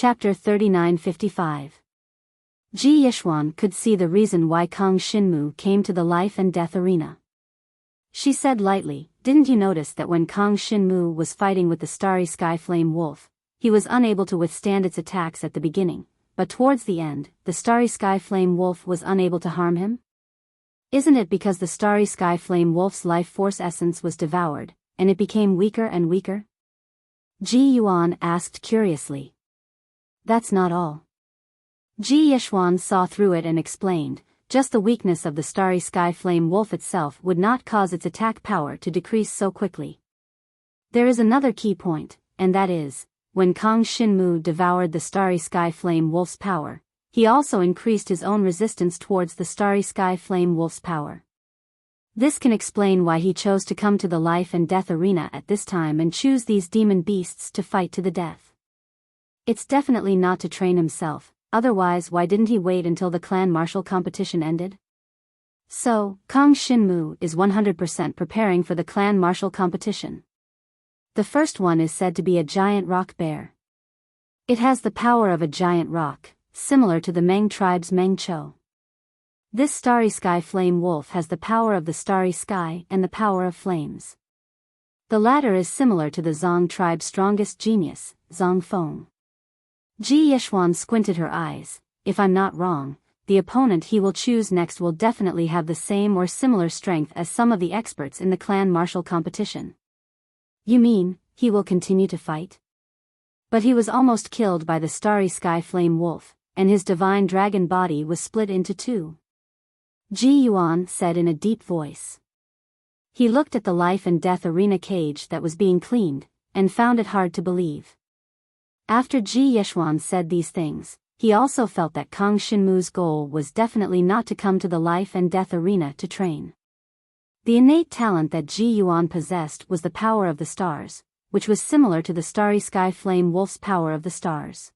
Chapter 3955. Ji Yixuan could see the reason why Kang Xinmu came to the life and death arena. She said lightly, "Didn't you notice that when Kang Xinmu was fighting with the starry sky flame wolf, he was unable to withstand its attacks at the beginning, but towards the end, the starry sky flame wolf was unable to harm him? Isn't it because the starry sky flame wolf's life force essence was devoured, and it became weaker and weaker?" Ji Yuan asked curiously. "That's not all." Ji Yixuan saw through it and explained, just the weakness of the starry sky flame wolf itself would not cause its attack power to decrease so quickly. There is another key point, and that is, when Kang Xinmu devoured the starry sky flame wolf's power, he also increased his own resistance towards the starry sky flame wolf's power. This can explain why he chose to come to the life and death arena at this time and choose these demon beasts to fight to the death. It's definitely not to train himself, otherwise why didn't he wait until the clan martial competition ended? So, Kang Xinmu is 100% preparing for the clan martial competition. The first one is said to be a giant rock bear. It has the power of a giant rock, similar to the Meng tribe's Meng Chou. This starry sky flame wolf has the power of the starry sky and the power of flames. The latter is similar to the Zong tribe's strongest genius, Zong Feng. Ji Yixuan squinted her eyes. If I'm not wrong, the opponent he will choose next will definitely have the same or similar strength as some of the experts in the clan martial competition. You mean, he will continue to fight? But he was almost killed by the starry sky flame wolf, and his divine dragon body was split into two. Ji Yuan said in a deep voice. He looked at the life and death arena cage that was being cleaned, and found it hard to believe. After Ji Yixuan said these things, he also felt that Kang Xinmu's goal was definitely not to come to the life and death arena to train. The innate talent that Ji Yuan possessed was the power of the stars, which was similar to the starry sky flame wolf's power of the stars.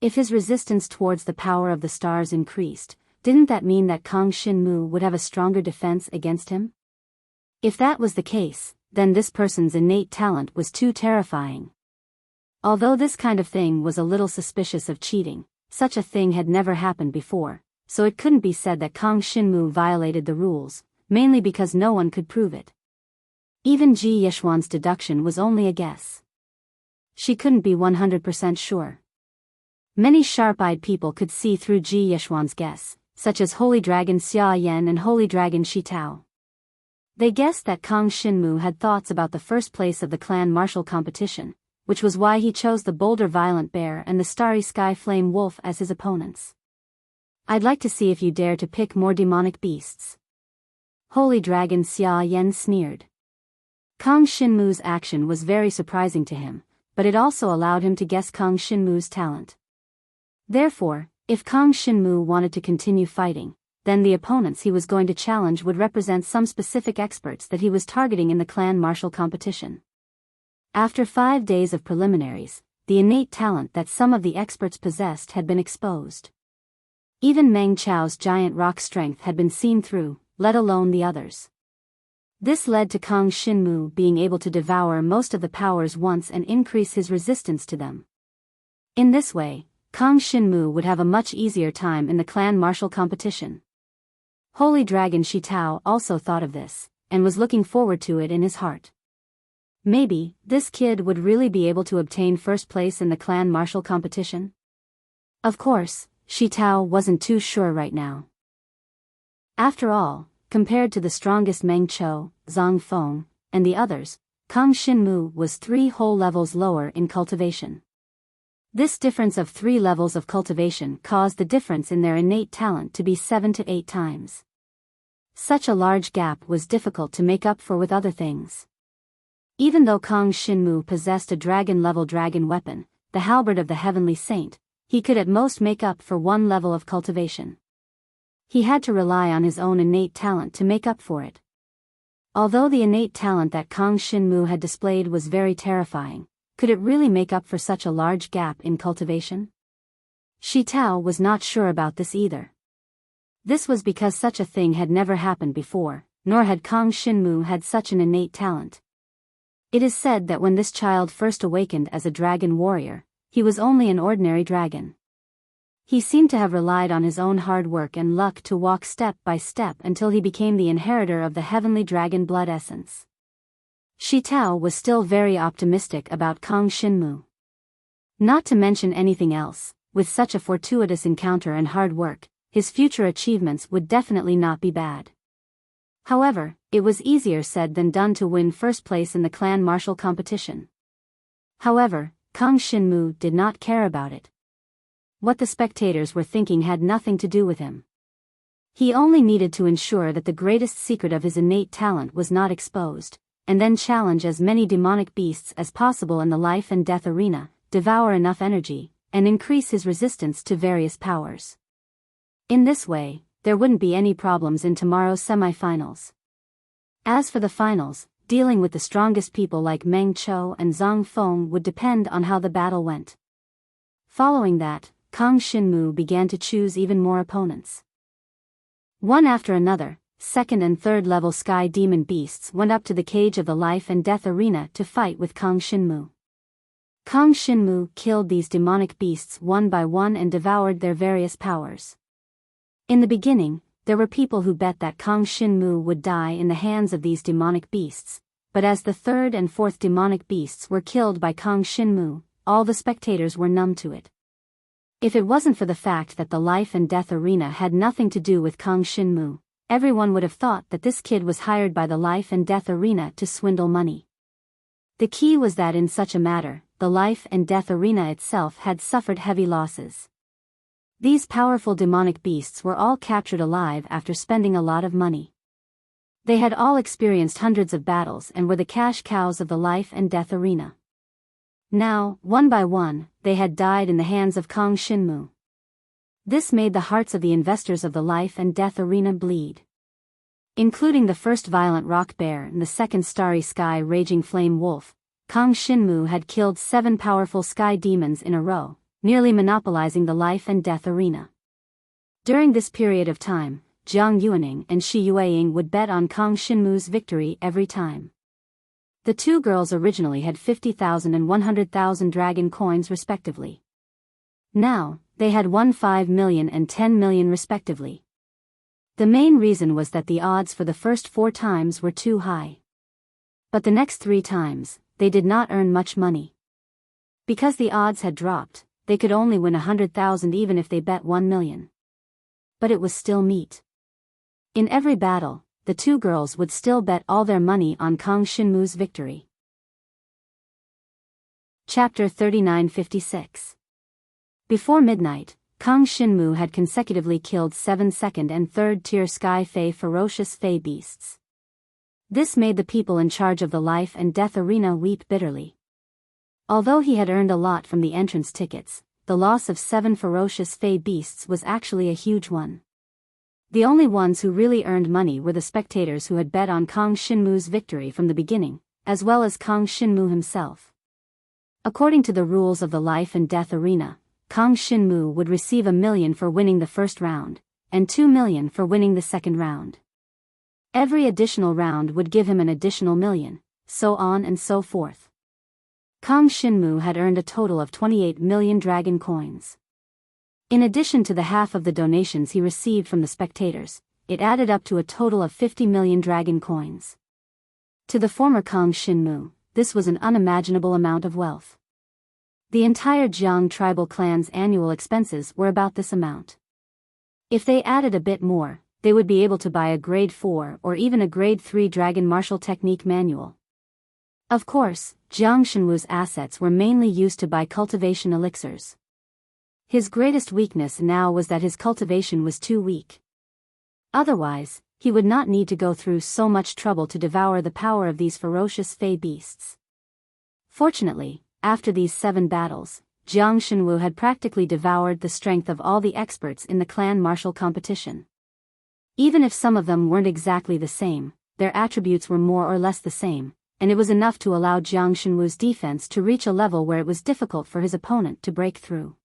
If his resistance towards the power of the stars increased, didn't that mean that Kang Xinmu would have a stronger defense against him? If that was the case, then this person's innate talent was too terrifying. Although this kind of thing was a little suspicious of cheating, such a thing had never happened before, so it couldn't be said that Kang Xinmu violated the rules, mainly because no one could prove it. Even Ji Yixuan's deduction was only a guess. She couldn't be 100% sure. Many sharp-eyed people could see through Ji Yixuan's guess, such as Holy Dragon Xia Yan and Holy Dragon Shi Tao. They guessed that Kang Xinmu had thoughts about the first place of the clan martial competition, which was why he chose the bolder violent bear and the starry sky flame wolf as his opponents. "I'd like to see if you dare to pick more demonic beasts." Holy Dragon Xia Yan sneered. Kang Xinmu's action was very surprising to him, but it also allowed him to guess Kang Xinmu's talent. Therefore, if Kang Xinmu wanted to continue fighting, then the opponents he was going to challenge would represent some specific experts that he was targeting in the clan martial competition. After 5 days of preliminaries, the innate talent that some of the experts possessed had been exposed. Even Meng Chao's giant rock strength had been seen through, let alone the others. This led to Kang Xinmu being able to devour most of the powers once and increase his resistance to them. In this way, Kang Xinmu would have a much easier time in the clan martial competition. Holy Dragon Shi Tao also thought of this, and was looking forward to it in his heart. Maybe, this kid would really be able to obtain first place in the clan martial competition? Of course, Shi Tao wasn't too sure right now. After all, compared to the strongest Meng Chou, Zong Feng, and the others, Kang Xinmu was 3 whole levels lower in cultivation. This difference of 3 levels of cultivation caused the difference in their innate talent to be 7 to 8 times. Such a large gap was difficult to make up for with other things. Even though Kang Xinmu possessed a dragon-level dragon weapon, the halberd of the heavenly saint, he could at most make up for 1 level of cultivation. He had to rely on his own innate talent to make up for it. Although the innate talent that Kang Xinmu had displayed was very terrifying, could it really make up for such a large gap in cultivation? Shi Tao was not sure about this either. This was because such a thing had never happened before, nor had Kang Xinmu had such an innate talent. It is said that when this child first awakened as a dragon warrior, he was only an ordinary dragon. He seemed to have relied on his own hard work and luck to walk step by step until he became the inheritor of the heavenly dragon blood essence. Shi Tao was still very optimistic about Kang Xinmu. Not to mention anything else, with such a fortuitous encounter and hard work, his future achievements would definitely not be bad. However, it was easier said than done to win first place in the clan martial competition. However, Kang Xinmu did not care about it. What the spectators were thinking had nothing to do with him. He only needed to ensure that the greatest secret of his innate talent was not exposed, and then challenge as many demonic beasts as possible in the life and death arena, devour enough energy, and increase his resistance to various powers. In this way, there wouldn't be any problems in tomorrow's semi-finals. As for the finals, dealing with the strongest people like Meng Chou and Zhang Feng would depend on how the battle went. Following that, Kang Xinmu began to choose even more opponents. One after another, second and third level sky demon beasts went up to the cage of the life and death arena to fight with Kang Xinmu. Kang Xinmu killed these demonic beasts one by one and devoured their various powers. In the beginning, there were people who bet that Kang Xinmu would die in the hands of these demonic beasts, but as the third and fourth demonic beasts were killed by Kang Xinmu, all the spectators were numb to it. If it wasn't for the fact that the life and death arena had nothing to do with Kang Xinmu, everyone would have thought that this kid was hired by the life and death arena to swindle money. The key was that in such a matter, the life and death arena itself had suffered heavy losses. These powerful demonic beasts were all captured alive after spending a lot of money. They had all experienced hundreds of battles and were the cash cows of the life and death arena. Now, one by one, they had died in the hands of Kang Xinmu. This made the hearts of the investors of the life and death arena bleed. Including the first violent rock bear and the second starry sky raging flame wolf, Kang Xinmu had killed 7 powerful sky demons in a row, nearly monopolizing the life and death arena. During this period of time, Jiang Yuaning and Shi Yueying would bet on Kang Xinmu's victory every time. The two girls originally had 50,000 and 100,000 dragon coins respectively. Now, they had 15 million and 10 million respectively. The main reason was that the odds for the first 4 times were too high. But the next 3 times, they did not earn much money. Because the odds had dropped, they could only win 100,000 even if they bet 1 million. But it was still meat. In every battle, the two girls would still bet all their money on Kang Xinmu's victory. Chapter 3956. Before midnight, Kang Xinmu had consecutively killed 7 second and third tier sky fae ferocious fae beasts. This made the people in charge of the life and death arena weep bitterly. Although he had earned a lot from the entrance tickets, the loss of 7 ferocious fae beasts was actually a huge one. The only ones who really earned money were the spectators who had bet on Kang Xinmu's victory from the beginning, as well as Kang Xinmu himself. According to the rules of the life and death arena, Kang Xinmu would receive 1 million for winning the first round, and 2 million for winning the second round. Every additional round would give him an additional million, so on and so forth. Kang Xinmu had earned a total of 28 million dragon coins. In addition to the half of the donations he received from the spectators, it added up to a total of 50 million dragon coins. To the former Kang Xinmu, this was an unimaginable amount of wealth. The entire Jiang tribal clan's annual expenses were about this amount. If they added a bit more, they would be able to buy a grade 4 or even a grade 3 dragon martial technique manual. Of course, Jiang Xinwu's assets were mainly used to buy cultivation elixirs. His greatest weakness now was that his cultivation was too weak. Otherwise, he would not need to go through so much trouble to devour the power of these ferocious fae beasts. Fortunately, after these 7 battles, Jiang Xinwu had practically devoured the strength of all the experts in the clan martial competition. Even if some of them weren't exactly the same, their attributes were more or less the same, and it was enough to allow Jiang Xinwu's defense to reach a level where it was difficult for his opponent to break through.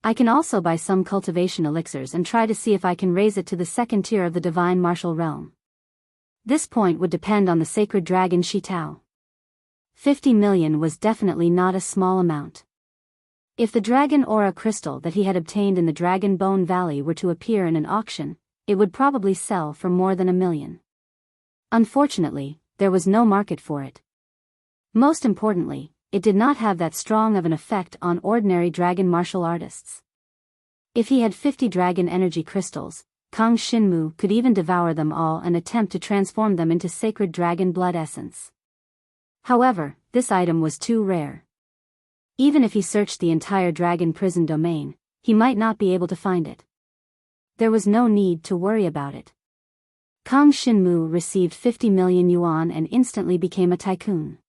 I can also buy some cultivation elixirs and try to see if I can raise it to the second tier of the divine martial realm. This point would depend on the sacred dragon Shi Tao. 50 million was definitely not a small amount. If the dragon aura crystal that he had obtained in the Dragon Bone Valley were to appear in an auction, it would probably sell for more than 1 million. Unfortunately, there was no market for it. Most importantly, it did not have that strong of an effect on ordinary dragon martial artists. If he had 50 dragon energy crystals, Kang Shinmu could even devour them all and attempt to transform them into sacred dragon blood essence. However, this item was too rare. Even if he searched the entire dragon prison domain, he might not be able to find it. There was no need to worry about it. Kang Shinmu received 50 million yuan and instantly became a tycoon.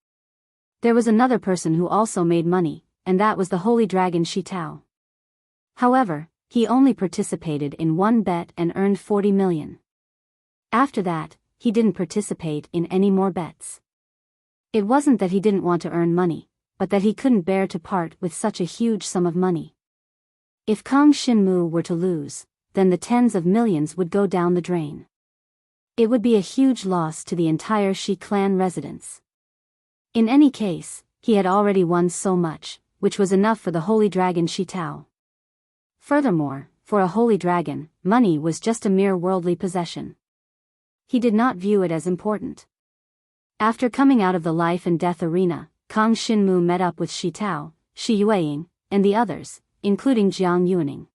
There was another person who also made money, and that was the holy dragon Shi Tao. However, he only participated in one bet and earned 40 million. After that, he didn't participate in any more bets. It wasn't that he didn't want to earn money, but that he couldn't bear to part with such a huge sum of money. If Kang Shinmu were to lose, then the tens of millions would go down the drain. It would be a huge loss to the entire Shi clan residents. In any case, he had already won so much, which was enough for the holy dragon Shi Tao. Furthermore, for a holy dragon, money was just a mere worldly possession. He did not view it as important. After coming out of the life and death arena, Kang Shinmu met up with Shi Tao, Shi Yueying, and the others, including Jiang Yuaning.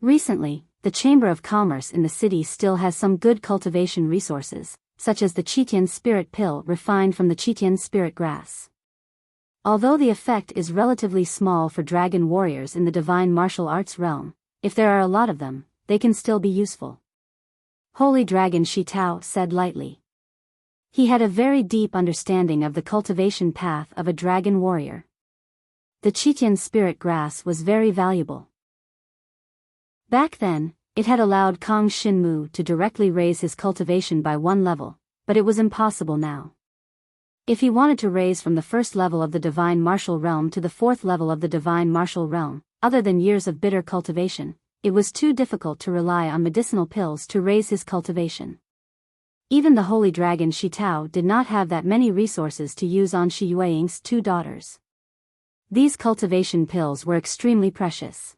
Recently, the Chamber of Commerce in the city still has some good cultivation resources, such as the Qitian spirit pill refined from the Qitian spirit grass. Although the effect is relatively small for dragon warriors in the divine martial arts realm, if there are a lot of them, they can still be useful. Holy Dragon Shi Tao said lightly. He had a very deep understanding of the cultivation path of a dragon warrior. The Qitian spirit grass was very valuable. Back then, it had allowed Kang Shinmu to directly raise his cultivation by 1 level, but it was impossible now. If he wanted to raise from the 1st level of the divine martial realm to the 4th level of the divine martial realm, other than years of bitter cultivation, it was too difficult to rely on medicinal pills to raise his cultivation. Even the holy dragon Shi Tao did not have that many resources to use on Shi Yueying's 2 daughters. These cultivation pills were extremely precious.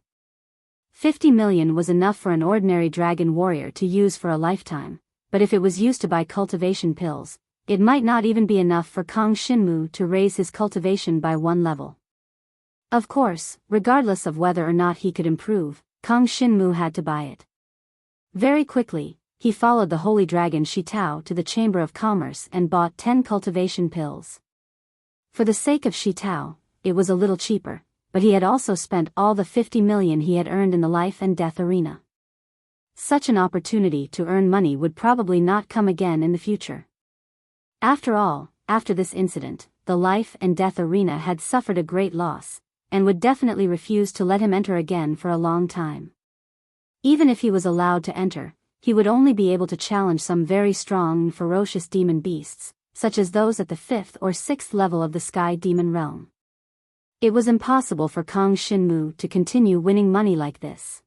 50 million was enough for an ordinary dragon warrior to use for a lifetime, but if it was used to buy cultivation pills, it might not even be enough for Kang Shinmu to raise his cultivation by 1 level. Of course, regardless of whether or not he could improve, Kang Shinmu had to buy it. Very quickly, he followed the holy dragon Shi Tao to the Chamber of Commerce and bought 10 cultivation pills. For the sake of Shi Tao, it was a little cheaper, but he had also spent all the 50 million he had earned in the life and death arena. Such an opportunity to earn money would probably not come again in the future. After all, after this incident, the life and death arena had suffered a great loss, and would definitely refuse to let him enter again for a long time. Even if he was allowed to enter, he would only be able to challenge some very strong and ferocious demon beasts, such as those at the 5th or 6th level of the Sky Demon Realm. It was impossible for Kang Shinmu to continue winning money like this.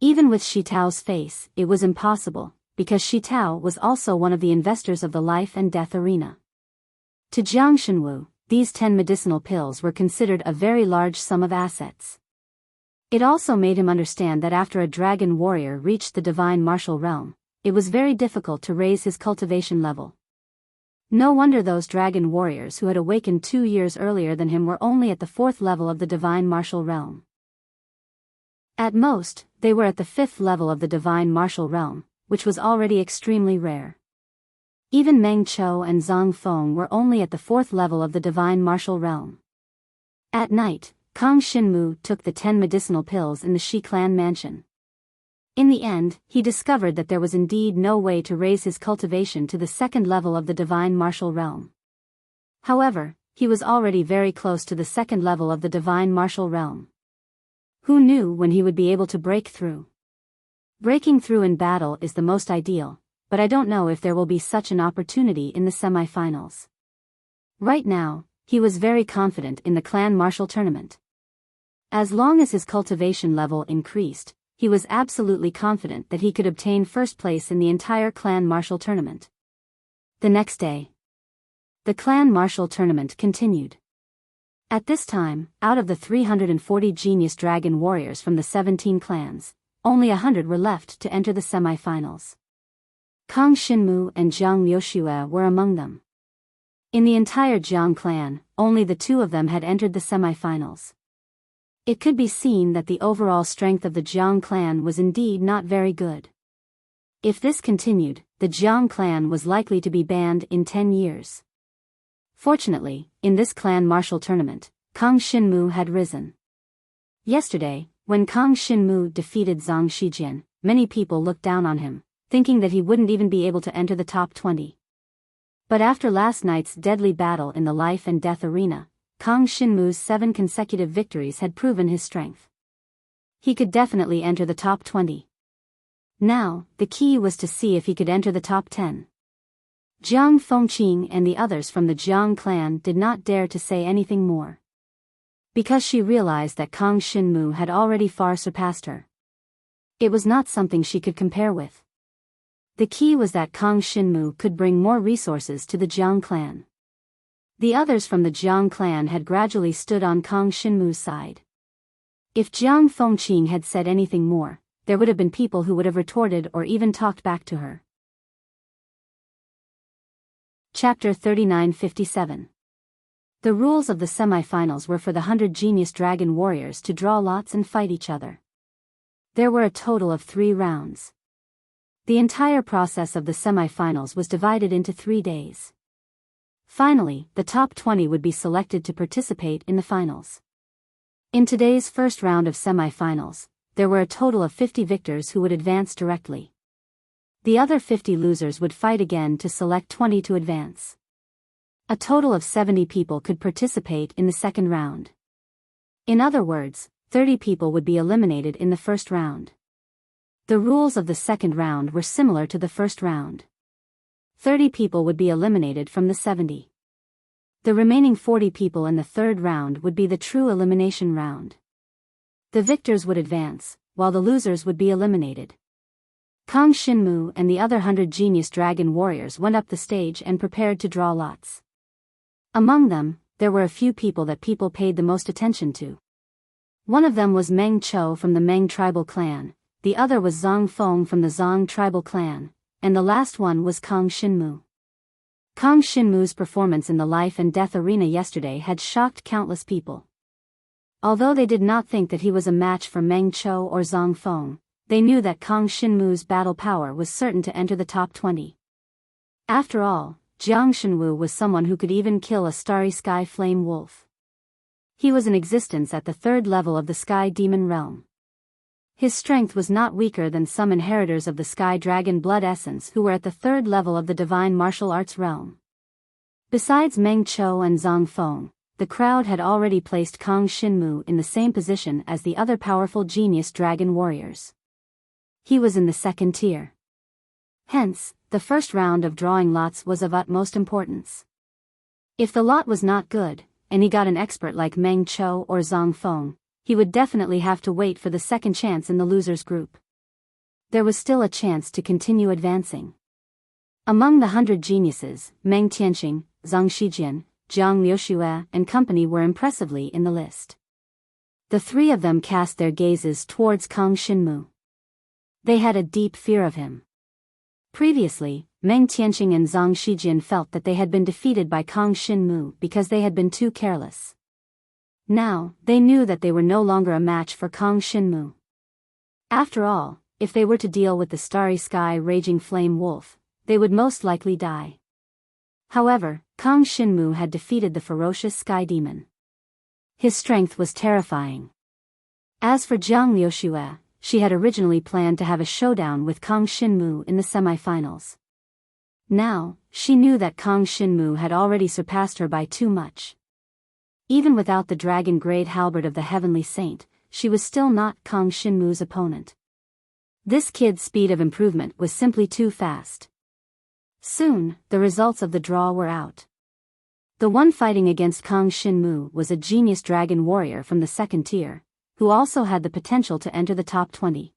Even with Shi Tao's face, it was impossible, because Shi Tao was also one of the investors of the life and death arena. To Jiang Shenwu, these 10 medicinal pills were considered a very large sum of assets. It also made him understand that after a dragon warrior reached the divine martial realm, it was very difficult to raise his cultivation level. No wonder those dragon warriors who had awakened 2 years earlier than him were only at the 4th level of the divine martial realm. At most, they were at the 5th level of the divine martial realm, which was already extremely rare. Even Meng Chou and Zhang Feng were only at the 4th level of the divine martial realm. At night, Kang Shinmu took the 10 medicinal pills in the Shi clan mansion. In the end, he discovered that there was indeed no way to raise his cultivation to the 2nd level of the divine martial realm. However, he was already very close to the 2nd level of the divine martial realm. Who knew when he would be able to break through? Breaking through in battle is the most ideal, but I don't know if there will be such an opportunity in the semi-finals. Right now, he was very confident in the clan martial tournament. As long as his cultivation level increased, he was absolutely confident that he could obtain 1st place in the entire clan martial tournament. The next day, the clan martial tournament continued. At this time, out of the 340 genius dragon warriors from the 17 clans, only 100 were left to enter the semi-finals. Kang Xinmu and Jiang Liuxue were among them. In the entire Jiang clan, only the two of them had entered the semi-finals. It could be seen that the overall strength of the Jiang clan was indeed not very good. If this continued, the Jiang clan was likely to be banned in 10 years. Fortunately, in this clan martial tournament, Kang Xinmu had risen. Yesterday, when Kang Xinmu defeated Zhang Shijian, many people looked down on him, thinking that he wouldn't even be able to enter the top 20. But after last night's deadly battle in the life and death arena, Kang Xinmu's 7 consecutive victories had proven his strength. He could definitely enter the top 20. Now, the key was to see if he could enter the top 10. Jiang Fengqing and the others from the Jiang clan did not dare to say anything more, because she realized that Kang Xinmu had already far surpassed her. It was not something she could compare with. The key was that Kang Xinmu could bring more resources to the Jiang clan. The others from the Jiang clan had gradually stood on Kang Xinmu's side. If Jiang Fengqing had said anything more, there would have been people who would have retorted or even talked back to her. Chapter 3957. The rules of the semi-finals were for the 100 genius dragon warriors to draw lots and fight each other. There were a total of 3 rounds. The entire process of the semi-finals was divided into 3 days. Finally, the top 20 would be selected to participate in the finals. In today's first round of semi-finals, there were a total of 50 victors who would advance directly. The other 50 losers would fight again to select 20 to advance. A total of 70 people could participate in the second round. In other words, 30 people would be eliminated in the first round. The rules of the second round were similar to the first round. 30 people would be eliminated from the 70. The remaining 40 people in the third round would be the true elimination round. The victors would advance, while the losers would be eliminated. Kang Xinmu and the other 100 genius dragon warriors went up the stage and prepared to draw lots. Among them, there were a few people that people paid the most attention to. One of them was Meng Chou from the Meng tribal clan, the other was Zhang Feng from the Zhang tribal clan, and the last one was Kang Xinmu. Kang Xinmu's performance in the life and death arena yesterday had shocked countless people. Although they did not think that he was a match for Meng Chou or Zhang Feng, they knew that Kang Xinmu's battle power was certain to enter the top 20. After all, Jiang Xinwu was someone who could even kill a starry sky flame wolf. He was in existence at the 3rd level of the sky demon realm. His strength was not weaker than some inheritors of the sky dragon blood essence who were at the 3rd level of the divine martial arts realm. Besides Meng Chou and Zhang Feng, the crowd had already placed Kang Xinmu in the same position as the other powerful genius dragon warriors. He was in the 2nd tier. Hence, the first round of drawing lots was of utmost importance. If the lot was not good, and he got an expert like Meng Chou or Zhang Feng, he would definitely have to wait for the second chance in the losers group. There was still a chance to continue advancing. Among the 100 geniuses, Meng Tianqing, Zhang Shijian, Jiang Liuxue and company were impressively in the list. The 3 of them cast their gazes towards Kang Xinmu. They had a deep fear of him. Previously, Meng Tianqing and Zhang Shijian felt that they had been defeated by Kang Xinmu because they had been too careless. Now, they knew that they were no longer a match for Kang Xinmu. After all, if they were to deal with the starry sky raging flame wolf, they would most likely die. However, Kang Xinmu had defeated the ferocious sky demon. His strength was terrifying. As for Jiang Liuxue, she had originally planned to have a showdown with Kang Xinmu in the semi-finals. Now, she knew that Kang Xinmu had already surpassed her by too much. Even without the dragon-grade halberd of the Heavenly Saint, she was still not Kang Xinmu's opponent. This kid's speed of improvement was simply too fast. Soon, the results of the draw were out. The one fighting against Kang Xinmu was a genius dragon warrior from the 2nd tier, who also had the potential to enter the top 20.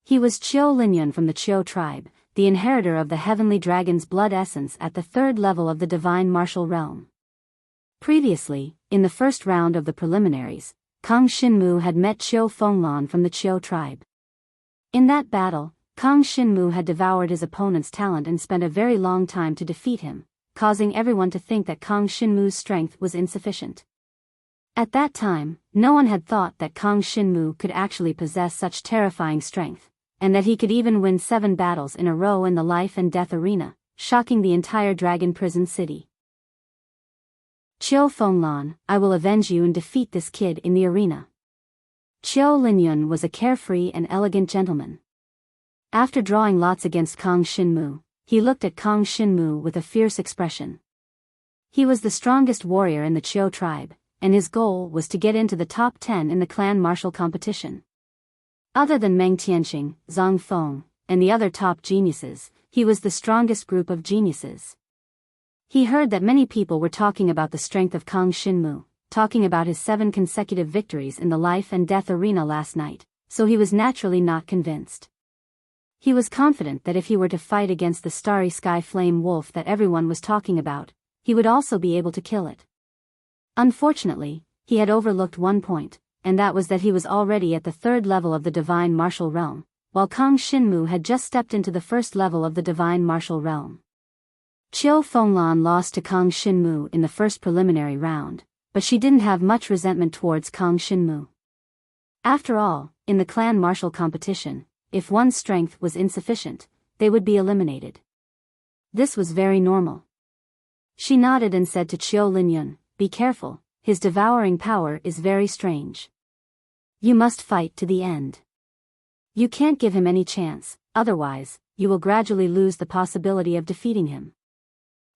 He was Qiu Linyun from the Qiu tribe, the inheritor of the heavenly dragon's blood essence at the 3rd level of the divine martial realm. Previously, in the first round of the preliminaries, Kang Xinmu had met Qiu Fenglan from the Qiu tribe. In that battle, Kang Xinmu had devoured his opponent's talent and spent a very long time to defeat him, causing everyone to think that Kang Xinmu's strength was insufficient. At that time, no one had thought that Kang Xinmu could actually possess such terrifying strength, and that he could even win 7 battles in a row in the life and death arena, shocking the entire dragon prison city. Qiu Fenglan, I will avenge you and defeat this kid in the arena. Qiu Linyun was a carefree and elegant gentleman. After drawing lots against Kang Xinmu, he looked at Kang Xinmu with a fierce expression. He was the strongest warrior in the Qiu tribe, and his goal was to get into the top 10 in the clan martial competition. Other than Meng Tianqing, Zhang Feng, and the other top geniuses, he was the strongest group of geniuses. He heard that many people were talking about the strength of Kang Xinmu, talking about his 7 consecutive victories in the life and death arena last night, so he was naturally not convinced. He was confident that if he were to fight against the starry sky flame wolf that everyone was talking about, he would also be able to kill it. Unfortunately, he had overlooked one point, and that was that he was already at the 3rd level of the divine martial realm, while Kang Xinmu had just stepped into the 1st level of the divine martial realm. Qiu Fenglan lost to Kang Xinmu in the first preliminary round, but she didn't have much resentment towards Kang Xinmu. After all, in the clan martial competition, if one's strength was insufficient, they would be eliminated. This was very normal. She nodded and said to Qiu Linyun, "Be careful, his devouring power is very strange. You must fight to the end. You can't give him any chance, otherwise, you will gradually lose the possibility of defeating him."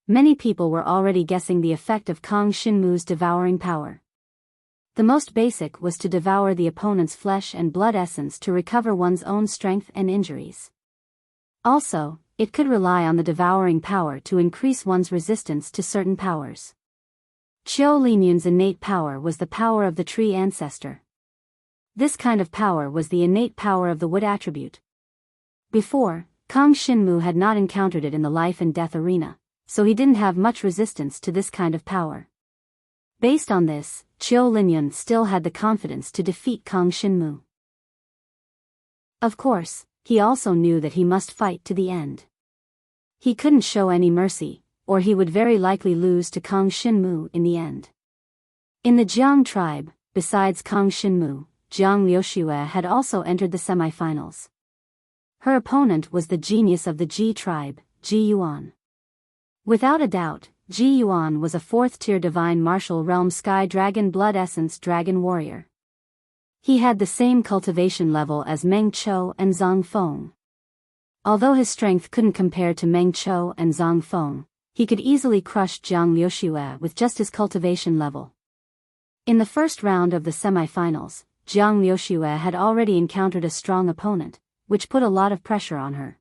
Many people were already guessing the effect of Kang Xinmu's devouring power. The most basic was to devour the opponent's flesh and blood essence to recover one's own strength and injuries. Also, it could rely on the devouring power to increase one's resistance to certain powers. Qiu Linyun's innate power was the power of the tree ancestor. This kind of power was the innate power of the wood attribute. Before, Kang Xinmu had not encountered it in the life and death arena, so he didn't have much resistance to this kind of power. Based on this, Qiu Linyun still had the confidence to defeat Kang Xinmu. Of course, he also knew that he must fight to the end. He couldn't show any mercy, or he would very likely lose to Kang Xinmu in the end. In the Jiang tribe, besides Kang Xinmu, Jiang Liuxue had also entered the semifinals. Her opponent was the genius of the Ji tribe, Ji Yuan. Without a doubt, Ji Yuan was a 4th-tier divine martial realm sky dragon blood essence dragon warrior. He had the same cultivation level as Meng Qiu and Zhang Feng. Although his strength couldn't compare to Meng Qiu and Zhang Feng, he could easily crush Jiang Liuxue with just his cultivation level. In the first round of the semifinals, Jiang Liuxue had already encountered a strong opponent, which put a lot of pressure on her.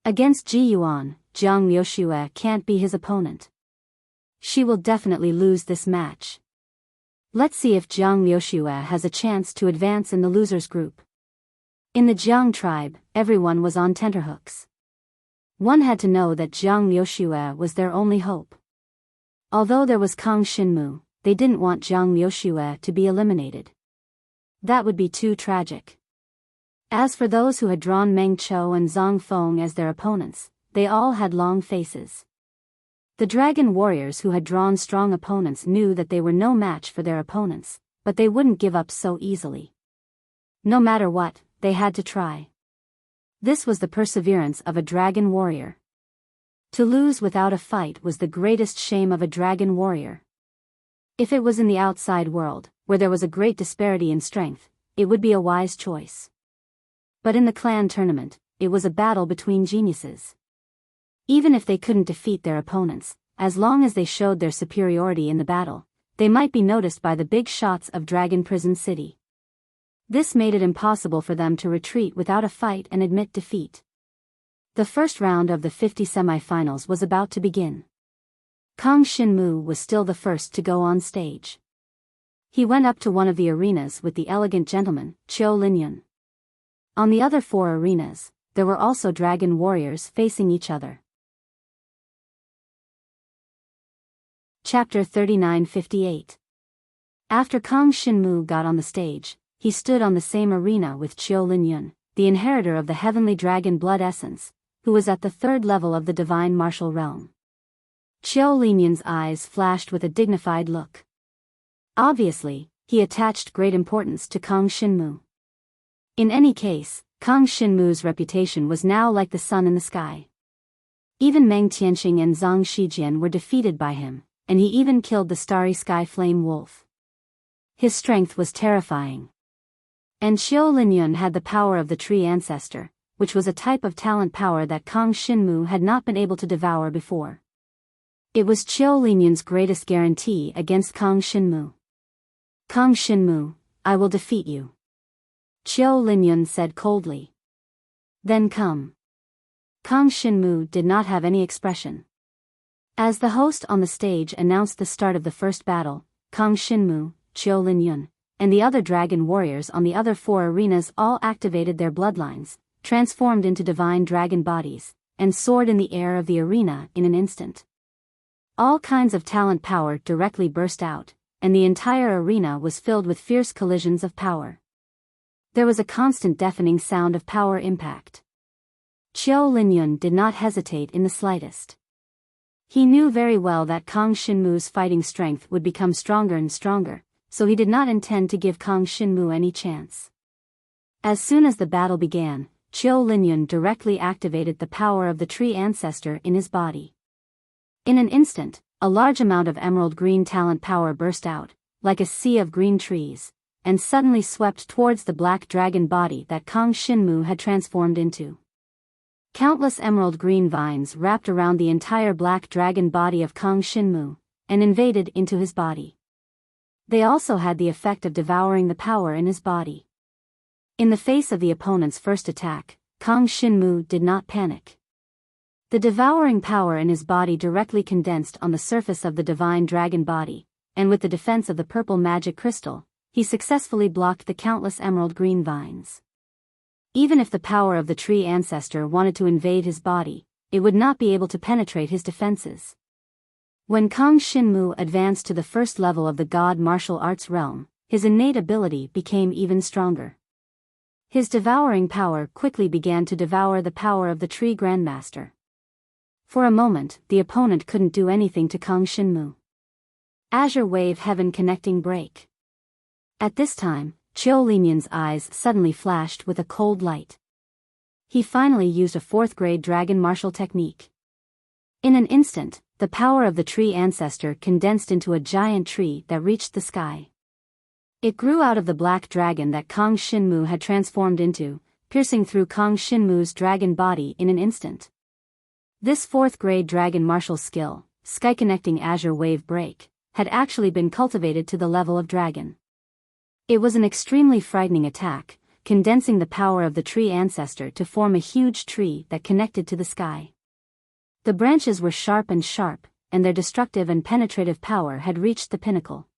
Against Ji Yuan, Jiang Liuxue can't be his opponent. She will definitely lose this match. Let's see if Jiang Liuxue has a chance to advance in the losers group. In the Jiang tribe, everyone was on tenterhooks. One had to know that Jiang Liuxue was their only hope. Although there was Kang Xinmu, they didn't want Jiang Liuxue to be eliminated. That would be too tragic. As for those who had drawn Meng Qiu and Zhang Feng as their opponents, they all had long faces. The dragon warriors who had drawn strong opponents knew that they were no match for their opponents, but they wouldn't give up so easily. No matter what, they had to try. This was the perseverance of a dragon warrior. To lose without a fight was the greatest shame of a dragon warrior. If it was in the outside world, where there was a great disparity in strength, it would be a wise choice. But in the clan tournament, it was a battle between geniuses. Even if they couldn't defeat their opponents, as long as they showed their superiority in the battle, they might be noticed by the big shots of Dragon Prison City. This made it impossible for them to retreat without a fight and admit defeat. The first round of the 50 semifinals was about to begin. Kang Xinmu was still the first to go on stage. He went up to one of the arenas with the elegant gentleman, Qiu Linyun. On the other 4 arenas, there were also dragon warriors facing each other. Chapter 3958. After Kang Shinmu got on the stage, he stood on the same arena with Qiu Linyun, the inheritor of the heavenly dragon blood essence, who was at the third level of the divine martial realm. Qiu Linyun's eyes flashed with a dignified look. Obviously, he attached great importance to Kang Shinmu. In any case, Kang Shinmu's reputation was now like the sun in the sky. Even Meng Tianxing and Zhang Shijian were defeated by him, and he even killed the starry sky flame wolf. His strength was terrifying. And Qiu Linyun had the power of the tree ancestor, which was a type of talent power that Kang Shinmu had not been able to devour before. It was Qiu Linyun's greatest guarantee against Kang Shinmu. Kang Shinmu, I will defeat you. Qiu Linyun said coldly. Then come. Kang Shinmu did not have any expression. As the host on the stage announced the start of the first battle, Kang Shinmu, Qiu Linyun, and the other dragon warriors on the other 4 arenas all activated their bloodlines, transformed into divine dragon bodies, and soared in the air of the arena in an instant. All kinds of talent power directly burst out, and the entire arena was filled with fierce collisions of power. There was a constant deafening sound of power impact. Qiu Linyun did not hesitate in the slightest. He knew very well that Kang Shinmu's fighting strength would become stronger and stronger, so he did not intend to give Kang Shinmu any chance. As soon as the battle began, Qiu Linyun directly activated the power of the tree ancestor in his body. In an instant, a large amount of emerald green talent power burst out, like a sea of green trees, and suddenly swept towards the black dragon body that Kang Shinmu had transformed into. Countless emerald green vines wrapped around the entire black dragon body of Kang Shinmu, and invaded into his body. They also had the effect of devouring the power in his body. In the face of the opponent's first attack, Kang Shinmu did not panic. The devouring power in his body directly condensed on the surface of the divine dragon body, and with the defense of the purple magic crystal, he successfully blocked the countless emerald green vines. Even if the power of the tree ancestor wanted to invade his body, it would not be able to penetrate his defenses. When Kang Shinmu advanced to the first level of the god martial arts realm, his innate ability became even stronger. His devouring power quickly began to devour the power of the tree grandmaster. For a moment, the opponent couldn't do anything to Kang Shinmu. Azure Wave Heaven Connecting Break. At this time, Qiu Linyun's eyes suddenly flashed with a cold light. He finally used a 4th-grade dragon martial technique. In an instant, the power of the tree ancestor condensed into a giant tree that reached the sky. It grew out of the black dragon that Kang Shinmu had transformed into, piercing through Kang Shinmu's dragon body in an instant. This 4th-grade dragon martial skill, Sky-Connecting Azure Wave Break, had actually been cultivated to the level of dragon. It was an extremely frightening attack, condensing the power of the tree ancestor to form a huge tree that connected to the sky. The branches were sharp, and their destructive and penetrative power had reached the pinnacle.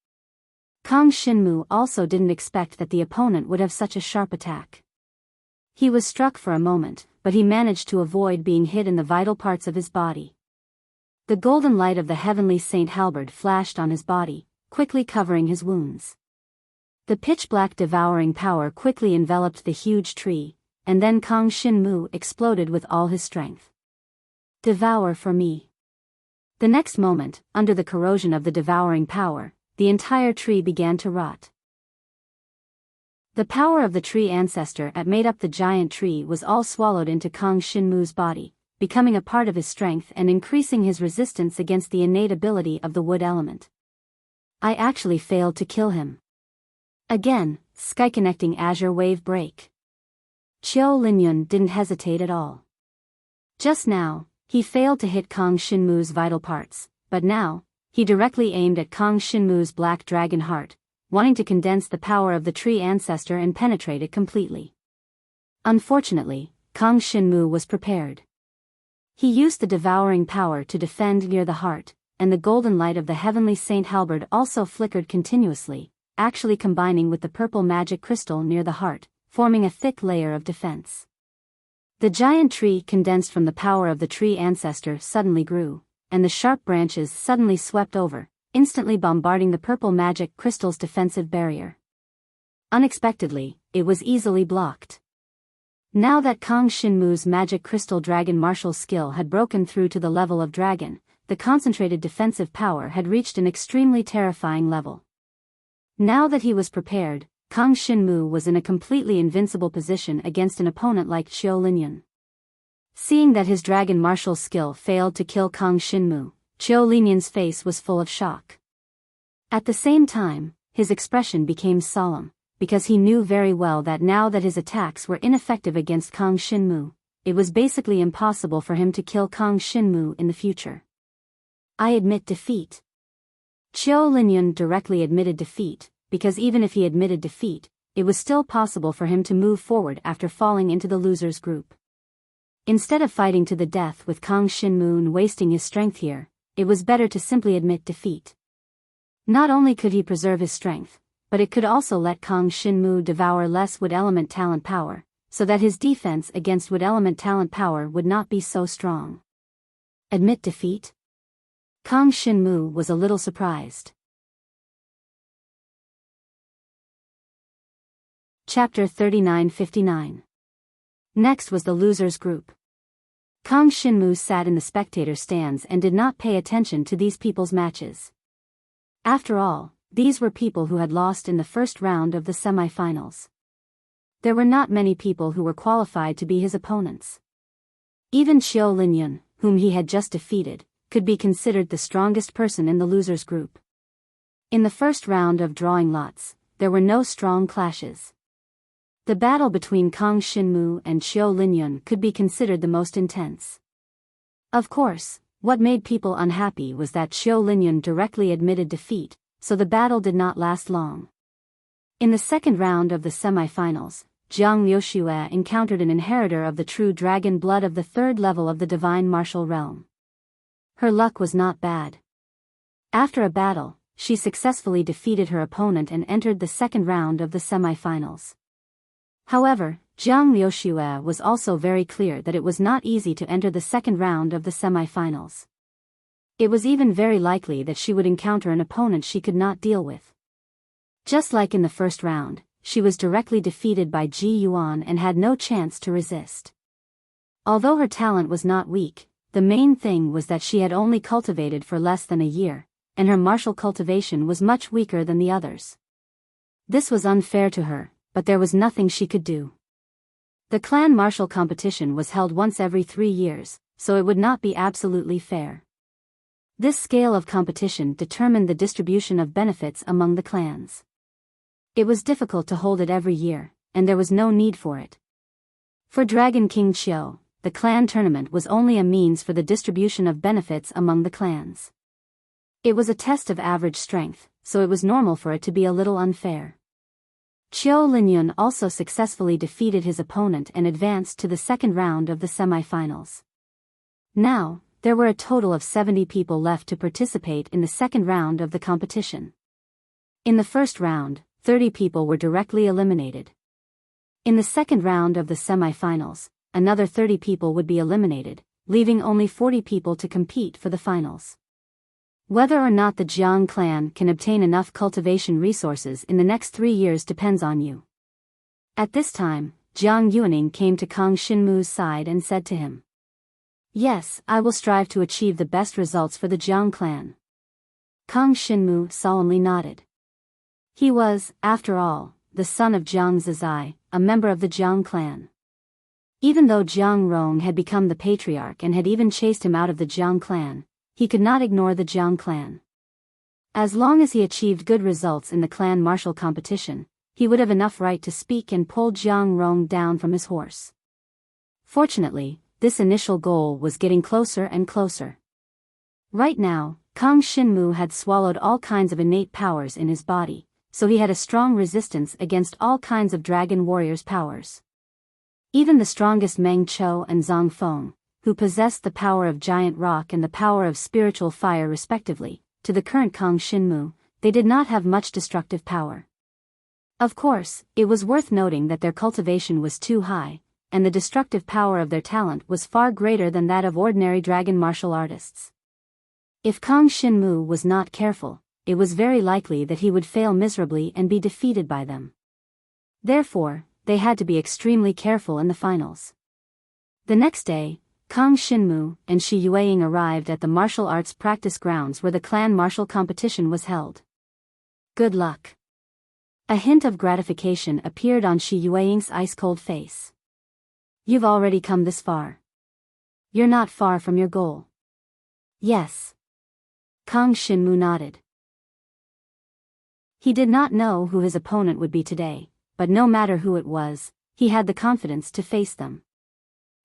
Kang Shinmu also didn't expect that the opponent would have such a sharp attack. He was struck for a moment, but he managed to avoid being hit in the vital parts of his body. The golden light of the heavenly Saint Halberd flashed on his body, quickly covering his wounds. The pitch-black devouring power quickly enveloped the huge tree, and then Kang Shinmu exploded with all his strength. Devour for me. The next moment, under the corrosion of the devouring power, the entire tree began to rot. The power of the tree ancestor that made up the giant tree was all swallowed into Kang Shinmu's body, becoming a part of his strength and increasing his resistance against the innate ability of the wood element. I actually failed to kill him. Again, Sky-Connecting Azure Wave Break. Qiu Linyun didn't hesitate at all. Just now, he failed to hit Kang Shinmu's vital parts, but now, he directly aimed at Kang Shinmu's black dragon heart, wanting to condense the power of the tree ancestor and penetrate it completely. Unfortunately, Kang Shinmu was prepared. He used the devouring power to defend near the heart, and the golden light of the heavenly Saint Halberd also flickered continuously, actually combining with the purple magic crystal near the heart, forming a thick layer of defense. The giant tree condensed from the power of the tree ancestor suddenly grew, and the sharp branches suddenly swept over, instantly bombarding the purple magic crystal's defensive barrier. Unexpectedly, it was easily blocked. Now that Kang Shinmu's magic crystal dragon martial skill had broken through to the level of dragon, the concentrated defensive power had reached an extremely terrifying level. Now that he was prepared, Kang Shinmu was in a completely invincible position against an opponent like Qiu Linyan. Seeing that his dragon martial skill failed to kill Kang Shinmu, Qiu Linyan's face was full of shock. At the same time, his expression became solemn, because he knew very well that now that his attacks were ineffective against Kang Shinmu, it was basically impossible for him to kill Kang Shinmu in the future. I admit defeat. Qiu Linyan directly admitted defeat, because even if he admitted defeat, it was still possible for him to move forward after falling into the losers group. Instead of fighting to the death with Kang Shinmu and wasting his strength here, it was better to simply admit defeat. Not only could he preserve his strength, but it could also let Kang Shinmu devour less wood element talent power, so that his defense against wood element talent power would not be so strong. Admit defeat? Kang Shinmu was a little surprised. Chapter 39-59. Next was the losers group. Kang Shinmu sat in the spectator stands and did not pay attention to these people's matches. After all, these were people who had lost in the first round of the semi-finals. There were not many people who were qualified to be his opponents. Even Qiu Linyan, whom he had just defeated, could be considered the strongest person in the losers group. In the first round of drawing lots, there were no strong clashes. The battle between Kang Shinmu and Qiu Linyan could be considered the most intense. Of course, what made people unhappy was that Qiu Linyan directly admitted defeat, so the battle did not last long. In the second round of the semi-finals, Jiang Liuxue encountered an inheritor of the true dragon blood of the third level of the divine martial realm. Her luck was not bad. After a battle, she successfully defeated her opponent and entered the second round of the semi-finals. However, Jiang Liuxue was also very clear that it was not easy to enter the second round of the semi-finals. It was even very likely that she would encounter an opponent she could not deal with. Just like in the first round, she was directly defeated by Ji Yuan and had no chance to resist. Although her talent was not weak, the main thing was that she had only cultivated for less than a year, and her martial cultivation was much weaker than the others. This was unfair to her, but there was nothing she could do. The clan martial competition was held once every 3 years, so it would not be absolutely fair. This scale of competition determined the distribution of benefits among the clans. It was difficult to hold it every year, and there was no need for it. For Dragon King Qiu, the clan tournament was only a means for the distribution of benefits among the clans. It was a test of average strength, so it was normal for it to be a little unfair. Qiu Linyan also successfully defeated his opponent and advanced to the second round of the semi-finals. Now, there were a total of 70 people left to participate in the second round of the competition. In the first round, 30 people were directly eliminated. In the second round of the semi-finals, another 30 people would be eliminated, leaving only 40 people to compete for the finals. Whether or not the Jiang clan can obtain enough cultivation resources in the next 3 years depends on you. At this time, Jiang Yuaning came to Kang Shinmu's side and said to him, "Yes, I will strive to achieve the best results for the Jiang clan." Kang Shinmu solemnly nodded. He was, after all, the son of Jiang Zizai, a member of the Jiang clan. Even though Jiang Rong had become the patriarch and had even chased him out of the Jiang clan, he could not ignore the Jiang clan. As long as he achieved good results in the clan martial competition, he would have enough right to speak and pull Jiang Rong down from his horse. Fortunately, this initial goal was getting closer and closer. Right now, Kang Shinmu had swallowed all kinds of innate powers in his body, so he had a strong resistance against all kinds of dragon warriors' powers. Even the strongest Meng Chou and Zhang Feng, who possessed the power of giant rock and the power of spiritual fire respectively, to the current Kang Shinmu, they did not have much destructive power. Of course, it was worth noting that their cultivation was too high, and the destructive power of their talent was far greater than that of ordinary dragon martial artists. If Kang Xinmu was not careful, it was very likely that he would fail miserably and be defeated by them. Therefore, they had to be extremely careful in the finals. The next day, Kang Xinmu and Shi Yueying arrived at the martial arts practice grounds where the clan martial competition was held. Good luck. A hint of gratification appeared on Shi Yueying's ice-cold face. You've already come this far. You're not far from your goal. Yes. Kang Xinmu nodded. He did not know who his opponent would be today, but no matter who it was, he had the confidence to face them.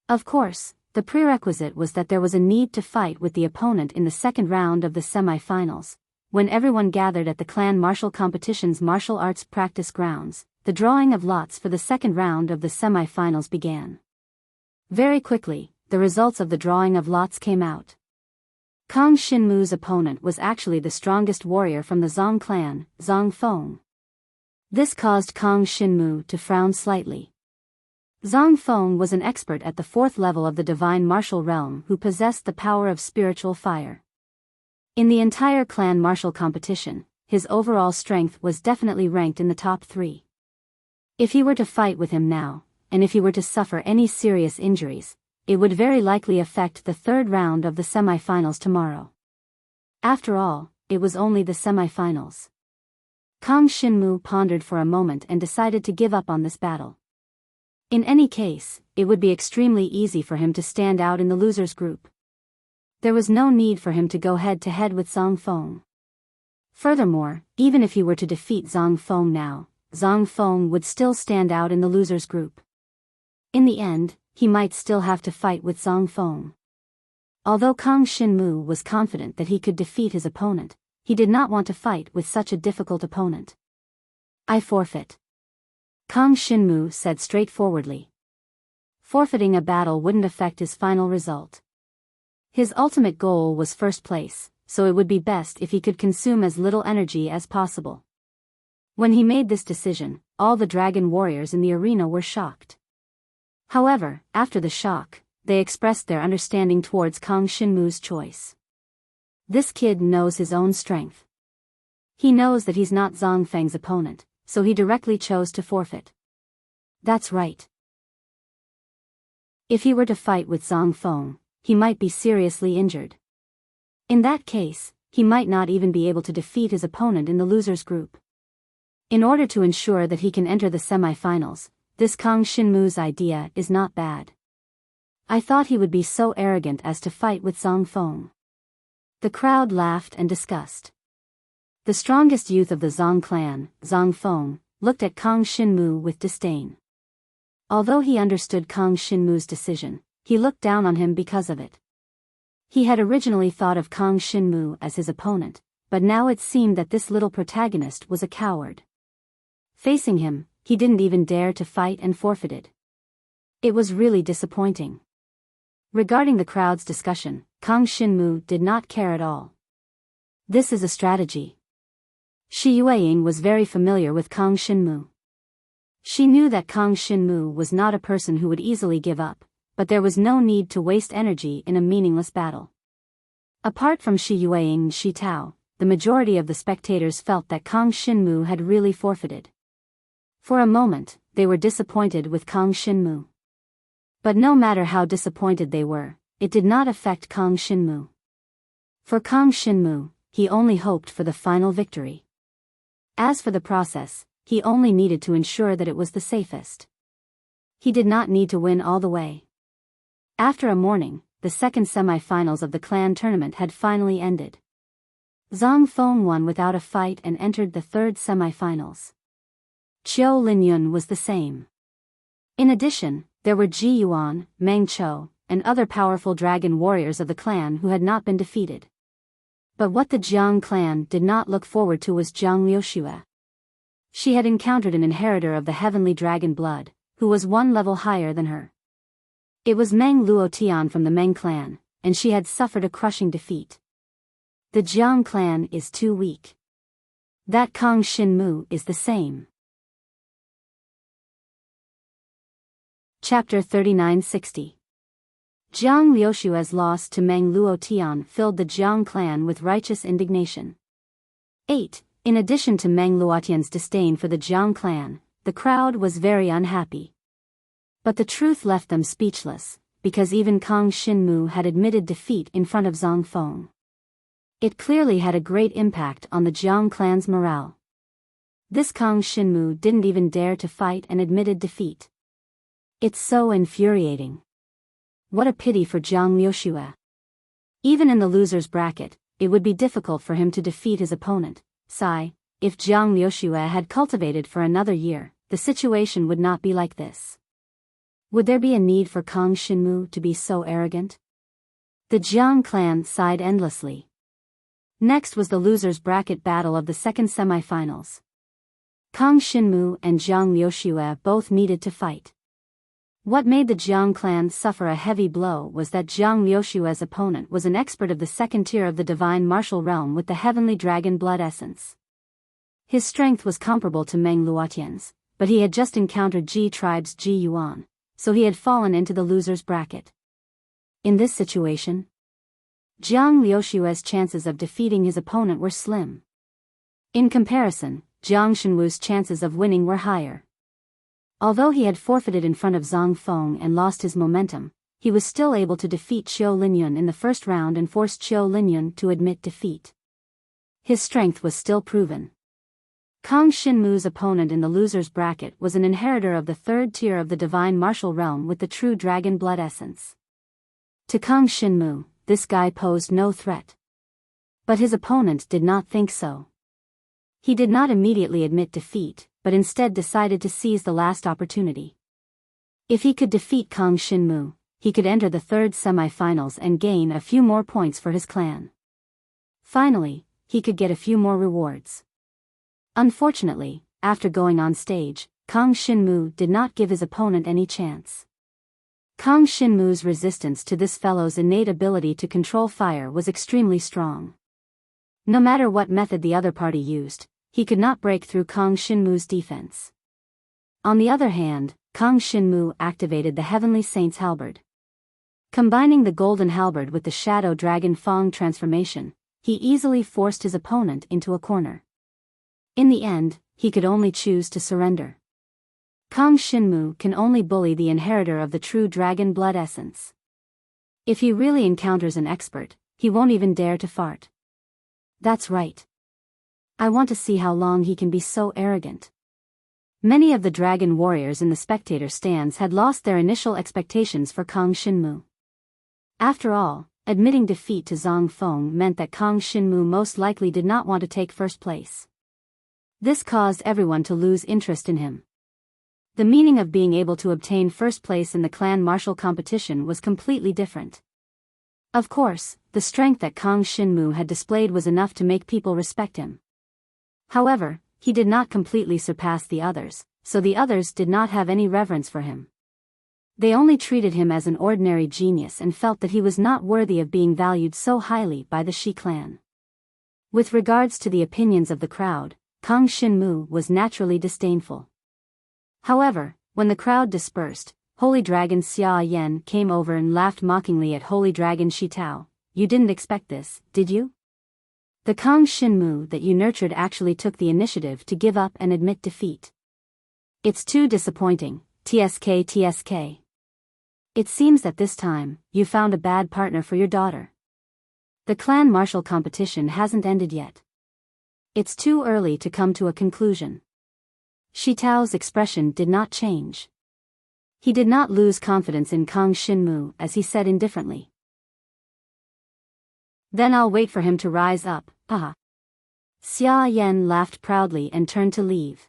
Of course, the prerequisite was that there was a need to fight with the opponent in the second round of the semi-finals. When everyone gathered at the clan martial competition's martial arts practice grounds, the drawing of lots for the second round of the semi-finals began. Very quickly, the results of the drawing of lots came out. Kang Xinmu's opponent was actually the strongest warrior from the Zong clan, Zong Feng. This caused Kang Xinmu to frown slightly. Zong Feng was an expert at the fourth level of the divine martial realm who possessed the power of spiritual fire. In the entire clan martial competition, his overall strength was definitely ranked in the top 3. If he were to fight with him now, and if he were to suffer any serious injuries, it would very likely affect the third round of the semi-finals tomorrow. After all, it was only the semi-finals. Kang Xinmu pondered for a moment and decided to give up on this battle. In any case, it would be extremely easy for him to stand out in the losers group. There was no need for him to go head-to-head with Zong Feng. Furthermore, even if he were to defeat Zong Feng now, Zong Feng would still stand out in the losers group. In the end, he might still have to fight with Zong Feng. Although Kang Xinmu was confident that he could defeat his opponent, he did not want to fight with such a difficult opponent. I forfeit. Kang Xinmu said straightforwardly. Forfeiting a battle wouldn't affect his final result. His ultimate goal was first place, so it would be best if he could consume as little energy as possible. When he made this decision, all the dragon warriors in the arena were shocked. However, after the shock, they expressed their understanding towards Kang Xinmu's choice. This kid knows his own strength. He knows that he's not Zong Feng's opponent, so he directly chose to forfeit. That's right. If he were to fight with Zong Feng, he might be seriously injured. In that case, he might not even be able to defeat his opponent in the losers group. In order to ensure that he can enter the semi-finals, this Kang Xinmu's idea is not bad. I thought he would be so arrogant as to fight with Zong Feng. The crowd laughed and discussed. The strongest youth of the Zong clan, Zong Feng, looked at Kang Xinmu with disdain. Although he understood Kang Xinmu's decision, he looked down on him because of it. He had originally thought of Kang Xinmu as his opponent, but now it seemed that this little protagonist was a coward. Facing him, he didn't even dare to fight and forfeited. It was really disappointing. Regarding the crowd's discussion, Kang Xinmu did not care at all. This is a strategy. Shi Yueying was very familiar with Kang Xinmu. She knew that Kang Xinmu was not a person who would easily give up, but there was no need to waste energy in a meaningless battle. Apart from Shi Yueying and Shi Tao, the majority of the spectators felt that Kang Xinmu had really forfeited. For a moment, they were disappointed with Kang Xinmu. But no matter how disappointed they were, it did not affect Kang Xinmu. For Kang Xinmu, he only hoped for the final victory. As for the process, he only needed to ensure that it was the safest. He did not need to win all the way. After a morning, the second semi-finals of the clan tournament had finally ended. Zong Feng won without a fight and entered the third semi-finals. Qiu Linyun was the same. In addition, there were Ji Yuan, Meng Chou, and other powerful dragon warriors of the clan who had not been defeated. But what the Jiang clan did not look forward to was Jiang Liuxue. She had encountered an inheritor of the heavenly dragon blood, who was one level higher than her. It was Meng Luotian from the Meng clan, and she had suffered a crushing defeat. The Jiang clan is too weak. That Kang Xinmu is the same. Chapter 3960. Jiang Liushua's loss to Meng Luotian filled the Jiang clan with righteous indignation. 8. In addition to Meng Luotian's disdain for the Jiang clan, the crowd was very unhappy. But the truth left them speechless, because even Kang Xinmu had admitted defeat in front of Zhang Feng. It clearly had a great impact on the Jiang clan's morale. This Kang Xinmu didn't even dare to fight and admitted defeat. It's so infuriating. What a pity for Jiang Liushua. Even in the loser's bracket, it would be difficult for him to defeat his opponent. Sigh, if Jiang Liushua had cultivated for another year, the situation would not be like this. Would there be a need for Kang Xinmu to be so arrogant? The Jiang clan sighed endlessly. Next was the loser's bracket battle of the second semifinals. Kang Xinmu and Jiang Liushua both needed to fight. What made the Jiang clan suffer a heavy blow was that Jiang Liushua's opponent was an expert of the second tier of the divine martial realm with the heavenly dragon blood essence. His strength was comparable to Meng Luotian's, but he had just encountered Ji tribe's Ji Yuan, so he had fallen into the loser's bracket. In this situation, Jiang Liushua's chances of defeating his opponent were slim. In comparison, Jiang Xinwu's chances of winning were higher. Although he had forfeited in front of Zhang Feng and lost his momentum, he was still able to defeat Qiu Linyun in the first round and forced Qiu Linyun to admit defeat. His strength was still proven. Kang Xinmu's opponent in the loser's bracket was an inheritor of the third tier of the divine martial realm with the true dragon blood essence. To Kang Xinmu, this guy posed no threat. But his opponent did not think so. He did not immediately admit defeat, but instead decided to seize the last opportunity. If he could defeat Kang Xinmu, he could enter the third semifinals and gain a few more points for his clan. Finally, he could get a few more rewards. Unfortunately, after going on stage, Kang Xinmu did not give his opponent any chance. Kang Xinmu's resistance to this fellow's innate ability to control fire was extremely strong. No matter what method the other party used, he could not break through Kang Xinmu's defense. On the other hand, Kang Xinmu activated the Heavenly Saint's Halberd. Combining the Golden Halberd with the Shadow Dragon Fang transformation, he easily forced his opponent into a corner. In the end, he could only choose to surrender. Kang Xinmu can only bully the inheritor of the true dragon blood essence. If he really encounters an expert, he won't even dare to fart. That's right. I want to see how long he can be so arrogant. Many of the dragon warriors in the spectator stands had lost their initial expectations for Kang Xinmu. After all, admitting defeat to Zhang Feng meant that Kang Xinmu most likely did not want to take first place. This caused everyone to lose interest in him. The meaning of being able to obtain first place in the clan martial competition was completely different. Of course, the strength that Kang Xinmu had displayed was enough to make people respect him. However, he did not completely surpass the others, so the others did not have any reverence for him. They only treated him as an ordinary genius and felt that he was not worthy of being valued so highly by the Shi clan. With regards to the opinions of the crowd, Kang Xinmu was naturally disdainful. However, when the crowd dispersed, Holy Dragon Xia Yan came over and laughed mockingly at Holy Dragon Shi Tao. You didn't expect this, did you? The Kang Xinmu that you nurtured actually took the initiative to give up and admit defeat. It's too disappointing, TSK. It seems that this time, you found a bad partner for your daughter. The clan martial competition hasn't ended yet. It's too early to come to a conclusion. Shi Tao's expression did not change. He did not lose confidence in Kang Xinmu as he said indifferently. Then I'll wait for him to rise up, haha. Xia Yan laughed proudly and turned to leave.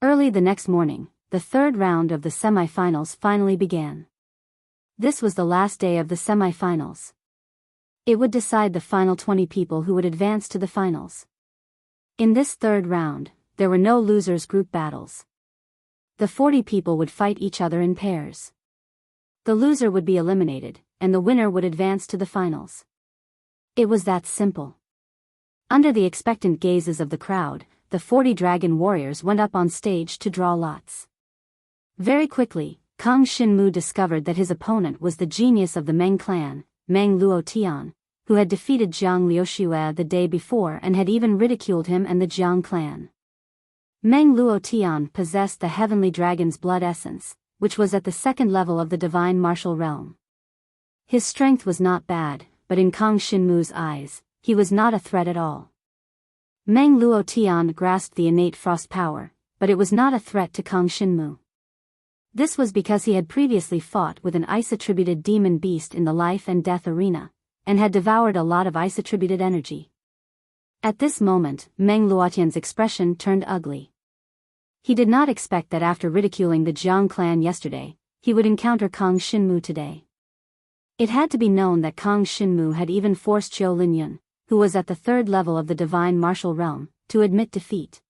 Early the next morning, the third round of the semifinals finally began. This was the last day of the semifinals. It would decide the final 20 people who would advance to the finals. In this third round, there were no losers group battles. The 40 people would fight each other in pairs. The loser would be eliminated, and the winner would advance to the finals. It was that simple. Under the expectant gazes of the crowd, the 40 dragon warriors went up on stage to draw lots. Very quickly, Kang Xinmu discovered that his opponent was the genius of the Meng clan, Meng Luotian, who had defeated Jiang Liuxue the day before and had even ridiculed him and the Jiang clan. Meng Luotian possessed the heavenly dragon's blood essence, which was at the second level of the divine martial realm. His strength was not bad, but in Kang Xinmu's eyes, he was not a threat at all. Meng Luotian grasped the innate frost power, but it was not a threat to Kang Xinmu. This was because he had previously fought with an ice-attributed demon beast in the life and death arena, and had devoured a lot of ice-attributed energy. At this moment, Meng Luotian's expression turned ugly. He did not expect that after ridiculing the Jiang clan yesterday, he would encounter Kang Xinmu today. It had to be known that Kang Xinmu had even forced Xiao Linyun, who was at the third level of the divine martial realm, to admit defeat.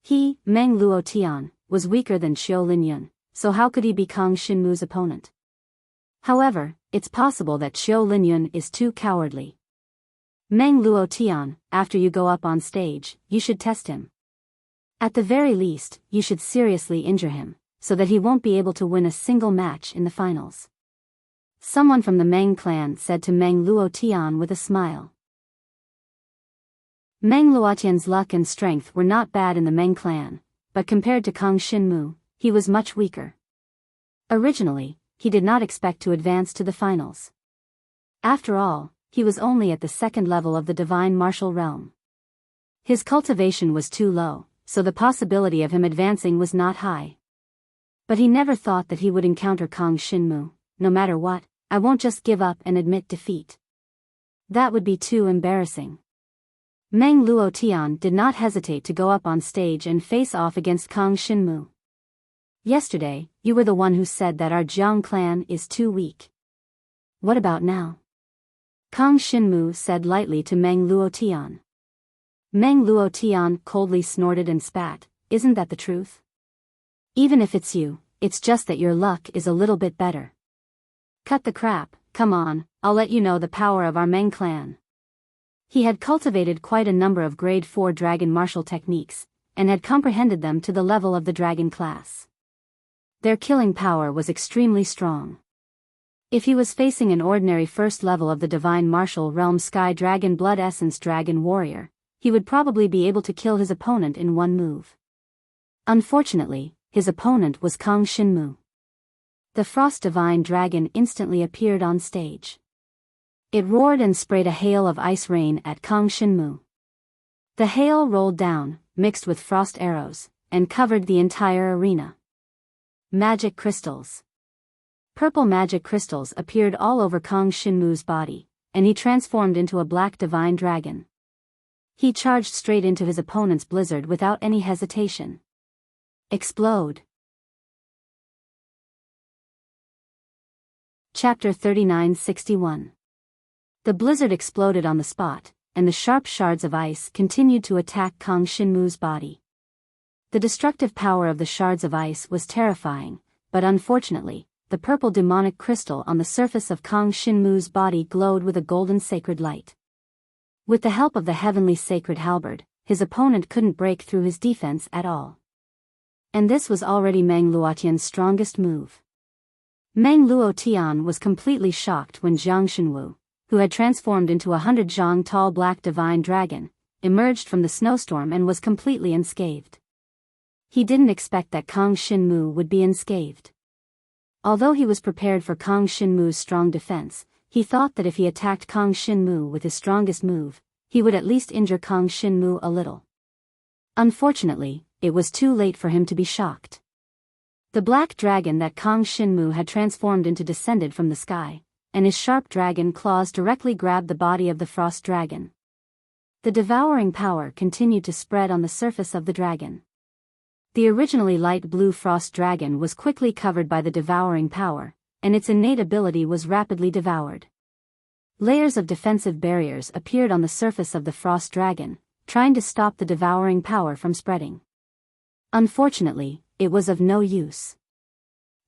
He, Meng Luotian, was weaker than Xiao Linyun, so how could he be Kang Xinmu's opponent? However, it's possible that Xiao Linyun is too cowardly. Meng Luotian, after you go up on stage, you should test him. At the very least, you should seriously injure him, so that he won't be able to win a single match in the finals. Someone from the Meng clan said to Meng Luotian with a smile. Meng Luotian's luck and strength were not bad in the Meng clan, but compared to Kang Xinmu, he was much weaker. Originally, he did not expect to advance to the finals. After all, he was only at the second level of the divine martial realm. His cultivation was too low, so the possibility of him advancing was not high. But he never thought that he would encounter Kang Xinmu. No matter what, I won't just give up and admit defeat. That would be too embarrassing. Meng Luotian did not hesitate to go up on stage and face off against Kang Xinmu. Yesterday, you were the one who said that our Jiang clan is too weak. What about now? Kang Xinmu said lightly to Meng Luotian. Meng Luotian coldly snorted and spat. Isn't that the truth? Even if it's you, it's just that your luck is a little bit better. Cut the crap, come on, I'll let you know the power of our Meng clan. He had cultivated quite a number of grade 4 dragon martial techniques, and had comprehended them to the level of the dragon class. Their killing power was extremely strong. If he was facing an ordinary first level of the divine martial realm Sky Dragon Blood Essence Dragon Warrior, he would probably be able to kill his opponent in one move. Unfortunately, his opponent was Kang Xinmu. The Frost Divine Dragon instantly appeared on stage. It roared and sprayed a hail of ice rain at Kang Xinmu. The hail rolled down, mixed with frost arrows, and covered the entire arena. Magic crystals. Purple magic crystals appeared all over Kang Xinmu's body, and he transformed into a black divine dragon. He charged straight into his opponent's blizzard without any hesitation. Explode. Chapter 3961. The blizzard exploded on the spot, and the sharp shards of ice continued to attack Kang Xinmu's body. The destructive power of the shards of ice was terrifying, but unfortunately, the purple demonic crystal on the surface of Kang Xinmu's body glowed with a golden sacred light. With the help of the heavenly sacred halberd, his opponent couldn't break through his defense at all. And this was already Meng Luotian's strongest move. Meng Luotian was completely shocked when Jiang Xinwu, who had transformed into 100 zhang tall black divine dragon, emerged from the snowstorm and was completely unscathed. He didn't expect that Kang Xinmu would be unscathed. Although he was prepared for Kang Xinmu's strong defense, he thought that if he attacked Kang Xinmu with his strongest move, he would at least injure Kang Xinmu a little. Unfortunately, it was too late for him to be shocked. The black dragon that Kang Xinmu had transformed into descended from the sky, and his sharp dragon claws directly grabbed the body of the frost dragon. The devouring power continued to spread on the surface of the dragon. The originally light blue frost dragon was quickly covered by the devouring power, and its innate ability was rapidly devoured. Layers of defensive barriers appeared on the surface of the frost dragon, trying to stop the devouring power from spreading. Unfortunately, it was of no use.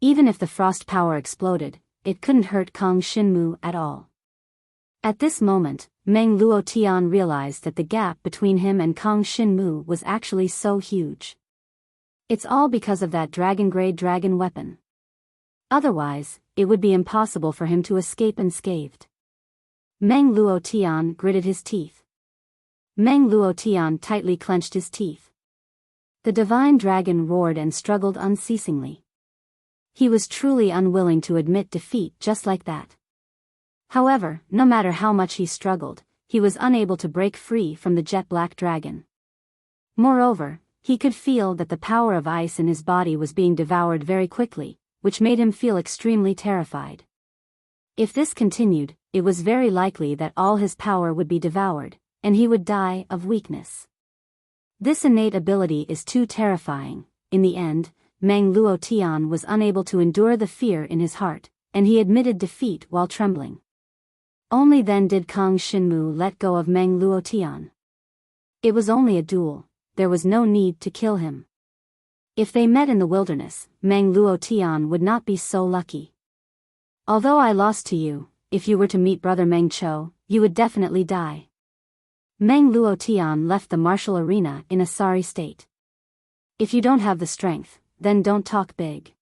Even if the frost power exploded, it couldn't hurt Kang Xinmu at all. At this moment, Meng Luotian realized that the gap between him and Kang Xinmu was actually so huge. It's all because of that dragon-grade dragon weapon. Otherwise, it would be impossible for him to escape unscathed. Meng Luotian gritted his teeth. Meng Luotian tightly clenched his teeth. The divine dragon roared and struggled unceasingly. He was truly unwilling to admit defeat just like that. However, no matter how much he struggled, he was unable to break free from the jet-black dragon. Moreover, he could feel that the power of ice in his body was being devoured very quickly, which made him feel extremely terrified. If this continued, it was very likely that all his power would be devoured, and he would die of weakness. This innate ability is too terrifying. In the end, Meng Luotian was unable to endure the fear in his heart, and he admitted defeat while trembling. Only then did Kang Xinmu let go of Meng Luotian. It was only a duel, there was no need to kill him. If they met in the wilderness, Meng Luotian would not be so lucky. Although I lost to you, if you were to meet brother Meng Cho, you would definitely die. Meng Luotian left the martial arena in a sorry state. If you don't have the strength, then don't talk big.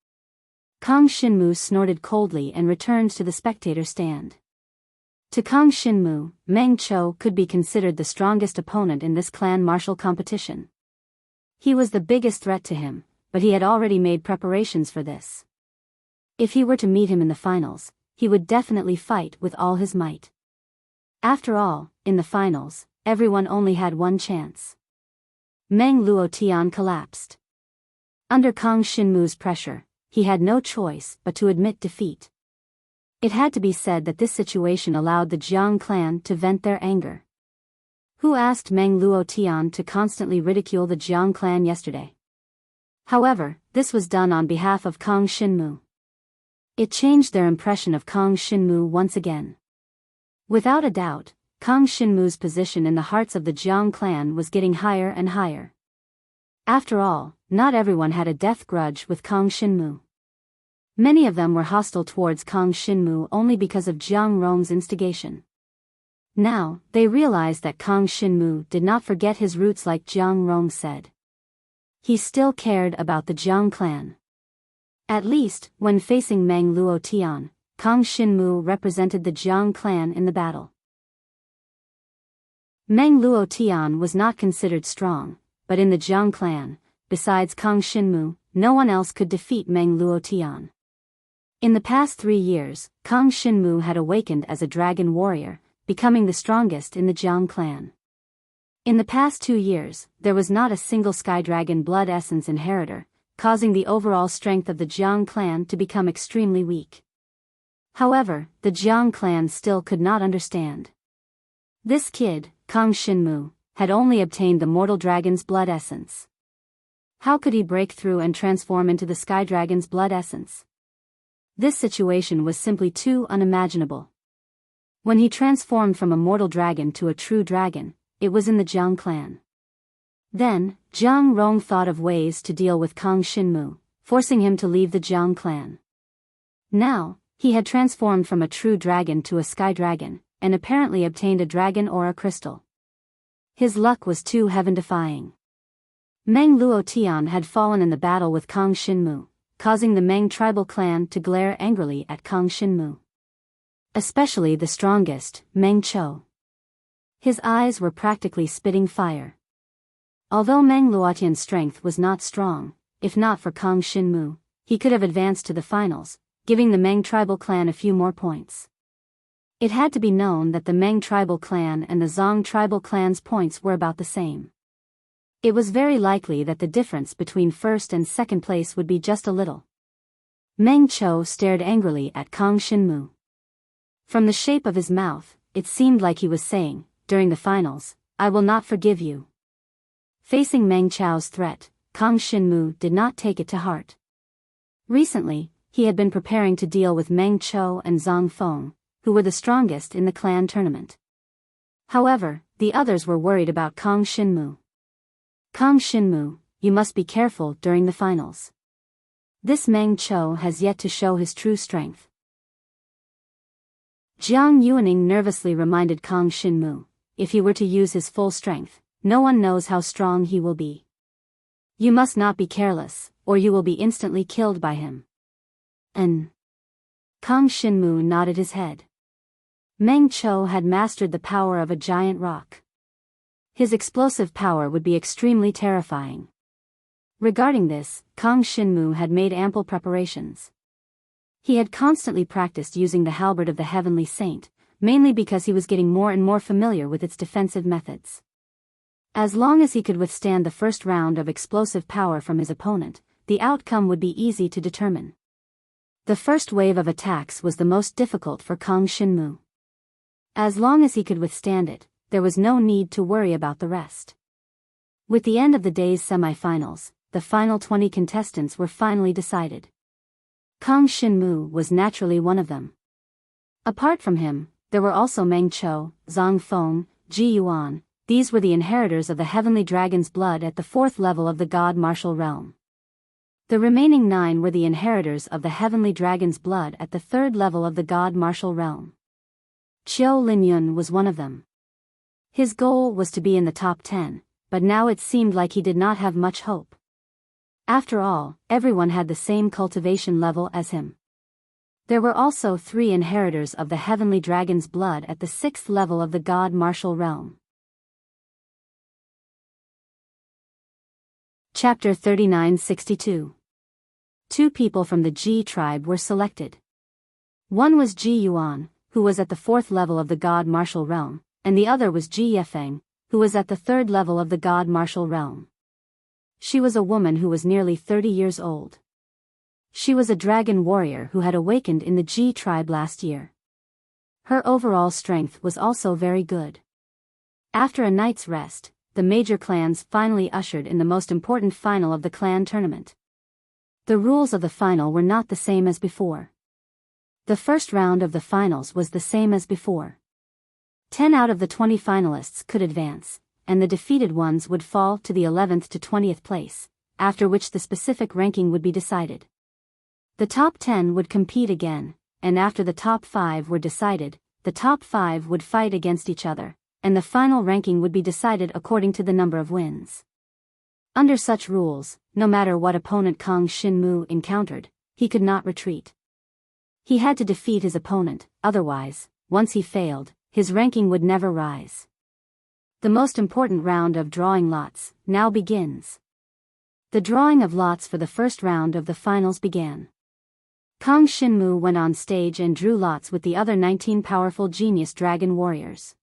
Kang Xinmu snorted coldly and returned to the spectator stand. To Kang Xinmu, Meng Cho could be considered the strongest opponent in this clan martial competition. He was the biggest threat to him, but he had already made preparations for this. If he were to meet him in the finals, he would definitely fight with all his might. After all, in the finals, everyone only had one chance. Meng Luotian collapsed. Under Kang Xinmu's pressure, he had no choice but to admit defeat. It had to be said that this situation allowed the Jiang clan to vent their anger. Who asked Meng Luotian to constantly ridicule the Jiang clan yesterday? However, this was done on behalf of Kang Xinmu. It changed their impression of Kang Xinmu once again. Without a doubt, Kang Xinmu's position in the hearts of the Jiang clan was getting higher and higher. After all, not everyone had a death grudge with Kang Xinmu. Many of them were hostile towards Kang Xinmu only because of Jiang Rong's instigation. Now, they realized that Kang Xinmu did not forget his roots like Jiang Rong said. He still cared about the Jiang clan. At least, when facing Meng Luotian, Kang Xinmu represented the Jiang clan in the battle. Meng Luotian was not considered strong, but in the Jiang clan, besides Kang Xinmu, no one else could defeat Meng Luotian. In the past 3 years, Kang Xinmu had awakened as a dragon warrior, becoming the strongest in the Jiang clan. In the past 2 years, there was not a single Sky Dragon blood essence inheritor, causing the overall strength of the Jiang clan to become extremely weak. However, the Jiang clan still could not understand. This kid, Kang Xinmu, had only obtained the mortal dragon's blood essence. How could he break through and transform into the Sky Dragon's blood essence? This situation was simply too unimaginable. When he transformed from a mortal dragon to a true dragon, it was in the Jiang clan. Then, Jiang Rong thought of ways to deal with Kang Xinmu, forcing him to leave the Jiang clan. Now, he had transformed from a true dragon to a sky dragon, and apparently obtained a dragon aura crystal. His luck was too heaven-defying. Meng Luotian had fallen in the battle with Kang Xinmu, causing the Meng tribal clan to glare angrily at Kang Xinmu. Especially the strongest, Meng Cho. His eyes were practically spitting fire. Although Meng Luotian's strength was not strong, if not for Kang Xinmu, he could have advanced to the finals, giving the Meng tribal clan a few more points. It had to be known that the Meng tribal clan and the Zong tribal clan's points were about the same. It was very likely that the difference between first and second place would be just a little. Meng Cho stared angrily at Kang Xinmu. From the shape of his mouth, it seemed like he was saying, during the finals, I will not forgive you. Facing Meng Chao's threat, Kang Xinmu did not take it to heart. Recently, he had been preparing to deal with Meng Cho and Zhang Feng, who were the strongest in the clan tournament. However, the others were worried about Kang Xinmu. Kang Xinmu, you must be careful during the finals. This Meng Cho has yet to show his true strength. Jiang Yuaning nervously reminded Kang Xinmu, if he were to use his full strength, no one knows how strong he will be. You must not be careless, or you will be instantly killed by him. Kang Shinmu nodded his head. Meng Cho had mastered the power of a giant rock. His explosive power would be extremely terrifying. Regarding this, Kang Shinmu had made ample preparations. He had constantly practiced using the halberd of the Heavenly Saint, mainly because he was getting more and more familiar with its defensive methods. As long as he could withstand the first round of explosive power from his opponent, the outcome would be easy to determine. The first wave of attacks was the most difficult for Kang Shinmu. As long as he could withstand it, there was no need to worry about the rest. With the end of the day's semi-finals, the final 20 contestants were finally decided. Kang Shinmu was naturally one of them. Apart from him, there were also Meng Cho, Zhang Feng, Ji Yuan. These were the inheritors of the heavenly dragon's blood at the 4th level of the god martial realm. The remaining 9 were the inheritors of the heavenly dragon's blood at the 3rd level of the god martial realm. Qiu Linyun was one of them. His goal was to be in the top 10, but now it seemed like he did not have much hope. After all, everyone had the same cultivation level as him. There were also 3 inheritors of the heavenly dragon's blood at the 6th level of the god martial realm. Chapter 3962. 2 people from the Ji tribe were selected. One was Ji Yuan, who was at the 4th level of the god martial realm, and the other was Ji Yefeng, who was at the 3rd level of the god martial realm. She was a woman who was nearly 30 years old. She was a dragon warrior who had awakened in the Ji tribe last year. Her overall strength was also very good. After a night's rest, the major clans finally ushered in the most important final of the clan tournament. The rules of the final were not the same as before. The first round of the finals was the same as before. 10 out of the 20 finalists could advance, and the defeated ones would fall to the 11th to 20th place, after which the specific ranking would be decided. The top 10 would compete again, and after the top 5 were decided, the top 5 would fight against each other, and the final ranking would be decided according to the number of wins. Under such rules, no matter what opponent Kang Shinmu encountered, he could not retreat. He had to defeat his opponent, otherwise, once he failed, his ranking would never rise. The most important round of drawing lots now begins. The drawing of lots for the first round of the finals began. Kang Shinmu went on stage and drew lots with the other 19 powerful genius dragon warriors.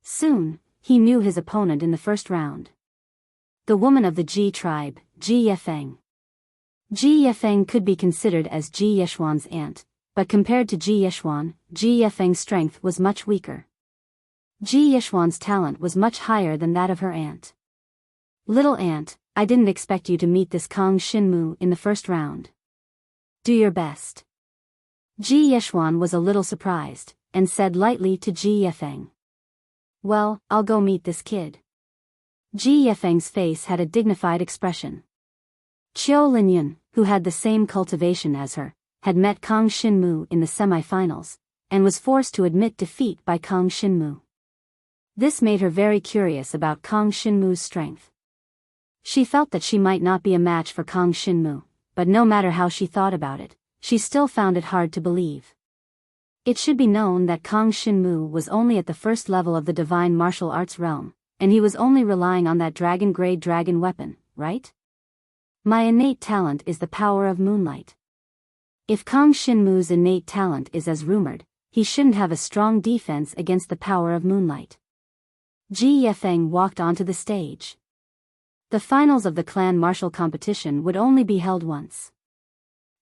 Soon, he knew his opponent in the first round. The woman of the Ji tribe, Ji Yefeng. Ji Yefeng could be considered as Ji Yeshuan's aunt, but compared to Ji Yeshuan, Ji Yefeng's strength was much weaker. Ji Yeshuan's talent was much higher than that of her aunt. Little aunt, I didn't expect you to meet this Kang Shinmu in the first round. Do your best. Ji Yeshuan was a little surprised, and said lightly to Ji Yefeng. Well, I'll go meet this kid. Ji Yefeng's face had a dignified expression. Qiu Linyun, who had the same cultivation as her, had met Kang Shinmu in the semi-finals, and was forced to admit defeat by Kang Shinmu. This made her very curious about Kang Shinmu's strength. She felt that she might not be a match for Kang Shinmu, but no matter how she thought about it, she still found it hard to believe. It should be known that Kang Shinmu was only at the first level of the divine martial arts realm, and he was only relying on that dragon-grade dragon weapon, right? My innate talent is the power of moonlight. If Kang Shinmu's innate talent is as rumored, he shouldn't have a strong defense against the power of moonlight. Ji Yefeng walked onto the stage. The finals of the clan martial competition would only be held once.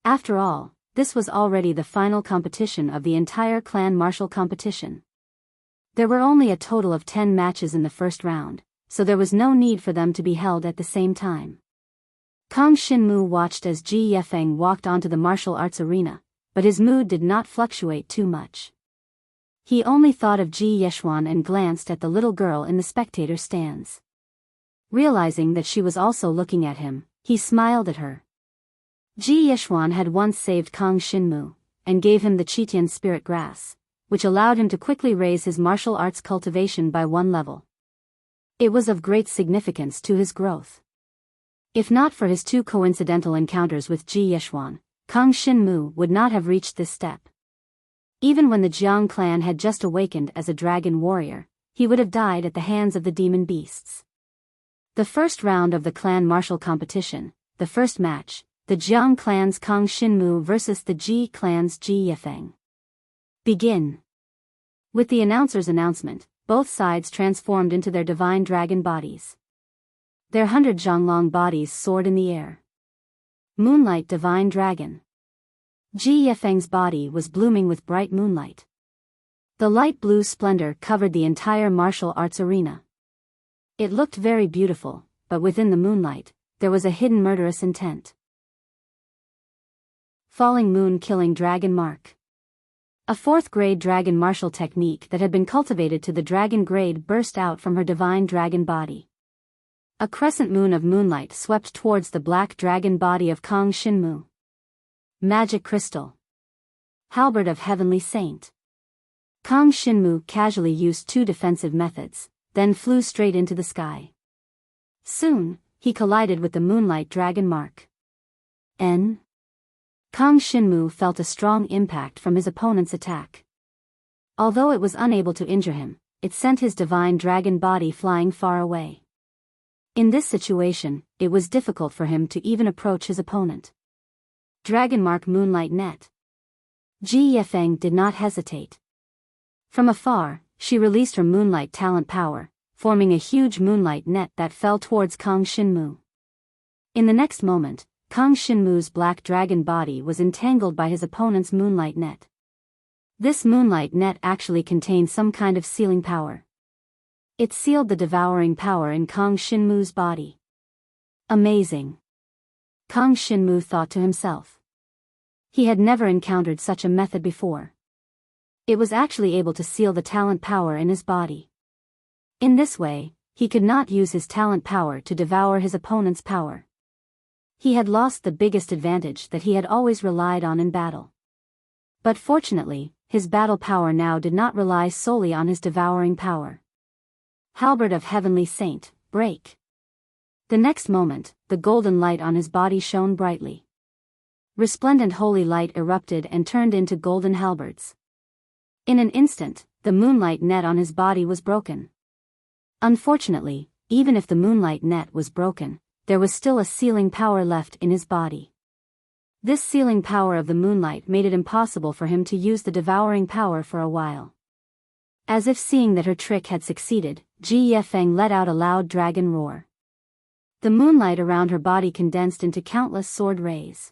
After all, this was already the final competition of the entire clan martial competition. There were only a total of 10 matches in the first round, so there was no need for them to be held at the same time. Kang Shinmu watched as Ji Yefeng walked onto the martial arts arena, but his mood did not fluctuate too much. He only thought of Ji Yeshuan and glanced at the little girl in the spectator stands. Realizing that she was also looking at him, he smiled at her. Ji Yeshuan had once saved Kang Shinmu, and gave him the Qitian spirit grass, which allowed him to quickly raise his martial arts cultivation by 1 level. It was of great significance to his growth. If not for his 2 coincidental encounters with Ji Yeshuan, Kang Shinmu would not have reached this step. Even when the Jiang clan had just awakened as a dragon warrior, he would have died at the hands of the demon beasts. The first round of the clan martial competition, the first match, the Jiang clan's Kang Xinmu versus the Ji clan's Ji Yifeng. Begin. With the announcer's announcement, both sides transformed into their divine dragon bodies. Their 100 Zhonglong bodies soared in the air. Moonlight divine dragon. Ji Yifeng's body was blooming with bright moonlight. The light blue splendor covered the entire martial arts arena. It looked very beautiful, but within the moonlight, there was a hidden murderous intent. Falling moon killing dragon mark. A 4th grade dragon martial technique that had been cultivated to the dragon grade burst out from her divine dragon body. A crescent moon of moonlight swept towards the black dragon body of Kang Xinmu. Magic crystal. Halberd of heavenly saint. Kang Xinmu casually used 2 defensive methods, then flew straight into the sky. Soon, he collided with the moonlight dragon mark. Kang Xinmu felt a strong impact from his opponent's attack. Although it was unable to injure him, it sent his divine dragon body flying far away. In this situation, it was difficult for him to even approach his opponent. Dragon mark moonlight net. Ji Yifeng did not hesitate. From afar, she released her moonlight talent power, forming a huge moonlight net that fell towards Kang Xinmu. In the next moment, Kang Xinmu's black dragon body was entangled by his opponent's moonlight net. This moonlight net actually contained some kind of sealing power. It sealed the devouring power in Kang Xinmu's body. Amazing. Kang Xinmu thought to himself. He had never encountered such a method before. It was actually able to seal the talent power in his body. In this way, he could not use his talent power to devour his opponent's power. He had lost the biggest advantage that he had always relied on in battle. But fortunately, his battle power now did not rely solely on his devouring power. Halberd of heavenly saint, break. The next moment, the golden light on his body shone brightly. Resplendent holy light erupted and turned into golden halberds. In an instant, the moonlight net on his body was broken. Unfortunately, even if the moonlight net was broken, there was still a sealing power left in his body. This sealing power of the moonlight made it impossible for him to use the devouring power for a while. As if seeing that her trick had succeeded, Ji Yifeng let out a loud dragon roar. The moonlight around her body condensed into countless sword rays.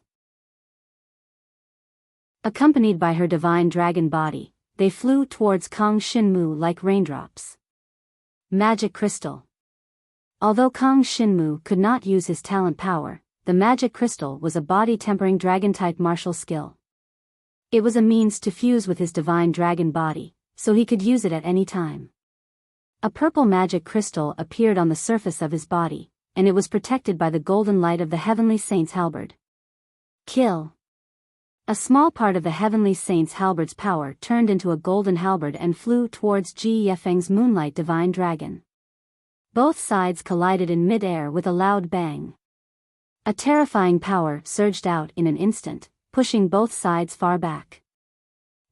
Accompanied by her divine dragon body, they flew towards Kang Xinmu like raindrops. Magic crystal. Although Kang Xinmu could not use his talent power, the magic crystal was a body-tempering dragon-type martial skill. It was a means to fuse with his divine dragon body, so he could use it at any time. A purple magic crystal appeared on the surface of his body, and it was protected by the golden light of the heavenly saint's halberd. Kill. A small part of the heavenly saint's halberd's power turned into a golden halberd and flew towards Ji Yifeng's moonlight divine dragon. Both sides collided in mid-air with a loud bang. A terrifying power surged out in an instant, pushing both sides far back.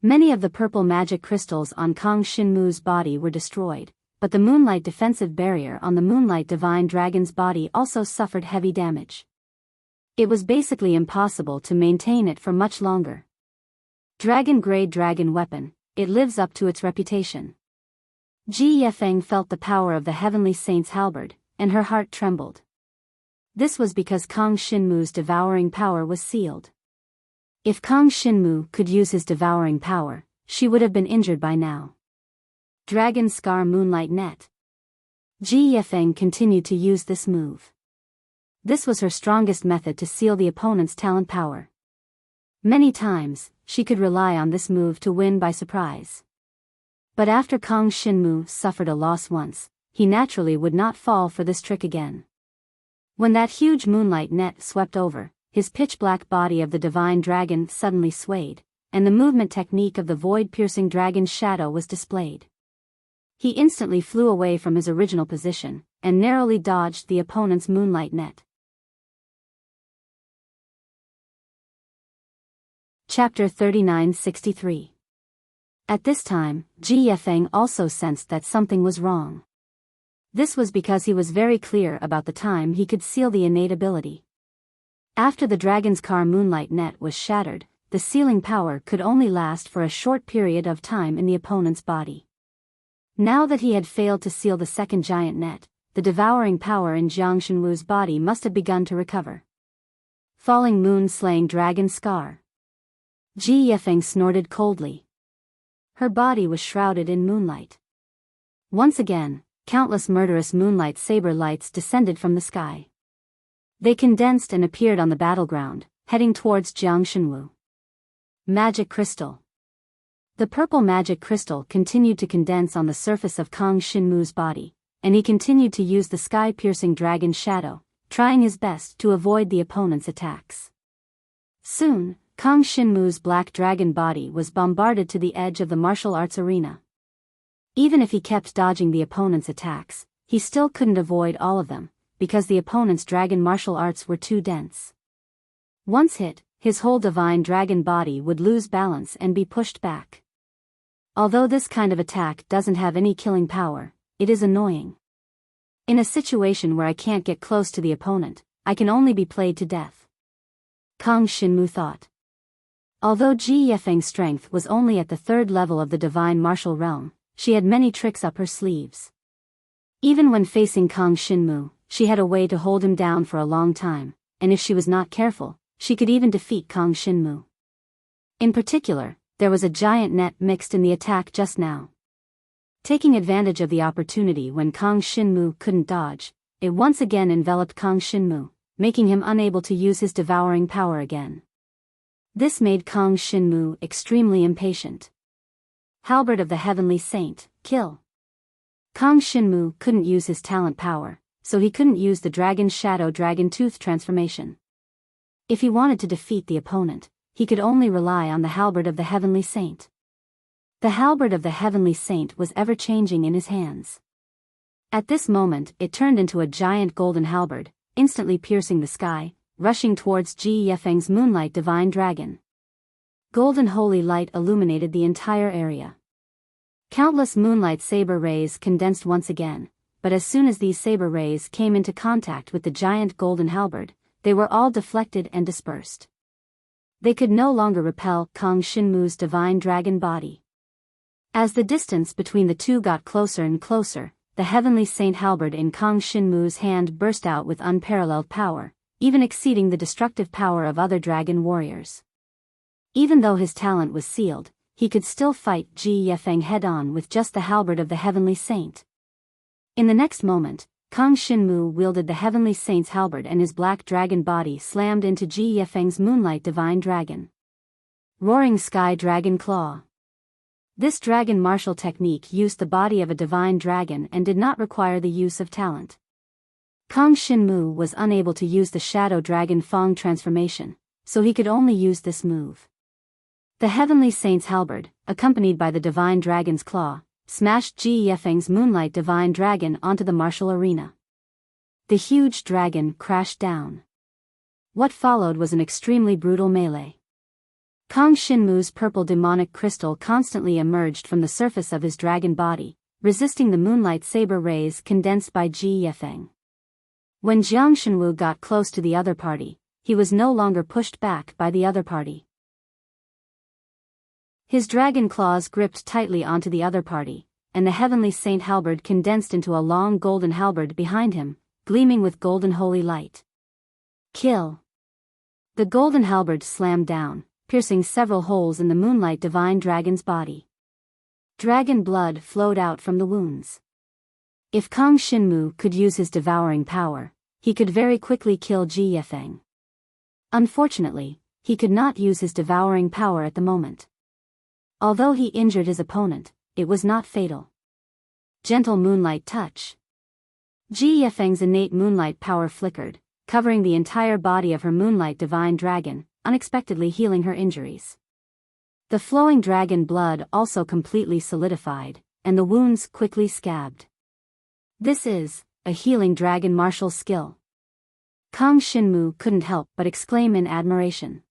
Many of the purple magic crystals on Kang Xinmu's body were destroyed, but the moonlight defensive barrier on the moonlight divine dragon's body also suffered heavy damage. It was basically impossible to maintain it for much longer. Dragon-grade dragon weapon, it lives up to its reputation. Ji Yifeng felt the power of the heavenly saint's halberd, and her heart trembled. This was because Kang Xinmu's devouring power was sealed. If Kang Xinmu could use his devouring power, she would have been injured by now. Dragon Scar Moonlight Net. Ji Yifeng continued to use this move. This was her strongest method to seal the opponent's talent power. Many times, she could rely on this move to win by surprise. But after Kang Xinmu suffered a loss once, he naturally would not fall for this trick again. When that huge moonlight net swept over, his pitch-black body of the divine dragon suddenly swayed, and the movement technique of the void-piercing dragon's shadow was displayed. He instantly flew away from his original position, and narrowly dodged the opponent's moonlight net. Chapter 3963. At this time, Ji Yefeng also sensed that something was wrong. This was because he was very clear about the time he could seal the innate ability. After the dragon's car moonlight net was shattered, the sealing power could only last for a short period of time in the opponent's body. Now that he had failed to seal the second giant net, the devouring power in Jiang Shenwu's body must have begun to recover. Falling moon slaying dragon scar. Ji Yefeng snorted coldly. Her body was shrouded in moonlight. Once again, countless murderous moonlight saber lights descended from the sky. They condensed and appeared on the battleground, heading towards Jiang Shenwu. Magic crystal. The purple magic crystal continued to condense on the surface of Kang Shinmu's body, and he continued to use the sky-piercing dragon shadow, trying his best to avoid the opponent's attacks. Soon, Kang Shinmu's black dragon body was bombarded to the edge of the martial arts arena. Even if he kept dodging the opponent's attacks, he still couldn't avoid all of them, because the opponent's dragon martial arts were too dense. Once hit, his whole divine dragon body would lose balance and be pushed back. Although this kind of attack doesn't have any killing power, it is annoying. In a situation where I can't get close to the opponent, I can only be played to death. Kang Shinmu thought. Although Ji Yefeng's strength was only at the third level of the divine martial realm, she had many tricks up her sleeves. Even when facing Kang Shinmu, she had a way to hold him down for a long time, and if she was not careful, she could even defeat Kang Shinmu. In particular, there was a giant net mixed in the attack just now. Taking advantage of the opportunity when Kang Shinmu couldn't dodge, it once again enveloped Kang Shinmu, making him unable to use his devouring power again. This made Kang Shinmu extremely impatient. Halberd of the Heavenly Saint, kill. Kang Shinmu couldn't use his talent power, so he couldn't use the Dragon Shadow Dragon Tooth transformation. If he wanted to defeat the opponent, he could only rely on the Halberd of the Heavenly Saint. The Halberd of the Heavenly Saint was ever-changing in his hands. At this moment it turned into a giant golden halberd, instantly piercing the sky, rushing towards Ji Yefeng's moonlight divine dragon. Golden holy light illuminated the entire area. Countless moonlight saber rays condensed once again, but as soon as these saber rays came into contact with the giant golden halberd, they were all deflected and dispersed. They could no longer repel Kang Shinmu's divine dragon body. As the distance between the two got closer and closer, the heavenly saint halberd in Kang Shinmu's hand burst out with unparalleled power, even exceeding the destructive power of other dragon warriors. Even though his talent was sealed, he could still fight Ji Yefeng head-on with just the halberd of the heavenly saint. In the next moment, Kang Shinmu wielded the heavenly saint's halberd and his black dragon body slammed into Ji Yefeng's moonlight divine dragon. Roaring Sky Dragon Claw. This dragon martial technique used the body of a divine dragon and did not require the use of talent. Kang Shinmu was unable to use the Shadow Dragon Fang transformation, so he could only use this move. The Heavenly Saint's halberd, accompanied by the Divine Dragon's Claw, smashed Ji Yefeng's Moonlight Divine Dragon onto the martial arena. The huge dragon crashed down. What followed was an extremely brutal melee. Kang Shinmu's purple demonic crystal constantly emerged from the surface of his dragon body, resisting the moonlight saber rays condensed by Ji Yefeng. When Jiang Shenwu got close to the other party, he was no longer pushed back by the other party. His dragon claws gripped tightly onto the other party, and the heavenly saint halberd condensed into a long golden halberd behind him, gleaming with golden holy light. Kill! The golden halberd slammed down, piercing several holes in the moonlight divine dragon's body. Dragon blood flowed out from the wounds. If Kang Shinmu could use his devouring power, he could very quickly kill Ji Yefeng. Unfortunately, he could not use his devouring power at the moment. Although he injured his opponent, it was not fatal. Gentle moonlight touch. Ji Yefeng's innate moonlight power flickered, covering the entire body of her moonlight divine dragon, unexpectedly healing her injuries. The flowing dragon blood also completely solidified, and the wounds quickly scabbed. This is a healing dragon martial skill. Kang Shinmu couldn't help but exclaim in admiration.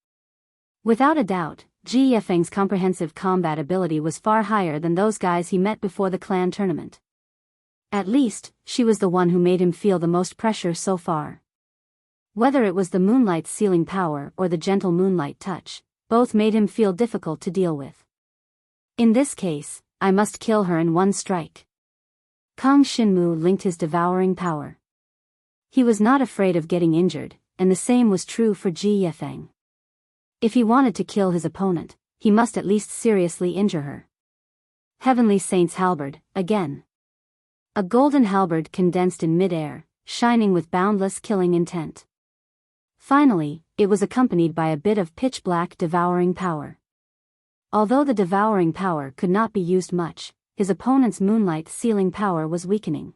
Without a doubt, Ji Yefeng's comprehensive combat ability was far higher than those guys he met before the clan tournament. At least, she was the one who made him feel the most pressure so far. Whether it was the moonlight's sealing power or the gentle moonlight touch, both made him feel difficult to deal with. In this case, I must kill her in one strike. Kang Xinmu linked his devouring power. He was not afraid of getting injured, and the same was true for Ji Yefeng. If he wanted to kill his opponent, he must at least seriously injure her. Heavenly Saint's halberd, again. A golden halberd condensed in mid-air, shining with boundless killing intent. Finally, it was accompanied by a bit of pitch-black devouring power. Although the devouring power could not be used much, his opponent's moonlight sealing power was weakening.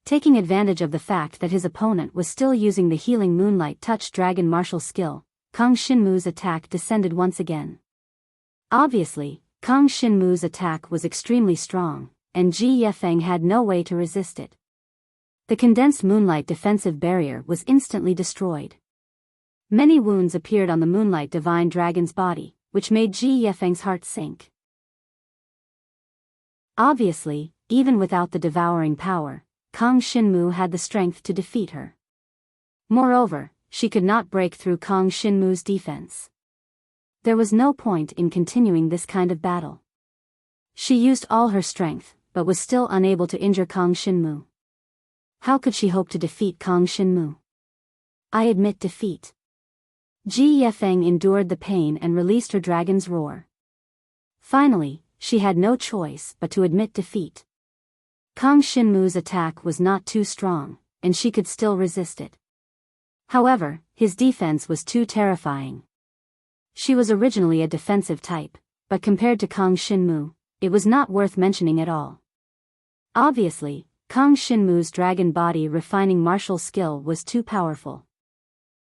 Taking advantage of the fact that his opponent was still using the healing moonlight touch dragon martial skill, Kang Xinmu's attack descended once again. Obviously, Kang Xinmu's attack was extremely strong, and Ji Yefeng had no way to resist it. The condensed moonlight defensive barrier was instantly destroyed. Many wounds appeared on the moonlight divine dragon's body, which made Ji Yefeng's heart sink. Obviously, even without the devouring power, Kang Xinmu had the strength to defeat her. Moreover, she could not break through Kang Xinmu's defense. There was no point in continuing this kind of battle. She used all her strength, but was still unable to injure Kang Xinmu. How could she hope to defeat Kang Xinmu? I admit defeat. Ji Yefeng endured the pain and released her dragon's roar. Finally, she had no choice but to admit defeat. Kang Xinmu's attack was not too strong, and she could still resist it. However, his defense was too terrifying. She was originally a defensive type, but compared to Kang Xinmu, it was not worth mentioning at all. Obviously, Kang Xinmu's dragon body refining martial skill was too powerful.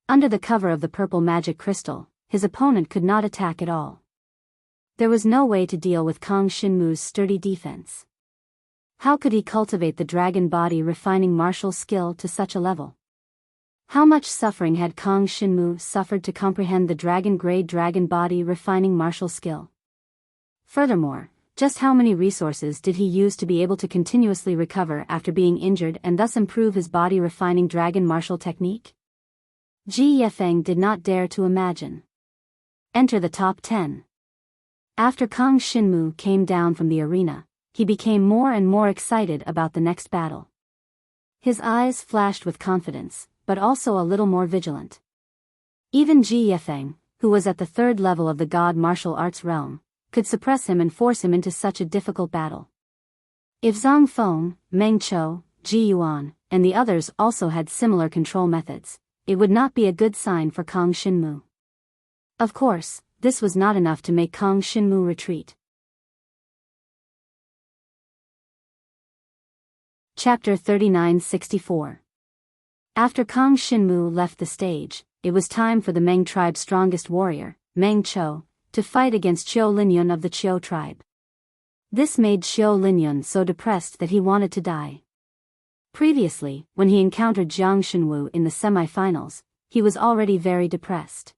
Under the cover of the purple magic crystal, his opponent could not attack at all. There was no way to deal with Kang Xinmu's sturdy defense. How could he cultivate the dragon body refining martial skill to such a level? How much suffering had Kang Xinmu suffered to comprehend the dragon-grade dragon body refining martial skill? Furthermore, just how many resources did he use to be able to continuously recover after being injured and thus improve his body refining dragon martial technique? Ji Yefeng did not dare to imagine. Enter the top 10. After Kang Xinmu came down from the arena, he became more and more excited about the next battle. His eyes flashed with confidence, but also a little more vigilant. Even Ji Yefeng, who was at the third level of the god martial arts realm, could suppress him and force him into such a difficult battle. If Zhang Feng, Meng Qiu, Ji Yuan, and the others also had similar control methods, it would not be a good sign for Kang Xinmu. Of course, this was not enough to make Kang Xinmu retreat. Chapter 3964. After Kang Xinmu left the stage, it was time for the Meng tribe's strongest warrior, Meng Qiu, to fight against Qiu Linyun of the Qiu tribe. This made Qiu Linyun so depressed that he wanted to die. Previously, when he encountered Jiang Xinwu in the semi-finals, he was already very depressed.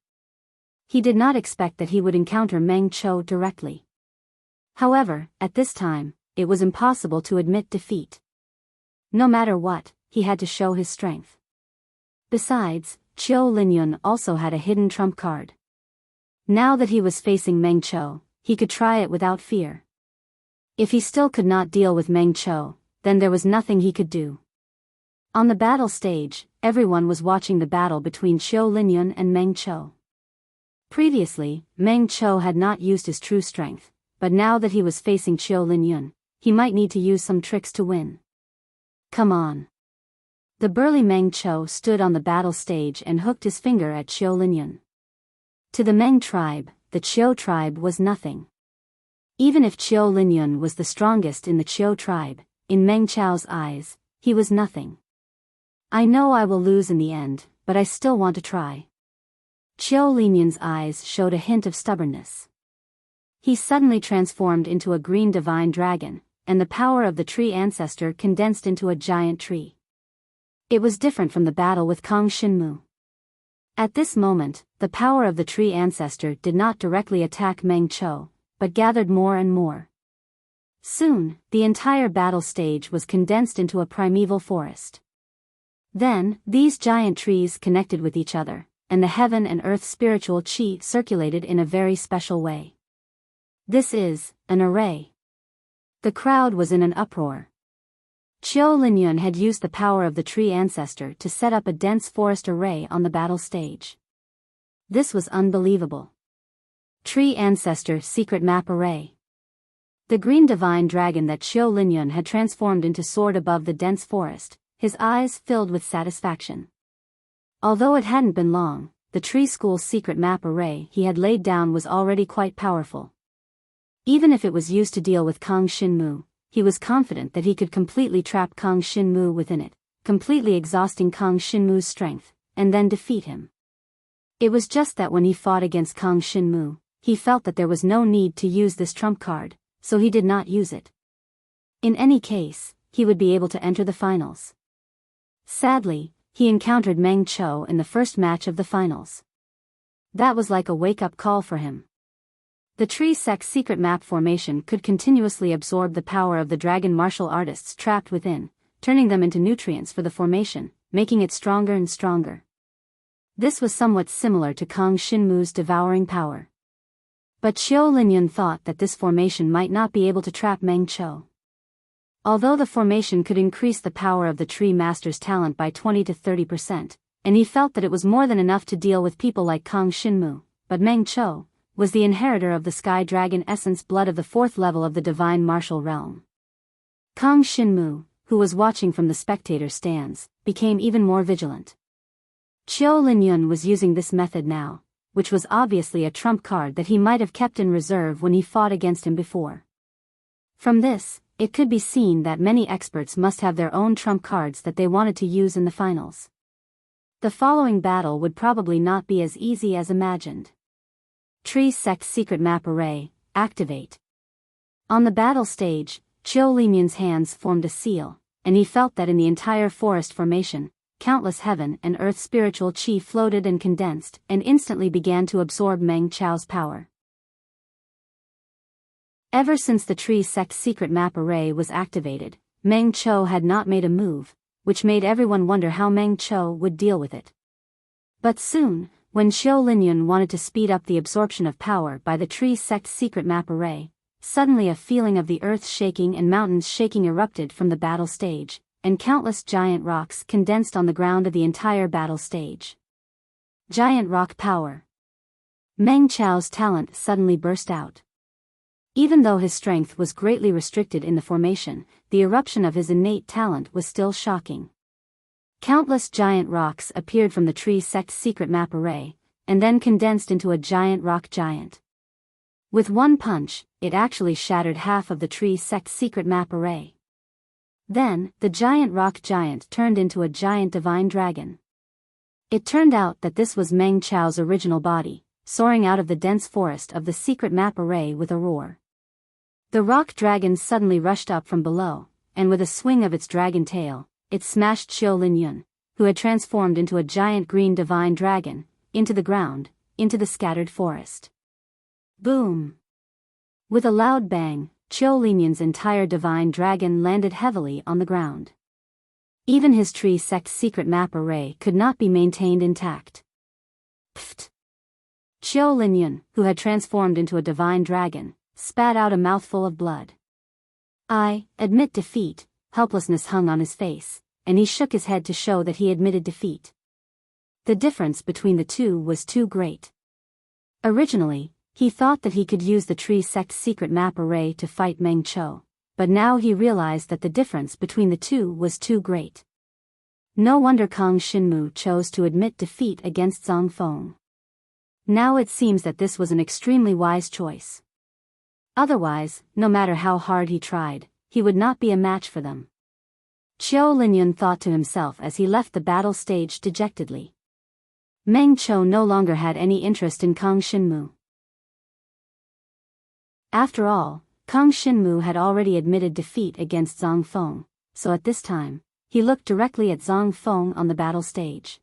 He did not expect that he would encounter Meng Qiu directly. However, at this time, it was impossible to admit defeat. No matter what, he had to show his strength. Besides, Qiu Linyun also had a hidden trump card. Now that he was facing Meng Qiu, he could try it without fear. If he still could not deal with Meng Qiu, then there was nothing he could do. On the battle stage, everyone was watching the battle between Qiu Linyun and Meng Qiu. Previously, Meng Qiu had not used his true strength, but now that he was facing Qiu Linyun, he might need to use some tricks to win. Come on. The burly Meng Qiu stood on the battle stage and hooked his finger at Qiu Linyun. To the Meng tribe, the Qiu tribe was nothing. Even if Qiu Linyun was the strongest in the Qiu tribe, in Meng Qiu's eyes, he was nothing. I know I will lose in the end, but I still want to try. Qiu Linyun's eyes showed a hint of stubbornness. He suddenly transformed into a green divine dragon, and the power of the tree ancestor condensed into a giant tree. It was different from the battle with Kang Xinmu. At this moment, the power of the tree ancestor did not directly attack Meng Chou, but gathered more and more. Soon, the entire battle stage was condensed into a primeval forest. Then, these giant trees connected with each other, and the heaven and earth spiritual qi circulated in a very special way. This is an array. The crowd was in an uproar. Qiu Linyun had used the power of the tree ancestor to set up a dense forest array on the battle stage. This was unbelievable. Tree ancestor secret map array. The green divine dragon that Qiu Linyun had transformed into soared above the dense forest, his eyes filled with satisfaction. Although it hadn't been long, the tree school's secret map array he had laid down was already quite powerful. Even if it was used to deal with Kang Xinmu, he was confident that he could completely trap Kang Xinmu within it, completely exhausting Kang Xinmu's strength, and then defeat him. It was just that when he fought against Kang Xinmu, he felt that there was no need to use this trump card, so he did not use it. In any case, he would be able to enter the finals. Sadly, he encountered Meng Chou in the first match of the finals. That was like a wake-up call for him. The tree sect's secret map formation could continuously absorb the power of the dragon martial artists trapped within, turning them into nutrients for the formation, making it stronger and stronger. This was somewhat similar to Kang Xinmu's devouring power. But Qiu Linyun thought that this formation might not be able to trap Meng Chou. Although the formation could increase the power of the tree master's talent by 20 to 30%, and he felt that it was more than enough to deal with people like Kang Xinmu, but Meng Chou was the inheritor of the sky dragon essence blood of the 4th level of the divine martial realm. Kang Xinmu, who was watching from the spectator stands, became even more vigilant. Qiu Linyun was using this method now, which was obviously a trump card that he might have kept in reserve when he fought against him before. From this, it could be seen that many experts must have their own trump cards that they wanted to use in the finals. The following battle would probably not be as easy as imagined. Tree Sect Secret Map Array, activate. On the battle stage, Qiu Linyun's hands formed a seal, and he felt that in the entire forest formation, countless heaven and earth spiritual qi floated and condensed and instantly began to absorb Meng Chou's power. Ever since the Tree Sect Secret Map Array was activated, Meng Chou had not made a move, which made everyone wonder how Meng Chou would deal with it. But soon, when Qiu Linyun wanted to speed up the absorption of power by the Tree Sect Secret Map Array, suddenly a feeling of the earth shaking and mountains shaking erupted from the battle stage, and countless giant rocks condensed on the ground of the entire battle stage. Giant rock power. Meng Chou's talent suddenly burst out. Even though his strength was greatly restricted in the formation, the eruption of his innate talent was still shocking. Countless giant rocks appeared from the Tree Sect Secret Map Array, and then condensed into a giant rock giant. With one punch, it actually shattered half of the Tree Sect Secret Map Array. Then, the giant rock giant turned into a giant divine dragon. It turned out that this was Meng Chou's original body, soaring out of the dense forest of the secret map array with a roar. The rock dragon suddenly rushed up from below, and with a swing of its dragon tail, it smashed Qiu Linyun, who had transformed into a giant green divine dragon, into the ground, into the scattered forest. Boom! With a loud bang, Qiu Linyun's entire divine dragon landed heavily on the ground. Even his Tree Sect secret map array could not be maintained intact. Pfft! Qiu Linyun, who had transformed into a divine dragon, spat out a mouthful of blood. I admit defeat. Helplessness hung on his face, and he shook his head to show that he admitted defeat. The difference between the two was too great. Originally, he thought that he could use the Tree Sect secret map array to fight Meng Chou, but now he realized that the difference between the two was too great. No wonder Kang Xinmu chose to admit defeat against Zhang Feng. Now it seems that this was an extremely wise choice. Otherwise, no matter how hard he tried, he would not be a match for them. Qiu Linyun thought to himself as he left the battle stage dejectedly. Meng Chou no longer had any interest in Kang Xinmu. After all, Kang Xinmu had already admitted defeat against Zhang Feng, so at this time, he looked directly at Zhang Feng on the battle stage.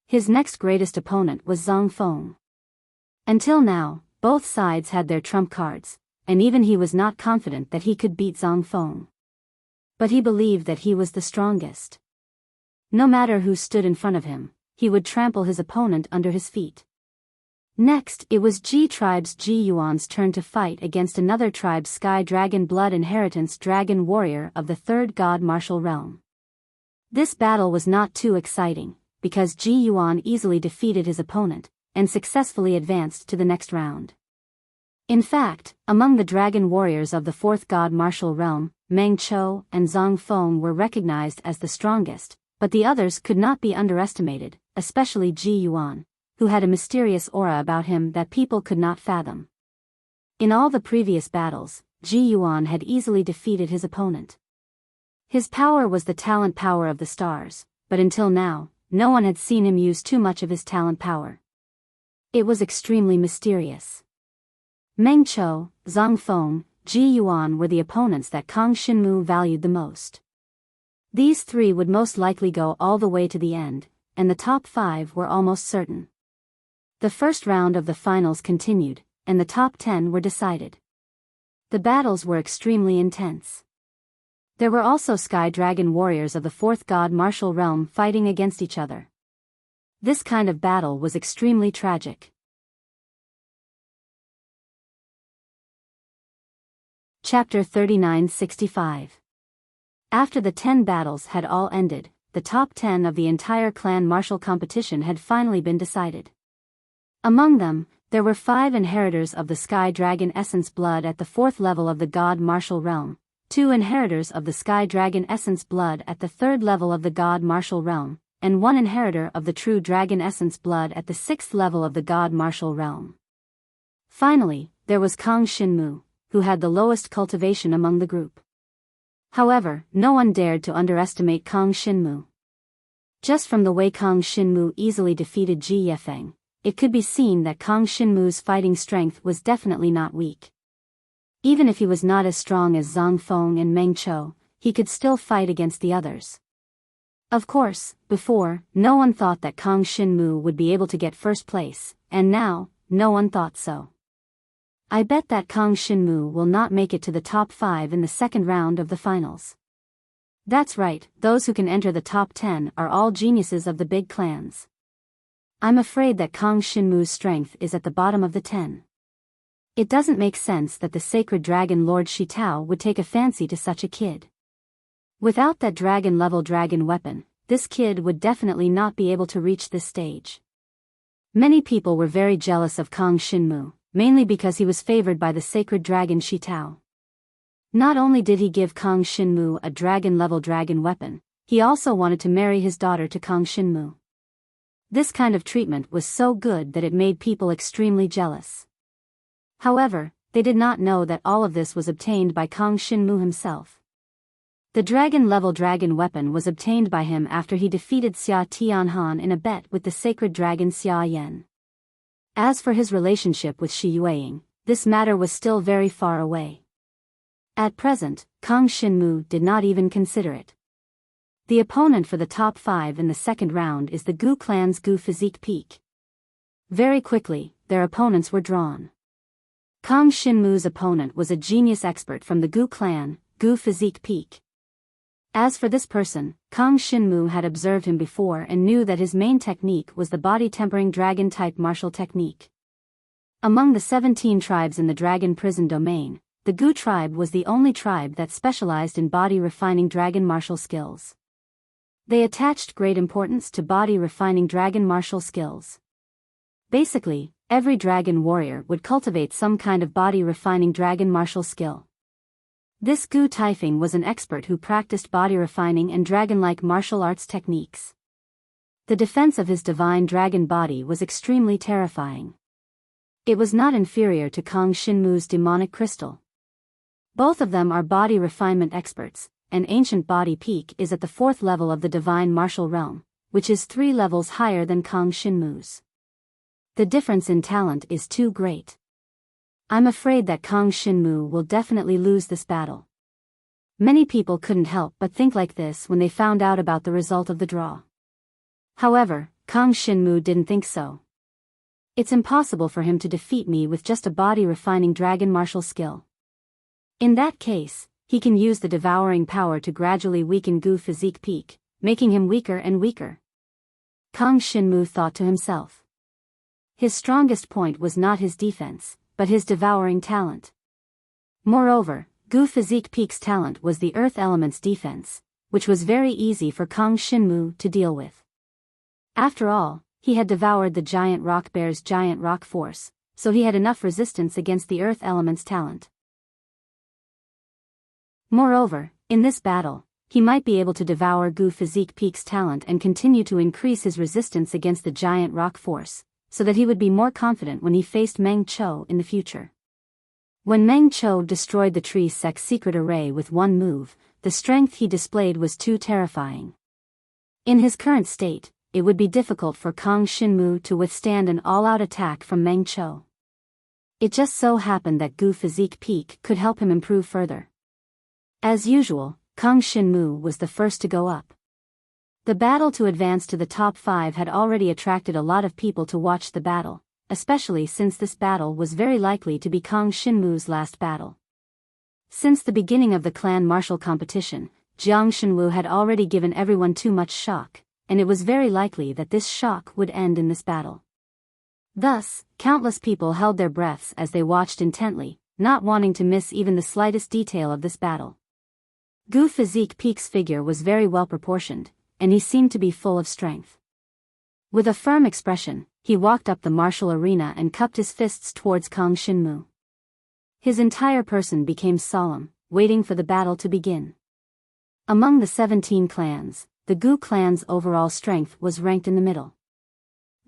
His next greatest opponent was Zhang Feng. Until now, both sides had their trump cards, and even he was not confident that he could beat Zhang Feng. But he believed that he was the strongest. No matter who stood in front of him, he would trample his opponent under his feet. Next, it was Ji tribe's Ji Yuan's turn to fight against another tribe's Sky Dragon Blood Inheritance Dragon Warrior of the Third God Martial Realm. This battle was not too exciting, because Ji Yuan easily defeated his opponent, and successfully advanced to the next round. In fact, among the dragon warriors of the Fourth God Martial Realm, Meng Chou and Zhang Feng were recognized as the strongest, but the others could not be underestimated, especially Ji Yuan, who had a mysterious aura about him that people could not fathom. In all the previous battles, Ji Yuan had easily defeated his opponent. His power was the talent power of the stars, but until now, no one had seen him use too much of his talent power. It was extremely mysterious. Meng Chou, Zhang Feng, Ji Yuan were the opponents that Kang Xinmu valued the most. These three would most likely go all the way to the end, and the top 5 were almost certain. The first round of the finals continued, and the top 10 were decided. The battles were extremely intense. There were also Sky Dragon warriors of the Fourth God Martial Realm fighting against each other. This kind of battle was extremely tragic. Chapter 3965. After the 10 battles had all ended, the top 10 of the entire clan martial competition had finally been decided. Among them, there were 5 inheritors of the Sky Dragon Essence Blood at the 4th level of the God Martial Realm, 2 inheritors of the Sky Dragon Essence Blood at the 3rd level of the God Martial Realm, and 1 inheritor of the True Dragon Essence Blood at the 6th level of the God Martial Realm. Finally, there was Kang Xinmu, who had the lowest cultivation among the group. However, no one dared to underestimate Kang Xinmu. Just from the way Kang Xinmu easily defeated Ji Yefeng, it could be seen that Kang Xinmu's fighting strength was definitely not weak. Even if he was not as strong as Zhang Feng and Meng Chou, he could still fight against the others. Of course, before, no one thought that Kang Xinmu would be able to get first place, and now, no one thought so. I bet that Kang Xinmu will not make it to the top 5 in the second round of the finals. That's right, those who can enter the top 10 are all geniuses of the big clans. I'm afraid that Kang Xinmu's strength is at the bottom of the 10. It doesn't make sense that the sacred dragon Lord Shitao would take a fancy to such a kid. Without that dragon-level dragon weapon, this kid would definitely not be able to reach this stage. Many people were very jealous of Kang Xinmu, mainly because he was favored by the sacred dragon Shitao. Not only did he give Kang Xinmu a dragon-level dragon weapon, he also wanted to marry his daughter to Kang Xinmu. This kind of treatment was so good that it made people extremely jealous. However, they did not know that all of this was obtained by Kang Xinmu himself. The dragon-level dragon weapon was obtained by him after he defeated Xia Tianhan in a bet with the sacred dragon Xia Yan. As for his relationship with Shi Yueying, this matter was still very far away. At present, Kang Xinmu did not even consider it. The opponent for the top 5 in the second round is the Gu clan's Gu Physique Peak. Very quickly, their opponents were drawn. Kang Xinmu's opponent was a genius expert from the Gu clan, Gu Physique Peak. As for this person, Kang Xinmu had observed him before and knew that his main technique was the body-tempering dragon-type martial technique. Among the 17 tribes in the dragon prison domain, the Gu tribe was the only tribe that specialized in body-refining dragon martial skills. They attached great importance to body-refining dragon martial skills. Basically, every dragon warrior would cultivate some kind of body-refining dragon martial skill. This Gu Taifeng was an expert who practiced body-refining and dragon-like martial arts techniques. The defense of his divine dragon body was extremely terrifying. It was not inferior to Kang Xinmu's demonic crystal. Both of them are body refinement experts, and Ancient Body Peak is at the 4th level of the divine martial realm, which is 3 levels higher than Kang Xinmu's. The difference in talent is too great. I'm afraid that Kang Xinmu will definitely lose this battle. Many people couldn't help but think like this when they found out about the result of the draw. However, Kang Shinmu didn't think so. It's impossible for him to defeat me with just a body-refining dragon martial skill. In that case, he can use the devouring power to gradually weaken Gu Physique Peak, making him weaker and weaker. Kang Shinmu thought to himself. His strongest point was not his defense, but his devouring talent. Moreover, Gu Physique Peak's talent was the earth element's defense, which was very easy for Kang Shinmu to deal with. After all, he had devoured the giant rock bear's giant rock force, so he had enough resistance against the earth element's talent. Moreover, in this battle, he might be able to devour Gu Physique Peak's talent and continue to increase his resistance against the giant rock force, so that he would be more confident when he faced Meng Chou in the future. When Meng Chou destroyed the tree sect's secret array with one move, the strength he displayed was too terrifying. In his current state, it would be difficult for Kang Shinmu to withstand an all-out attack from Meng Chou. It just so happened that Gu Physique Peak could help him improve further. As usual, Kang Shinmu was the first to go up. The battle to advance to the top 5 had already attracted a lot of people to watch the battle, especially since this battle was very likely to be Kang Shinmu's last battle. Since the beginning of the clan martial competition, Jiang Shenwu had already given everyone too much shock, and it was very likely that this shock would end in this battle. Thus, countless people held their breaths as they watched intently, not wanting to miss even the slightest detail of this battle. Gu Physique Peak's figure was very well proportioned, and he seemed to be full of strength. With a firm expression, he walked up the martial arena and cupped his fists towards Kang Shinmu. His entire person became solemn, waiting for the battle to begin. Among the 17 clans, the Gu clan's overall strength was ranked in the middle.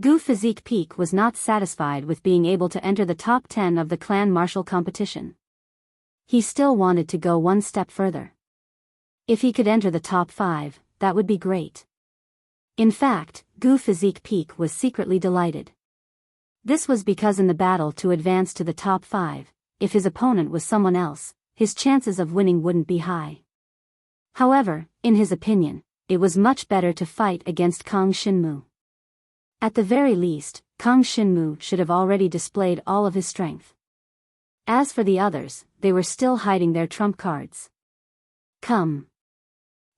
Gu Physique Peak was not satisfied with being able to enter the top 10 of the clan martial competition. He still wanted to go one step further. If he could enter the top 5, that would be great. In fact, Gu Physique Peak was secretly delighted. This was because in the battle to advance to the top 5, if his opponent was someone else, his chances of winning wouldn't be high. However, in his opinion, it was much better to fight against Kang Shinmu. At the very least, Kang Shinmu should have already displayed all of his strength. As for the others, they were still hiding their trump cards. Come.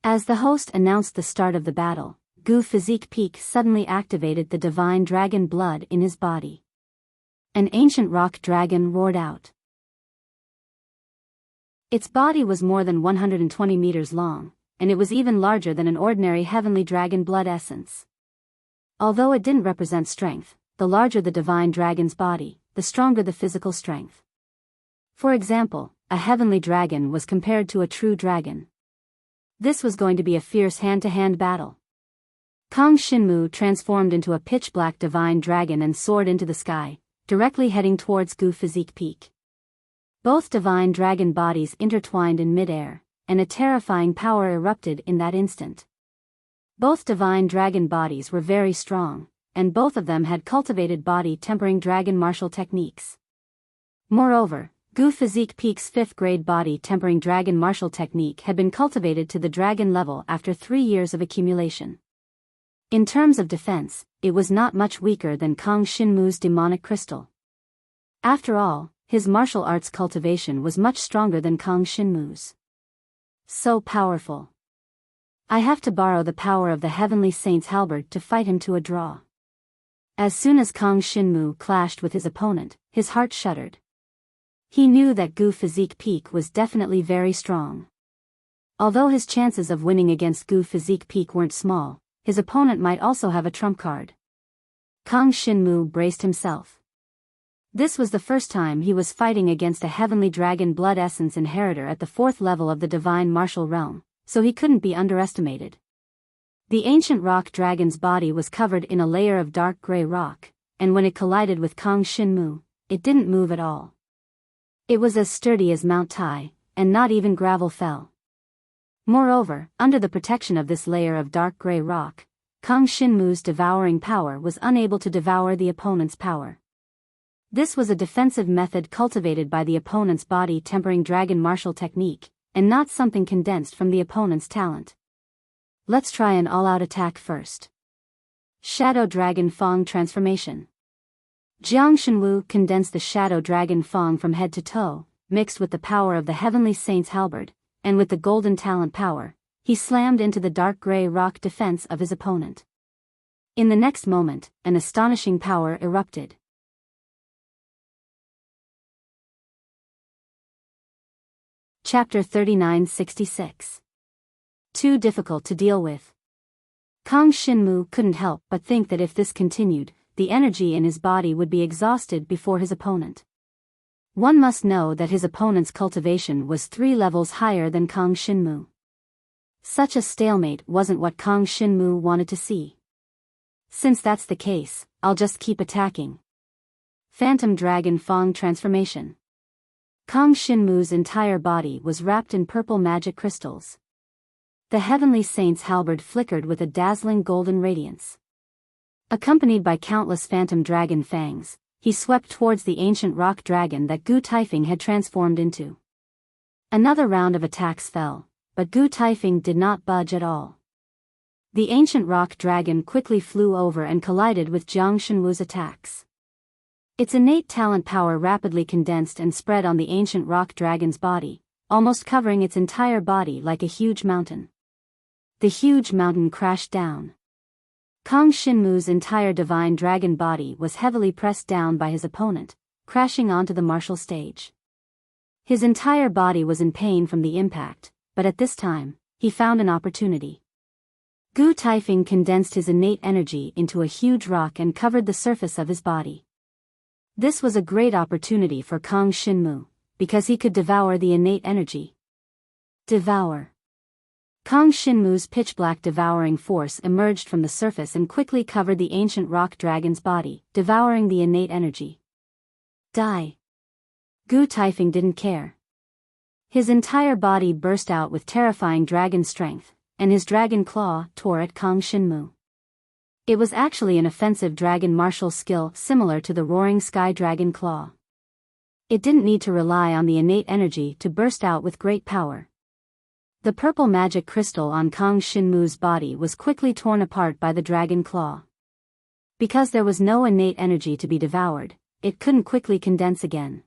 As the host announced the start of the battle, Gu Physique Peak suddenly activated the divine dragon blood in his body. An ancient rock dragon roared out. Its body was more than 120 meters long, and it was even larger than an ordinary heavenly dragon blood essence. Although it didn't represent strength, the larger the divine dragon's body, the stronger the physical strength. For example, a heavenly dragon was compared to a true dragon. This was going to be a fierce hand-to-hand battle. Kang Shinmu transformed into a pitch-black divine dragon and soared into the sky, directly heading towards Gu Physique Peak. Both divine dragon bodies intertwined in mid-air, and a terrifying power erupted in that instant. Both divine dragon bodies were very strong, and both of them had cultivated body-tempering dragon martial techniques. Moreover, Gu Physique Peak's 5th-grade body-tempering dragon martial technique had been cultivated to the dragon level after 3 years of accumulation. In terms of defense, it was not much weaker than Kang Shinmu's demonic crystal. After all, his martial arts cultivation was much stronger than Kang Shinmu's. So powerful. I have to borrow the power of the heavenly saint's halberd to fight him to a draw. As soon as Kang Shinmu clashed with his opponent, his heart shuddered. He knew that Gu Physique Peak was definitely very strong. Although his chances of winning against Gu Physique Peak weren't small, his opponent might also have a trump card. Kang Shinmu braced himself. This was the first time he was fighting against a heavenly dragon blood essence inheritor at the 4th level of the divine martial realm, so he couldn't be underestimated. The ancient rock dragon's body was covered in a layer of dark gray rock, and when it collided with Kang Shinmu, it didn't move at all. It was as sturdy as Mount Tai, and not even gravel fell. Moreover, under the protection of this layer of dark gray rock, Kang Shinmu's devouring power was unable to devour the opponent's power. This was a defensive method cultivated by the opponent's body-tempering dragon martial technique, and not something condensed from the opponent's talent. Let's try an all-out attack first. Shadow Dragon Fang Transformation. Jiang Shenwu condensed the Shadow Dragon Fang from head to toe, mixed with the power of the Heavenly Saint's halberd, and with the golden talent power, he slammed into the dark gray rock defense of his opponent. In the next moment, an astonishing power erupted. Chapter 3966. Too difficult to deal with. Kang Xinmu couldn't help but think that if this continued, the energy in his body would be exhausted before his opponent. One must know that his opponent's cultivation was 3 levels higher than Kang Xinmu. Such a stalemate wasn't what Kang Xinmu wanted to see. Since that's the case, I'll just keep attacking. Phantom Dragon Fang Transformation. Kang Xinmu's entire body was wrapped in purple magic crystals. The Heavenly Saint's halberd flickered with a dazzling golden radiance. Accompanied by countless phantom dragon fangs, he swept towards the ancient rock dragon that Gu Taifeng had transformed into. Another round of attacks fell, but Gu Taifeng did not budge at all. The ancient rock dragon quickly flew over and collided with Jiang Shenwu's attacks. Its innate talent power rapidly condensed and spread on the ancient rock dragon's body, almost covering its entire body like a huge mountain. The huge mountain crashed down. Kang Xinmu's entire divine dragon body was heavily pressed down by his opponent, crashing onto the martial stage. His entire body was in pain from the impact, but at this time, he found an opportunity. Gu Taifeng condensed his innate energy into a huge rock and covered the surface of his body. This was a great opportunity for Kang Xinmu, because he could devour the innate energy. Devour. Kang Xinmu's pitch-black devouring force emerged from the surface and quickly covered the ancient rock dragon's body, devouring the innate energy. Die. Gu Taifeng didn't care. His entire body burst out with terrifying dragon strength, and his dragon claw tore at Kang Xinmu. It was actually an offensive dragon martial skill similar to the Roaring Sky Dragon Claw. It didn't need to rely on the innate energy to burst out with great power. The purple magic crystal on Kang Xinmu's body was quickly torn apart by the dragon claw. Because there was no innate energy to be devoured, it couldn't quickly condense again.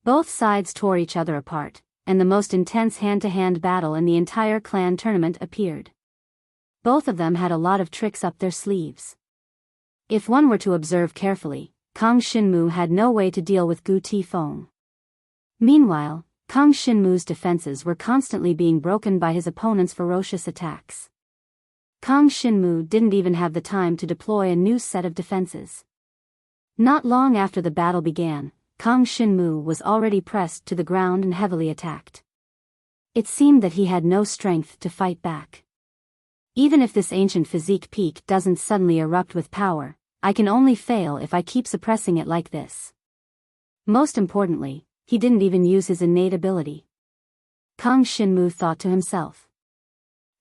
Both sides tore each other apart, and the most intense hand-to-hand battle in the entire clan tournament appeared. Both of them had a lot of tricks up their sleeves. If one were to observe carefully, Kang Xinmu had no way to deal with Gu Taifeng. Meanwhile, Kang Xinmu's defenses were constantly being broken by his opponent's ferocious attacks. Kang Xinmu didn't even have the time to deploy a new set of defenses. Not long after the battle began, Kang Xinmu was already pressed to the ground and heavily attacked. It seemed that he had no strength to fight back. Even if this ancient physique peak doesn't suddenly erupt with power, I can only fail if I keep suppressing it like this. Most importantly, he didn't even use his innate ability. Kang Xinmu thought to himself.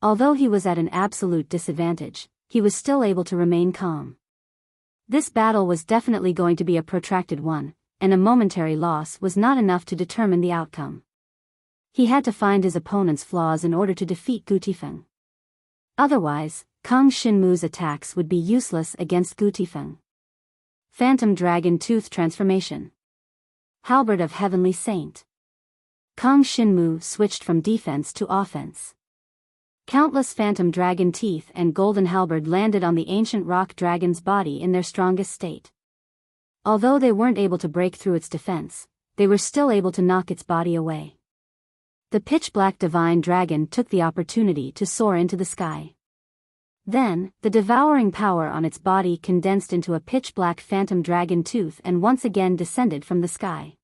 Although he was at an absolute disadvantage, he was still able to remain calm. This battle was definitely going to be a protracted one, and a momentary loss was not enough to determine the outcome. He had to find his opponent's flaws in order to defeat Gu Taifeng. Otherwise, Kang Xinmu's attacks would be useless against Gu Taifeng. Phantom Dragon Tooth Transformation. Halberd of Heavenly Saint. Kang Xinmu switched from defense to offense. Countless phantom dragon teeth and golden halberd landed on the ancient rock dragon's body in their strongest state. Although they weren't able to break through its defense, they were still able to knock its body away. The pitch-black divine dragon took the opportunity to soar into the sky. Then, the devouring power on its body condensed into a pitch-black phantom dragon tooth and once again descended from the sky.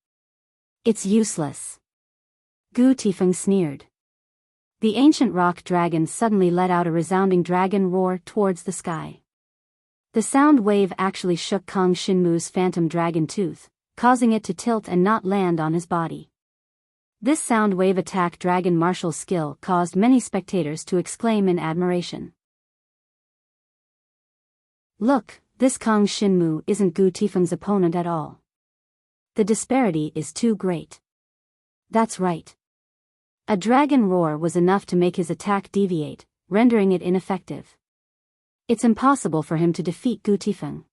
It's useless. Gu Taifeng sneered. The ancient rock dragon suddenly let out a resounding dragon roar towards the sky. The sound wave actually shook Kang Xinmu's phantom dragon tooth, causing it to tilt and not land on his body. This sound wave attack dragon martial skill caused many spectators to exclaim in admiration. Look, this Kang Xinmu isn't Gu Taifeng's opponent at all. The disparity is too great. That's right. A dragon roar was enough to make his attack deviate, rendering it ineffective. It's impossible for him to defeat Gu Tifeng.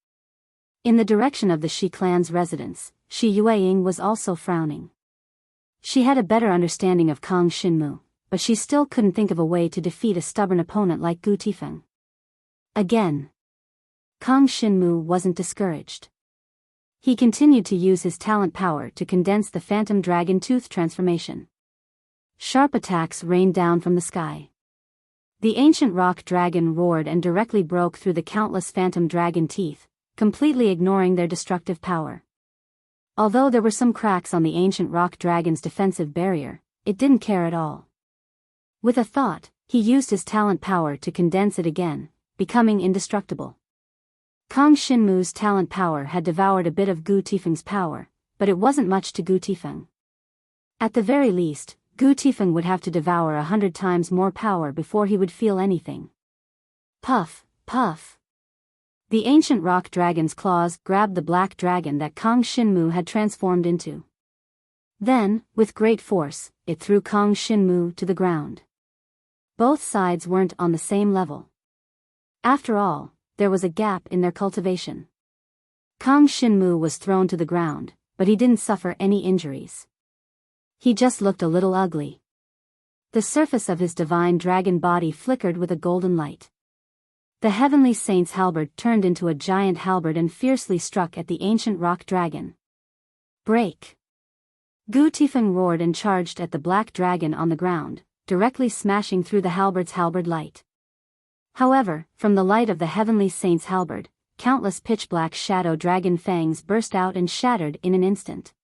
In the direction of the Shi clan's residence, Shi Yueying was also frowning. She had a better understanding of Kang Xinmu, but she still couldn't think of a way to defeat a stubborn opponent like Gu Tifeng. Again, Kang Xinmu wasn't discouraged. He continued to use his talent power to condense the phantom dragon tooth transformation. Sharp attacks rained down from the sky. The ancient rock dragon roared and directly broke through the countless phantom dragon teeth, completely ignoring their destructive power. Although there were some cracks on the ancient rock dragon's defensive barrier, it didn't care at all. With a thought, he used his talent power to condense it again, becoming indestructible. Kang Xinmu's talent power had devoured a bit of Gu Tifeng's power, but it wasn't much to Gu Tifeng. At the very least, Gu Tifeng would have to devour 100 times more power before he would feel anything. Puff, puff. The ancient rock dragon's claws grabbed the black dragon that Kang Xinmu had transformed into. Then, with great force, it threw Kang Xinmu to the ground. Both sides weren't on the same level. After all, there was a gap in their cultivation. Kang Xinmu was thrown to the ground, but he didn't suffer any injuries. He just looked a little ugly. The surface of his divine dragon body flickered with a golden light. The heavenly saint's halberd turned into a giant halberd and fiercely struck at the ancient rock dragon. Break! Gu Tifeng roared and charged at the black dragon on the ground, directly smashing through the halberd's halberd light. However, from the light of the heavenly saint's halberd, countless pitch-black shadow dragon fangs burst out and shattered in an instant.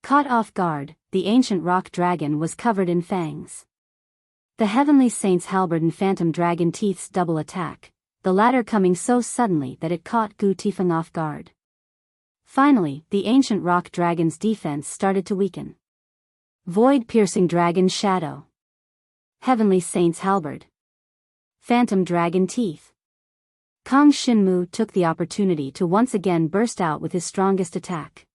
Caught off guard, the ancient rock dragon was covered in fangs. The heavenly saint's halberd and phantom dragon teeth's double attack, the latter coming so suddenly that it caught Gu Tifeng off guard. Finally, the ancient rock dragon's defense started to weaken. Void-piercing dragon shadow. Heavenly saint's halberd. Phantom dragon teeth. Kang Xinmu took the opportunity to once again burst out with his strongest attack.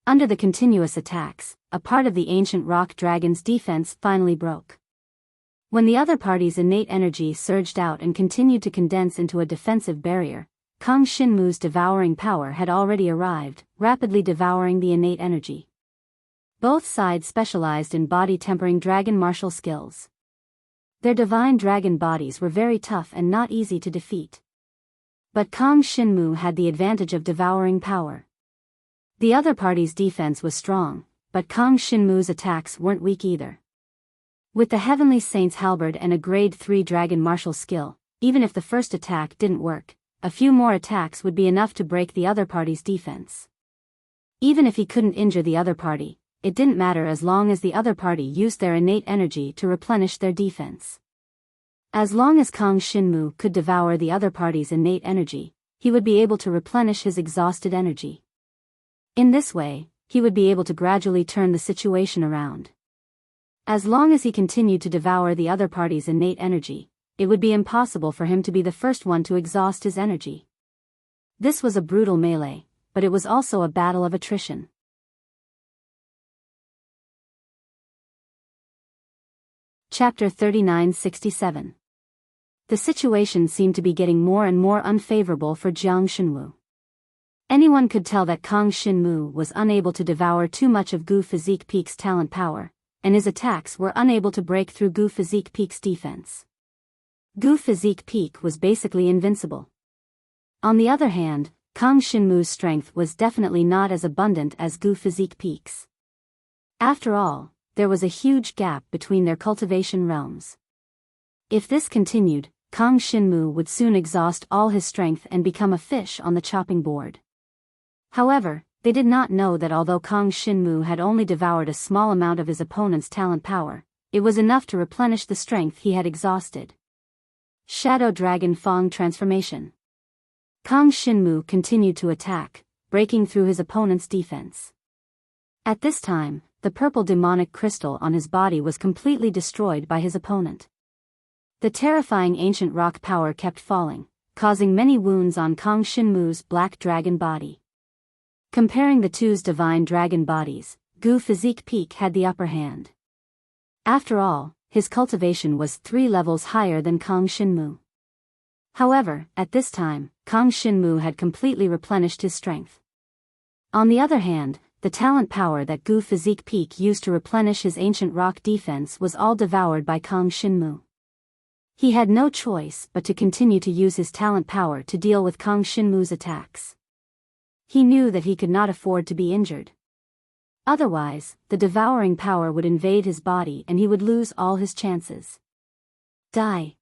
Under the continuous attacks, a part of the ancient rock dragon's defense finally broke. When the other party's innate energy surged out and continued to condense into a defensive barrier, Kang Xinmu's devouring power had already arrived, rapidly devouring the innate energy. Both sides specialized in body-tempering dragon martial skills. Their divine dragon bodies were very tough and not easy to defeat. But Kang Xinmu had the advantage of devouring power. The other party's defense was strong, but Kang Xinmu's attacks weren't weak either. With the Heavenly Saint's halberd and a grade 3 dragon martial skill, even if the first attack didn't work, a few more attacks would be enough to break the other party's defense. Even if he couldn't injure the other party, it didn't matter as long as the other party used their innate energy to replenish their defense. As long as Kang Xinmu could devour the other party's innate energy, he would be able to replenish his exhausted energy. In this way, he would be able to gradually turn the situation around. As long as he continued to devour the other party's innate energy, it would be impossible for him to be the first one to exhaust his energy. This was a brutal melee, but it was also a battle of attrition. Chapter 3967. The situation seemed to be getting more and more unfavorable for Jiang Xinwu. Anyone could tell that Kang Xinmu was unable to devour too much of Gu Physique Peak's talent power, and his attacks were unable to break through Gu Physique Peak's defense. Gu Physique Peak was basically invincible. On the other hand, Kang Xinmu's strength was definitely not as abundant as Gu Physique Peak's. After all, there was a huge gap between their cultivation realms. If this continued, Kang Xinmu would soon exhaust all his strength and become a fish on the chopping board. However, they did not know that although Kang Xinmu had only devoured a small amount of his opponent's talent power, it was enough to replenish the strength he had exhausted. Shadow Dragon Fang Transformation. Kang Xinmu continued to attack, breaking through his opponent's defense. At this time, the purple demonic crystal on his body was completely destroyed by his opponent. The terrifying ancient rock power kept falling, causing many wounds on Kang Xinmu's black dragon body. Comparing the two's divine dragon bodies, Gu Physique Peak had the upper hand. After all, his cultivation was 3 levels higher than Kang Shinmu. However, at this time, Kang Shinmu had completely replenished his strength. On the other hand, the talent power that Gu Physique Peak used to replenish his ancient rock defense was all devoured by Kang Shinmu. He had no choice but to continue to use his talent power to deal with Kang Shinmu's attacks. He knew that he could not afford to be injured. Otherwise, the devouring power would invade his body and he would lose all his chances. Die.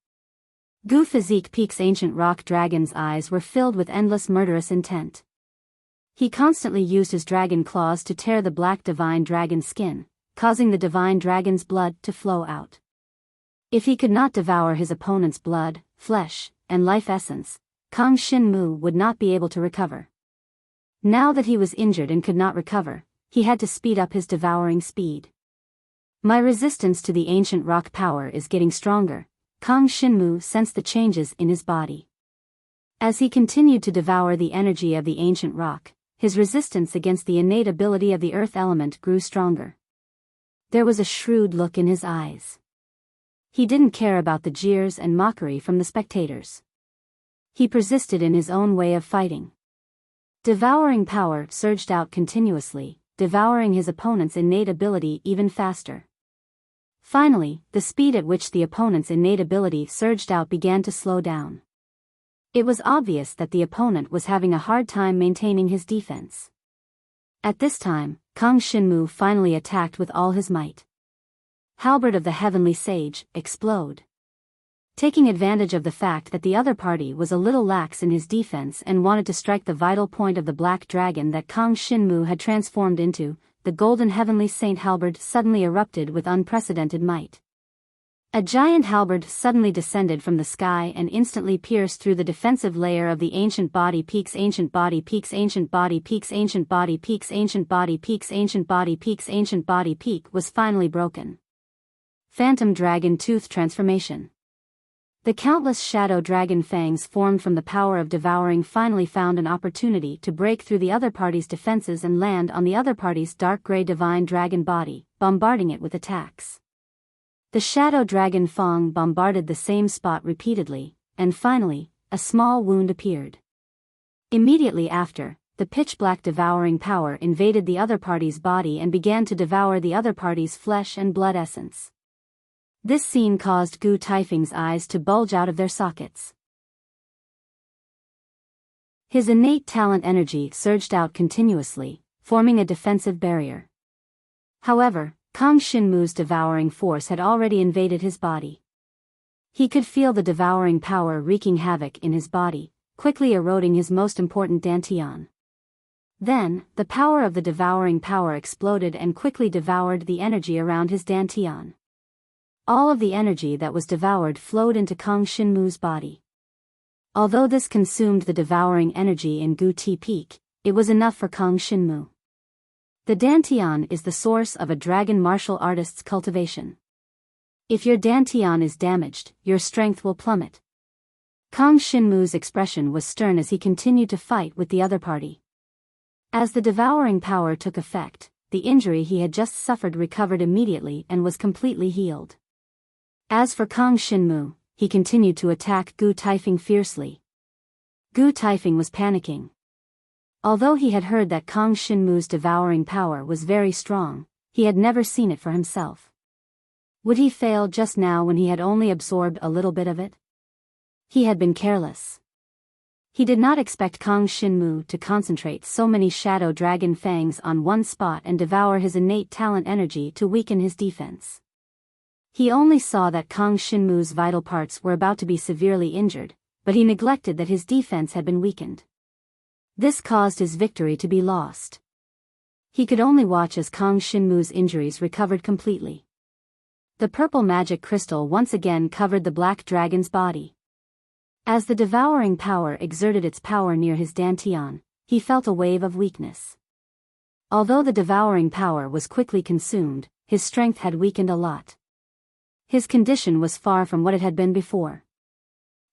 Gu Physique Peak's ancient rock dragon's eyes were filled with endless murderous intent. He constantly used his dragon claws to tear the black divine dragon's skin, causing the divine dragon's blood to flow out. If he could not devour his opponent's blood, flesh, and life essence, Kang Shinmu would not be able to recover. Now that he was injured and could not recover, he had to speed up his devouring speed. My resistance to the ancient rock power is getting stronger. Kang Shinmu sensed the changes in his body. As he continued to devour the energy of the ancient rock, his resistance against the innate ability of the earth element grew stronger. There was a shrewd look in his eyes. He didn't care about the jeers and mockery from the spectators. He persisted in his own way of fighting. Devouring power surged out continuously, devouring his opponent's innate ability even faster. Finally, the speed at which the opponent's innate ability surged out began to slow down. It was obvious that the opponent was having a hard time maintaining his defense. At this time, Kang Shinmu finally attacked with all his might. Halberd of the Heavenly Sage, explode. Taking advantage of the fact that the other party was a little lax in his defense and wanted to strike the vital point of the black dragon that Kang Shinmu had transformed into, the golden heavenly saint halberd suddenly erupted with unprecedented might. A giant halberd suddenly descended from the sky and instantly pierced through the defensive layer of the ancient body peaks ancient body peaks ancient body peaks ancient body peaks ancient body peaks ancient body peaks ancient body peak was finally broken. Phantom Dragon Tooth Transformation. The countless shadow dragon fangs formed from the power of devouring finally found an opportunity to break through the other party's defenses and land on the other party's dark gray divine dragon body, bombarding it with attacks. The shadow dragon Fang bombarded the same spot repeatedly, and finally, a small wound appeared. Immediately after, the pitch-black devouring power invaded the other party's body and began to devour the other party's flesh and blood essence. This scene caused Gu Taifeng's eyes to bulge out of their sockets. His innate talent energy surged out continuously, forming a defensive barrier. However, Kang Shinmu's devouring force had already invaded his body. He could feel the devouring power wreaking havoc in his body, quickly eroding his most important dantian. Then, the power of the devouring power exploded and quickly devoured the energy around his dantian. All of the energy that was devoured flowed into Kang Shinmu's body. Although this consumed the devouring energy in Gu Ti Peak, it was enough for Kang Shinmu. The dantian is the source of a dragon martial artist's cultivation. If your dantian is damaged, your strength will plummet. Kang Shinmu's expression was stern as he continued to fight with the other party. As the devouring power took effect, the injury he had just suffered recovered immediately and was completely healed. As for Kang Shinmu, he continued to attack Gu Taifeng fiercely. Gu Taifeng was panicking. Although he had heard that Kang Shinmu's devouring power was very strong, he had never seen it for himself. Would he fail just now when he had only absorbed a little bit of it? He had been careless. He did not expect Kang Shinmu to concentrate so many shadow dragon fangs on one spot and devour his innate talent energy to weaken his defense. He only saw that Kang Shinmu's vital parts were about to be severely injured, but he neglected that his defense had been weakened. This caused his victory to be lost. He could only watch as Kang Shinmu's injuries recovered completely. The purple magic crystal once again covered the black dragon's body. As the devouring power exerted its power near his dantian, he felt a wave of weakness. Although the devouring power was quickly consumed, his strength had weakened a lot. His condition was far from what it had been before.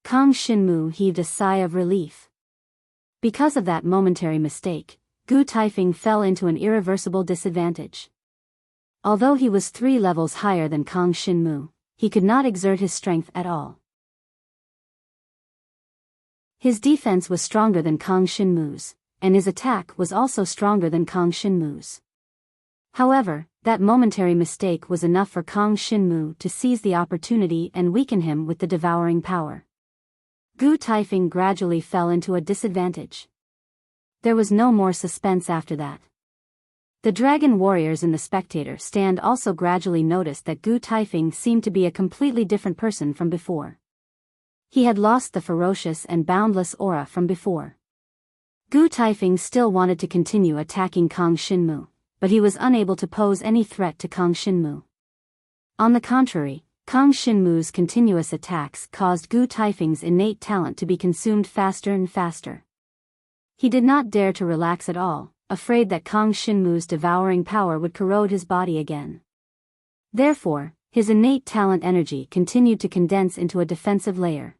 Kang Shinmu heaved a sigh of relief. Because of that momentary mistake, Gu Taifeng fell into an irreversible disadvantage. Although he was 3 levels higher than Kang Shinmu, he could not exert his strength at all. His defense was stronger than Kang Shinmu's, and his attack was also stronger than Kang Shinmu's. However, that momentary mistake was enough for Kang Shinmu to seize the opportunity and weaken him with the devouring power. Gu Taifeng gradually fell into a disadvantage. There was no more suspense after that. The dragon warriors in the spectator stand also gradually noticed that Gu Taifeng seemed to be a completely different person from before. He had lost the ferocious and boundless aura from before. Gu Taifeng still wanted to continue attacking Kang Shinmu, but he was unable to pose any threat to Kang Shinmu. On the contrary, Kang Shinmu's continuous attacks caused Gu Taifeng's innate talent to be consumed faster and faster. He did not dare to relax at all, afraid that Kang Shinmu's devouring power would corrode his body again. Therefore, his innate talent energy continued to condense into a defensive layer.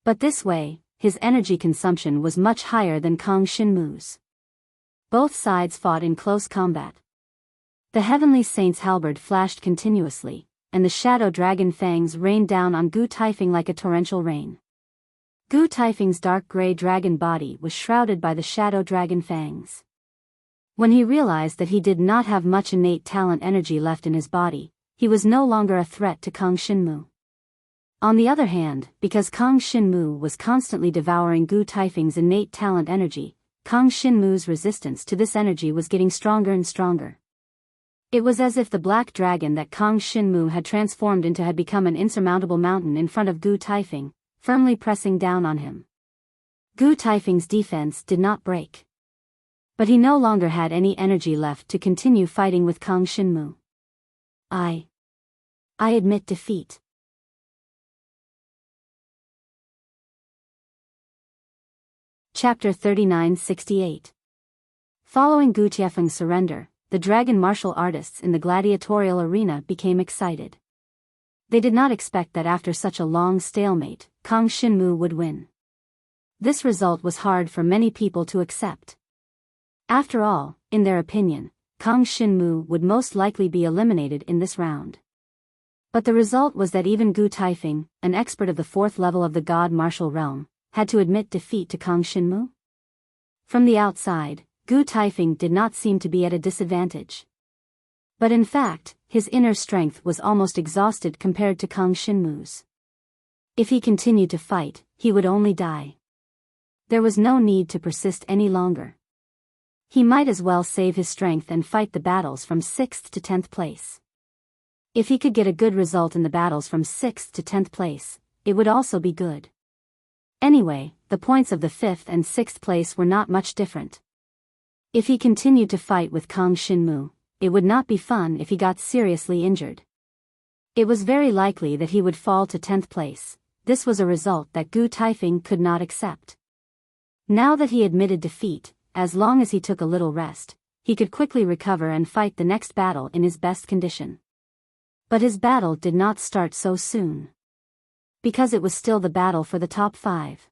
But this way, his energy consumption was much higher than Kang Shinmu's. Both sides fought in close combat. The heavenly saint's halberd flashed continuously, and the shadow dragon fangs rained down on Gu Taifeng like a torrential rain. Gu Taifeng's dark gray dragon body was shrouded by the shadow dragon fangs. When he realized that he did not have much innate talent energy left in his body, he was no longer a threat to Kang Shinmu. On the other hand, because Kang Shinmu was constantly devouring Gu Taifeng's innate talent energy, Kang Shinmu's resistance to this energy was getting stronger and stronger. It was as if the black dragon that Kang Shinmu had transformed into had become an insurmountable mountain in front of Gu Taifeng, firmly pressing down on him. Gu Taifeng's defense did not break. But he no longer had any energy left to continue fighting with Kang Shinmu. I admit defeat. Chapter 3968. Following Gu Taifeng's surrender, the dragon martial artists in the gladiatorial arena became excited. They did not expect that after such a long stalemate, Kang Shinmu would win. This result was hard for many people to accept. After all, in their opinion, Kang Shinmu would most likely be eliminated in this round. But the result was that even Gu Taifeng, an expert of the 4th level of the God martial realm, had to admit defeat to Kang Shinmu? From the outside, Gu Taifeng did not seem to be at a disadvantage. But in fact, his inner strength was almost exhausted compared to Kang Shinmu's. If he continued to fight, he would only die. There was no need to persist any longer. He might as well save his strength and fight the battles from 6th to 10th place. If he could get a good result in the battles from 6th to 10th place, it would also be good. Anyway, the points of the 5th and 6th place were not much different. If he continued to fight with Kang Shinmu, it would not be fun if he got seriously injured. It was very likely that he would fall to 10th place. This was a result that Gu Taifeng could not accept. Now that he admitted defeat, as long as he took a little rest, he could quickly recover and fight the next battle in his best condition. But his battle did not start so soon. Because it was still the battle for the top 5.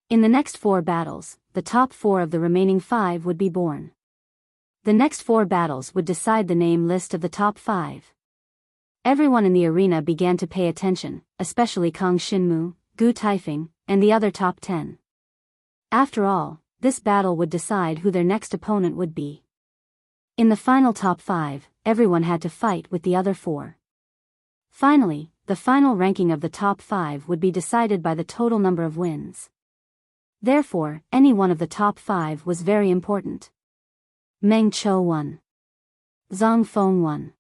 In the next 4 battles, the top 4 of the remaining 5 would be born. The next 4 battles would decide the name list of the top 5. Everyone in the arena began to pay attention, especially Kang Shinmu, Gu Taifeng, and the other top 10. After all, this battle would decide who their next opponent would be. In the final top 5, everyone had to fight with the other 4. Finally, the final ranking of the top 5 would be decided by the total number of wins. Therefore, any one of the top 5 was very important. Meng Chou won. Zhang Feng won.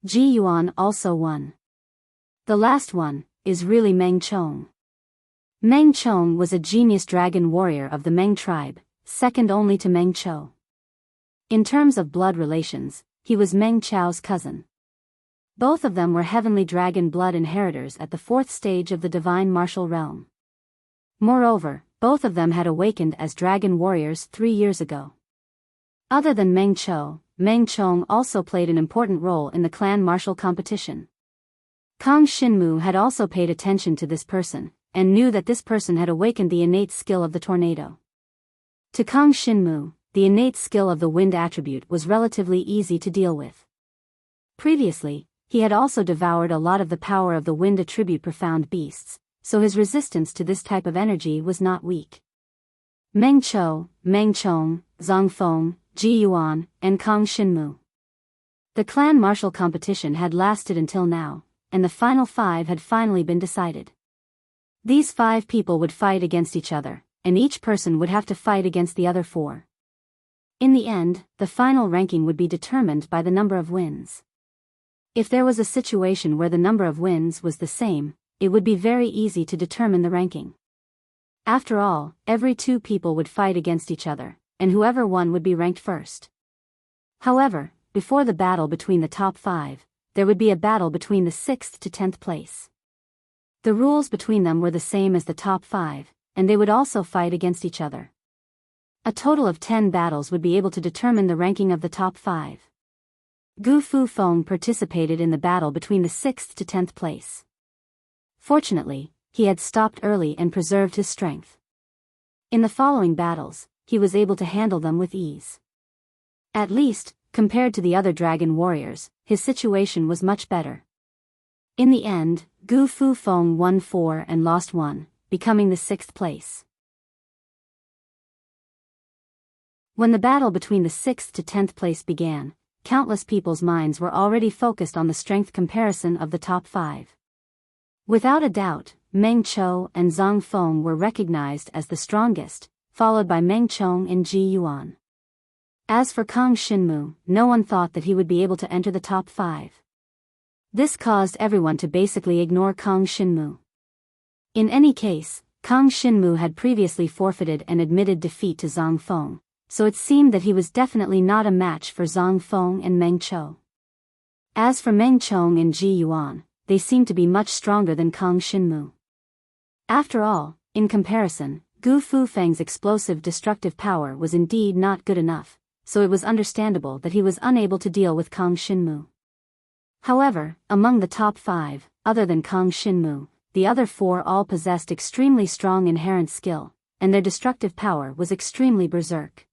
Ji Yuan also won. The last one is really Meng Chong. Meng Chong was a genius dragon warrior of the Meng tribe, second only to Meng Chou. In terms of blood relations, he was Meng Chou's cousin. Both of them were heavenly dragon blood inheritors at the 4th stage of the divine martial realm. Moreover, both of them had awakened as dragon warriors 3 years ago. Other than Meng Chou, Meng Chong also played an important role in the clan martial competition. Kang Shinmu had also paid attention to this person, and knew that this person had awakened the innate skill of the tornado. To Kang Shinmu, the innate skill of the wind attribute was relatively easy to deal with. Previously, he had also devoured a lot of the power of the wind attribute profound beasts, so his resistance to this type of energy was not weak. Meng Chou, Meng Chong, Zhang Feng, Ji Yuan, and Kang Xinmu. The clan martial competition had lasted until now, and the final 5 had finally been decided. These 5 people would fight against each other, and each person would have to fight against the other 4. In the end, the final ranking would be determined by the number of wins. If there was a situation where the number of wins was the same, it would be very easy to determine the ranking. After all, every 2 people would fight against each other, and whoever won would be ranked first. However, before the battle between the top 5, there would be a battle between the 6th to 10th place. The rules between them were the same as the top 5, and they would also fight against each other. A total of 10 battles would be able to determine the ranking of the top 5. Gu Fu Feng participated in the battle between the 6th to 10th place. Fortunately, he had stopped early and preserved his strength. In the following battles, he was able to handle them with ease. At least, compared to the other dragon warriors, his situation was much better. In the end, Gu Fu Feng won 4 and lost 1, becoming the 6th place. When the battle between the 6th to 10th place began, countless people's minds were already focused on the strength comparison of the top 5. Without a doubt, Meng Chou and Zhang Feng were recognized as the strongest, followed by Meng Chong and Ji Yuan. As for Kang Xinmu, no one thought that he would be able to enter the top 5. This caused everyone to basically ignore Kang Xinmu. In any case, Kang Xinmu had previously forfeited and admitted defeat to Zhang Feng, so it seemed that he was definitely not a match for Zhang Feng and Meng Chou. As for Meng Chong and Ji Yuan, they seemed to be much stronger than Kang Xinmu. After all, in comparison, Gu Fu Feng's explosive destructive power was indeed not good enough, so it was understandable that he was unable to deal with Kang Xinmu. However, among the top 5, other than Kang Xinmu, the other 4 all possessed extremely strong inherent skill, and their destructive power was extremely berserk.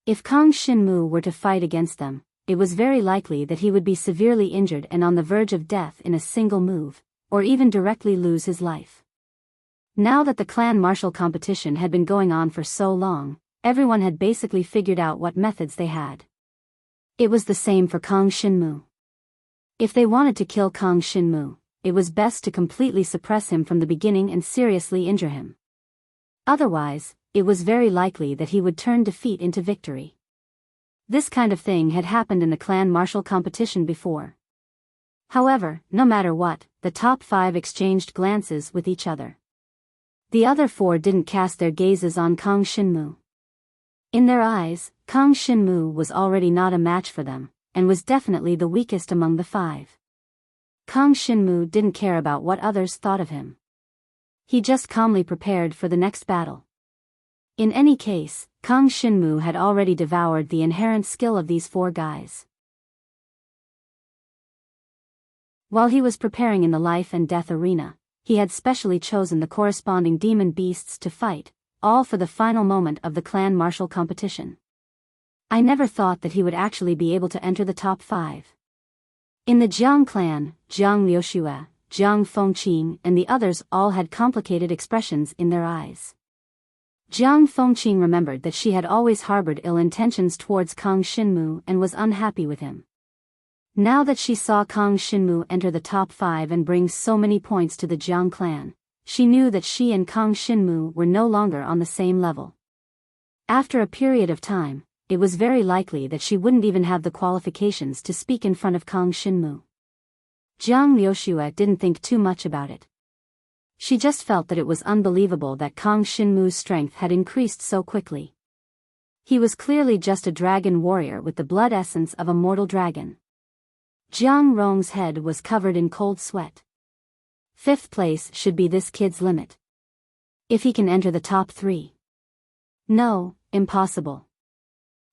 If Kang Xinmu were to fight against them, it was very likely that he would be severely injured and on the verge of death in a single move, or even directly lose his life. Now that the clan martial competition had been going on for so long, everyone had basically figured out what methods they had. It was the same for Kang Xinmu. If they wanted to kill Kang Xinmu, it was best to completely suppress him from the beginning and seriously injure him. Otherwise, it was very likely that he would turn defeat into victory. This kind of thing had happened in the clan martial competition before. However, no matter what, the top 5 exchanged glances with each other. The other 4 didn't cast their gazes on Kang Xinmu. In their eyes, Kang Xinmu was already not a match for them, and was definitely the weakest among the 5. Kang Xinmu didn't care about what others thought of him. He just calmly prepared for the next battle. In any case, Kang Xinmu had already devoured the inherent skill of these 4 guys. While he was preparing in the life and death arena, he had specially chosen the corresponding demon beasts to fight, all for the final moment of the clan martial competition. I never thought that he would actually be able to enter the top 5. In the Jiang clan, Jiang Liuxue, Jiang Fengqing and the others all had complicated expressions in their eyes. Jiang Fengqing remembered that she had always harbored ill intentions towards Kang Xinmu and was unhappy with him. Now that she saw Kang Xinmu enter the top 5 and bring so many points to the Jiang clan, she knew that she and Kang Xinmu were no longer on the same level. After a period of time, it was very likely that she wouldn't even have the qualifications to speak in front of Kang Xinmu. Jiang Liuxue didn't think too much about it. She just felt that it was unbelievable that Kang Xinmu's strength had increased so quickly. He was clearly just a dragon warrior with the blood essence of a mortal dragon. Jiang Rong's head was covered in cold sweat. 5th place should be this kid's limit. If he can enter the top 3. No, impossible.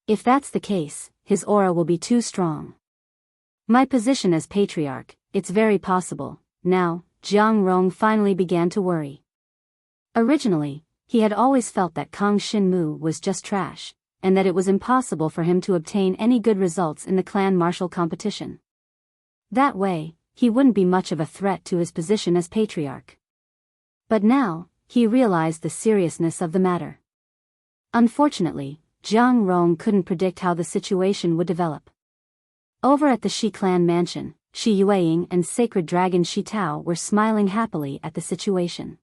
If that's the case, his aura will be too strong. My position as patriarch, it's very possible. Now, Jiang Rong finally began to worry. Originally, he had always felt that Kang Xinmu was just trash, and that it was impossible for him to obtain any good results in the clan martial competition. That way, he wouldn't be much of a threat to his position as patriarch. But now, he realized the seriousness of the matter. Unfortunately, Zhang Rong couldn't predict how the situation would develop. Over at the Shi clan mansion, Shi Yueying and sacred dragon Shi Tao were smiling happily at the situation.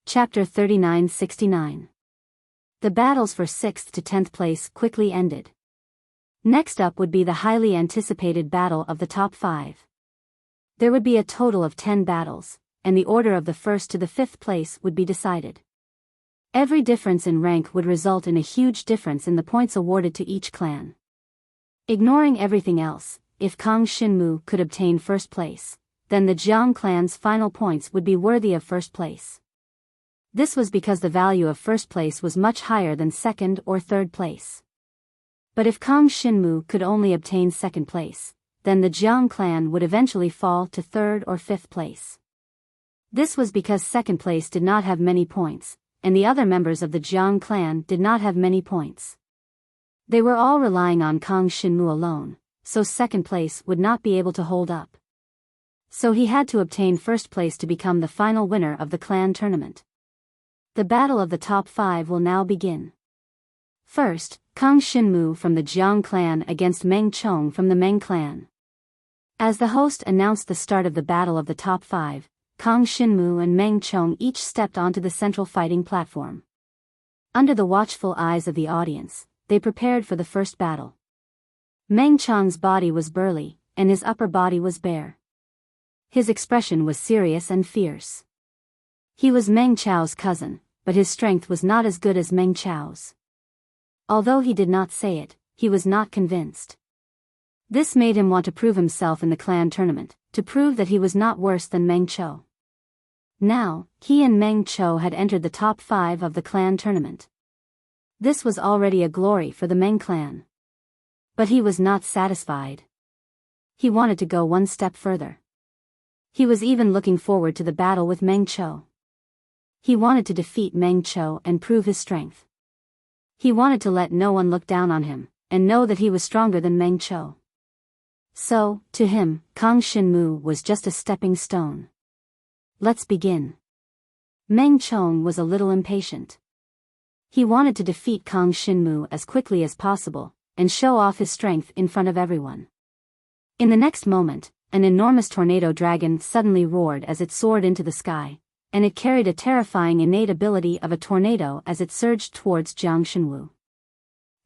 Chapter 3969. The battles for 6th to 10th place quickly ended. Next up would be the highly anticipated battle of the top 5. There would be a total of 10 battles, and the order of the 1st to the 5th place would be decided. Every difference in rank would result in a huge difference in the points awarded to each clan. Ignoring everything else, if Kang Xinmu could obtain 1st place, then the Jiang clan's final points would be worthy of 1st place. This was because the value of 1st place was much higher than 2nd or 3rd place. But if Kang Xinmu could only obtain 2nd place, then the Jiang clan would eventually fall to 3rd or 5th place. This was because 2nd place did not have many points, and the other members of the Jiang clan did not have many points. They were all relying on Kang Xinmu alone, so 2nd place would not be able to hold up. So he had to obtain 1st place to become the final winner of the clan tournament. The battle of the top 5 will now begin. First, Kang Xinmu from the Jiang clan against Meng Chong from the Meng clan. As the host announced the start of the battle of the top 5, Kang Xinmu and Meng Chong each stepped onto the central fighting platform. Under the watchful eyes of the audience, they prepared for the first battle. Meng Chong's body was burly, and his upper body was bare. His expression was serious and fierce. He was Meng Chao's cousin, but his strength was not as good as Meng Chao's. Although he did not say it, he was not convinced. This made him want to prove himself in the clan tournament, to prove that he was not worse than Meng Chou. Now, he and Meng Chou had entered the top 5 of the clan tournament. This was already a glory for the Meng clan. But he was not satisfied. He wanted to go one step further. He was even looking forward to the battle with Meng Chou. He wanted to defeat Meng Chou and prove his strength. He wanted to let no one look down on him, and know that he was stronger than Meng Chou. So, to him, Kang Xinmu was just a stepping stone. Let's begin. Meng Chong was a little impatient. He wanted to defeat Kang Xinmu as quickly as possible, and show off his strength in front of everyone. In the next moment, an enormous tornado dragon suddenly roared as it soared into the sky, and it carried a terrifying innate ability of a tornado as it surged towards Jiang Xinwu.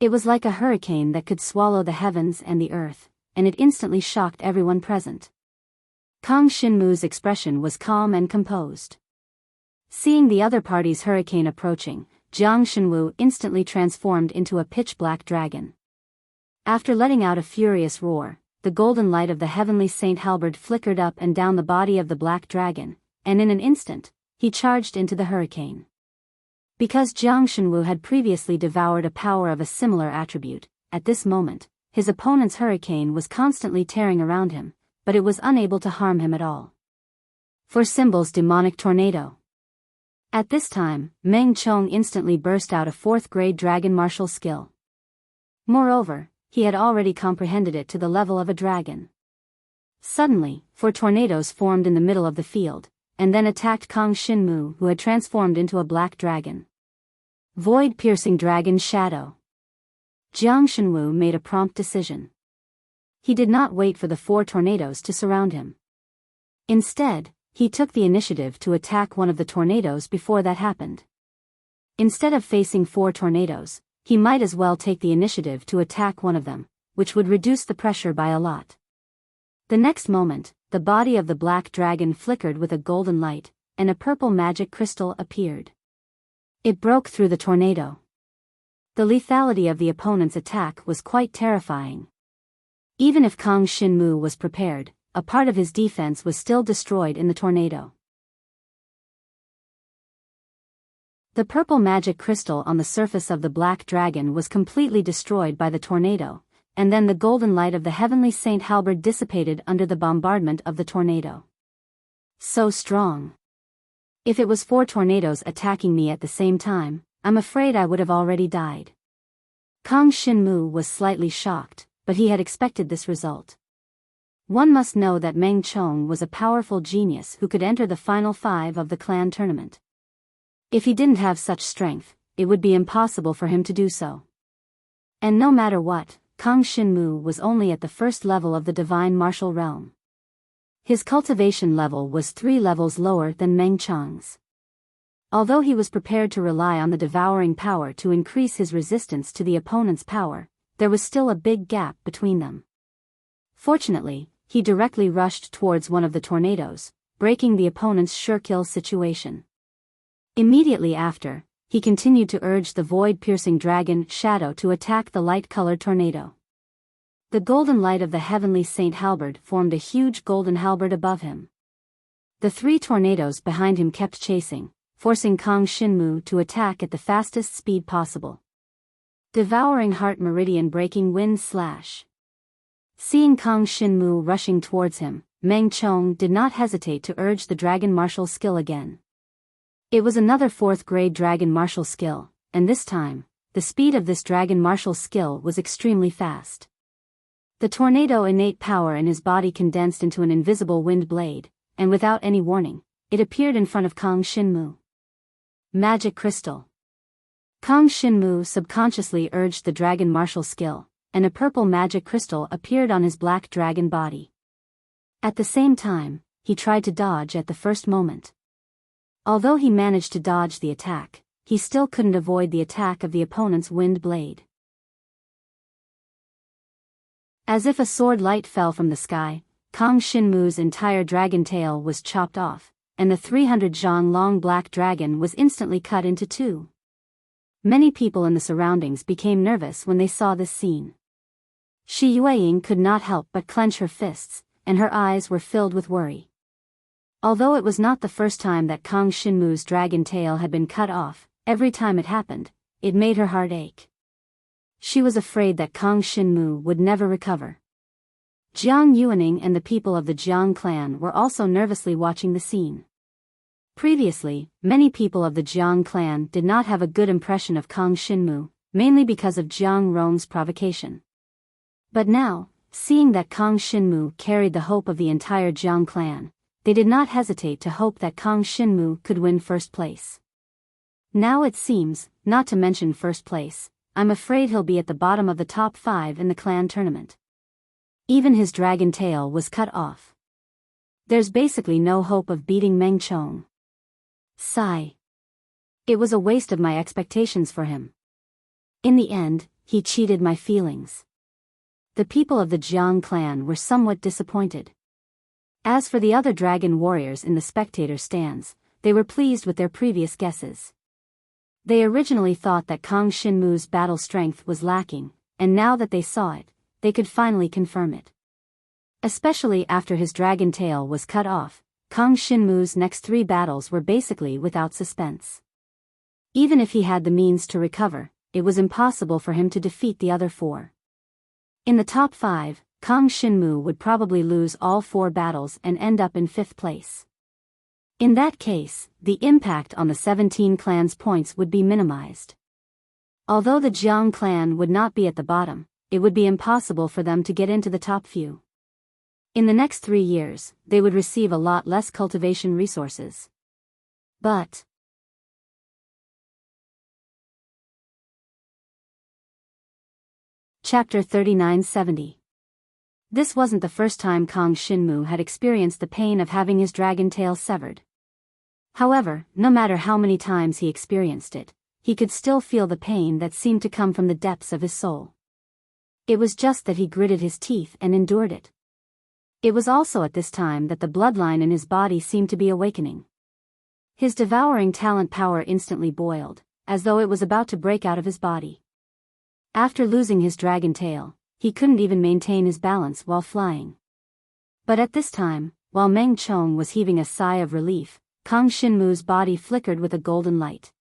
It was like a hurricane that could swallow the heavens and the earth, and it instantly shocked everyone present. Kang Xinmu's expression was calm and composed. Seeing the other party's hurricane approaching, Jiang Xinwu instantly transformed into a pitch-black dragon. After letting out a furious roar, the golden light of the heavenly Saint Halberd flickered up and down the body of the black dragon, and in an instant, he charged into the hurricane. Because Jiang Xinwu had previously devoured a power of a similar attribute, at this moment, his opponent's hurricane was constantly tearing around him, but it was unable to harm him at all. For symbols demonic tornado. At this time, Meng Chong instantly burst out a 4th-grade dragon martial skill. Moreover, he had already comprehended it to the level of a dragon. Suddenly, 4 tornadoes formed in the middle of the field, and then attacked Kang Xinmu, who had transformed into a black dragon. Void-piercing dragon shadow. Jiang Xinwu made a prompt decision. He did not wait for the 4 tornadoes to surround him. Instead, he took the initiative to attack one of the tornadoes before that happened. Instead of facing 4 tornadoes, he might as well take the initiative to attack one of them, which would reduce the pressure by a lot. The next moment, the body of the black dragon flickered with a golden light, and a purple magic crystal appeared. It broke through the tornado. The lethality of the opponent's attack was quite terrifying. Even if Kang Xinmu was prepared, a part of his defense was still destroyed in the tornado. The purple magic crystal on the surface of the black dragon was completely destroyed by the tornado, and then the golden light of the heavenly Saint Halberd dissipated under the bombardment of the tornado. So strong. If it was 4 tornadoes attacking me at the same time, I'm afraid I would have already died. Kang Xinmu was slightly shocked, but he had expected this result. One must know that Meng Chong was a powerful genius who could enter the final 5 of the clan tournament. If he didn't have such strength, it would be impossible for him to do so. And no matter what, Kang Xinmu was only at the first level of the divine martial realm. His cultivation level was 3 levels lower than Meng Chong's. Although he was prepared to rely on the devouring power to increase his resistance to the opponent's power, there was still a big gap between them. Fortunately, he directly rushed towards one of the tornadoes, breaking the opponent's sure-kill situation. Immediately after, he continued to urge the void-piercing dragon Shadow to attack the light-colored tornado. The golden light of the heavenly Saint Halberd formed a huge golden halberd above him. The 3 tornadoes behind him kept chasing, forcing Kang Xinmu to attack at the fastest speed possible. Devouring Heart Meridian Breaking Wind Slash. Seeing Kang Xinmu rushing towards him, Meng Chong did not hesitate to urge the dragon martial skill again. It was another 4th grade dragon martial skill, and this time, the speed of this dragon martial skill was extremely fast. The tornado innate power in his body condensed into an invisible wind blade, and without any warning, it appeared in front of Kang Xinmu. Magic Crystal. Kang Xinmu subconsciously urged the dragon martial skill, and a purple magic crystal appeared on his black dragon body. At the same time, he tried to dodge at the first moment. Although he managed to dodge the attack, he still couldn't avoid the attack of the opponent's wind blade. As if a sword light fell from the sky, Kang Xinmu's entire dragon tail was chopped off, and the 300 zhang long black dragon was instantly cut into 2. Many people in the surroundings became nervous when they saw this scene. Shi Yueying could not help but clench her fists, and her eyes were filled with worry. Although it was not the first time that Kang Xinmu's dragon tail had been cut off, every time it happened, it made her heart ache. She was afraid that Kang Xinmu would never recover. Jiang Yuaning and the people of the Jiang clan were also nervously watching the scene. Previously, many people of the Jiang clan did not have a good impression of Kang Xinmu, mainly because of Jiang Rong's provocation. But now, seeing that Kang Xinmu carried the hope of the entire Jiang clan, they did not hesitate to hope that Kang Xinmu could win first place. Now it seems, not to mention first place, I'm afraid he'll be at the bottom of the top 5 in the clan tournament. Even his dragon tail was cut off. There's basically no hope of beating Meng Chong. Sigh. It was a waste of my expectations for him. In the end, he cheated my feelings. The people of the Jiang clan were somewhat disappointed. As for the other dragon warriors in the spectator stands, they were pleased with their previous guesses. They originally thought that Kang Xinmu's battle strength was lacking, and now that they saw it, they could finally confirm it. Especially after his dragon tail was cut off, Kang Xinmu's next 3 battles were basically without suspense. Even if he had the means to recover, it was impossible for him to defeat the other 4. In the top 5, Kang Xinmu would probably lose all 4 battles and end up in 5th place. In that case, the impact on the 17 clans' points would be minimized. Although the Jiang clan would not be at the bottom, it would be impossible for them to get into the top few. In the next 3 years, they would receive a lot less cultivation resources. But Chapter 3970. This wasn't the first time Kang Xinmu had experienced the pain of having his dragon tail severed. However, no matter how many times he experienced it, he could still feel the pain that seemed to come from the depths of his soul. It was just that he gritted his teeth and endured it. It was also at this time that the bloodline in his body seemed to be awakening. His devouring talent power instantly boiled, as though it was about to break out of his body. After losing his dragon tail, he couldn't even maintain his balance while flying. But at this time, while Meng Chong was heaving a sigh of relief, Kang Xinmu's body flickered with a golden light.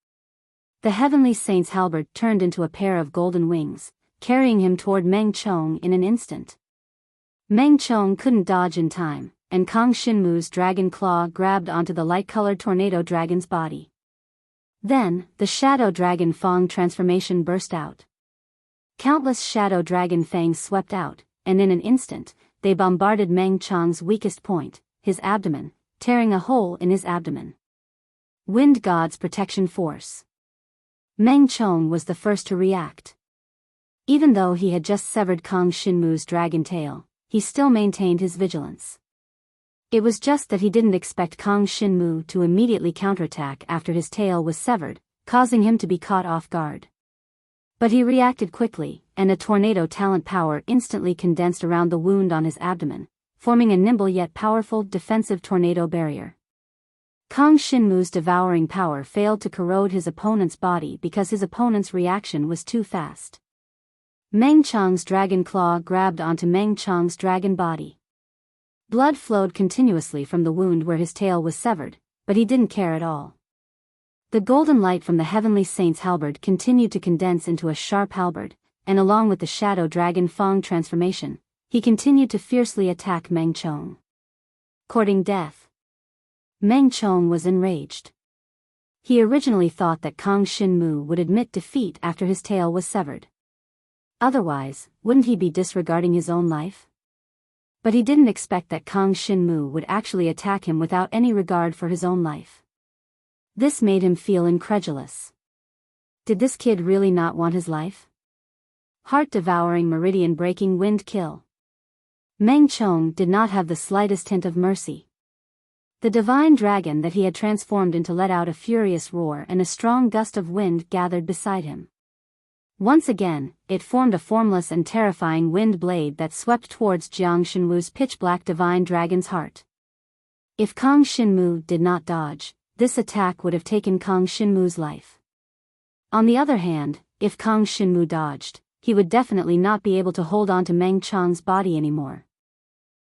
The heavenly saint's halberd turned into a pair of golden wings, carrying him toward Meng Chong in an instant. Meng Chong couldn't dodge in time, and Kang Xinmu's dragon claw grabbed onto the light-colored tornado dragon's body. Then, the shadow dragon Fong transformation burst out. Countless shadow dragon fangs swept out, and in an instant, they bombarded Meng Chong's weakest point, his abdomen, tearing a hole in his abdomen. Wind God's protection force. Meng Chong was the first to react. Even though he had just severed Kang Shinmu's dragon tail, he still maintained his vigilance. It was just that he didn't expect Kang Shinmu to immediately counterattack after his tail was severed, causing him to be caught off guard. But he reacted quickly, and a tornado talent power instantly condensed around the wound on his abdomen, forming a nimble yet powerful defensive tornado barrier. Kang Shinmu's devouring power failed to corrode his opponent's body because his opponent's reaction was too fast. Meng Chong's dragon claw grabbed onto Meng Chong's dragon body. Blood flowed continuously from the wound where his tail was severed, but he didn't care at all. The golden light from the heavenly saint's halberd continued to condense into a sharp halberd, and along with the shadow dragon Fang transformation, he continued to fiercely attack Meng Chong. Courting death. Meng Chong was enraged. He originally thought that Kang Shinmu would admit defeat after his tail was severed. Otherwise, wouldn't he be disregarding his own life? But he didn't expect that Kang Shinmu would actually attack him without any regard for his own life. This made him feel incredulous. Did this kid really not want his life? Heart-devouring meridian-breaking wind kill. Meng Chong did not have the slightest hint of mercy. The divine dragon that he had transformed into let out a furious roar, and a strong gust of wind gathered beside him. Once again, it formed a formless and terrifying wind blade that swept towards Jiang Shinwu's pitch-black divine dragon's heart. If Kang Shinmu did not dodge, this attack would have taken Kang Shinmu's life. On the other hand, if Kang Shinmu dodged, he would definitely not be able to hold on to Meng Chong's body anymore.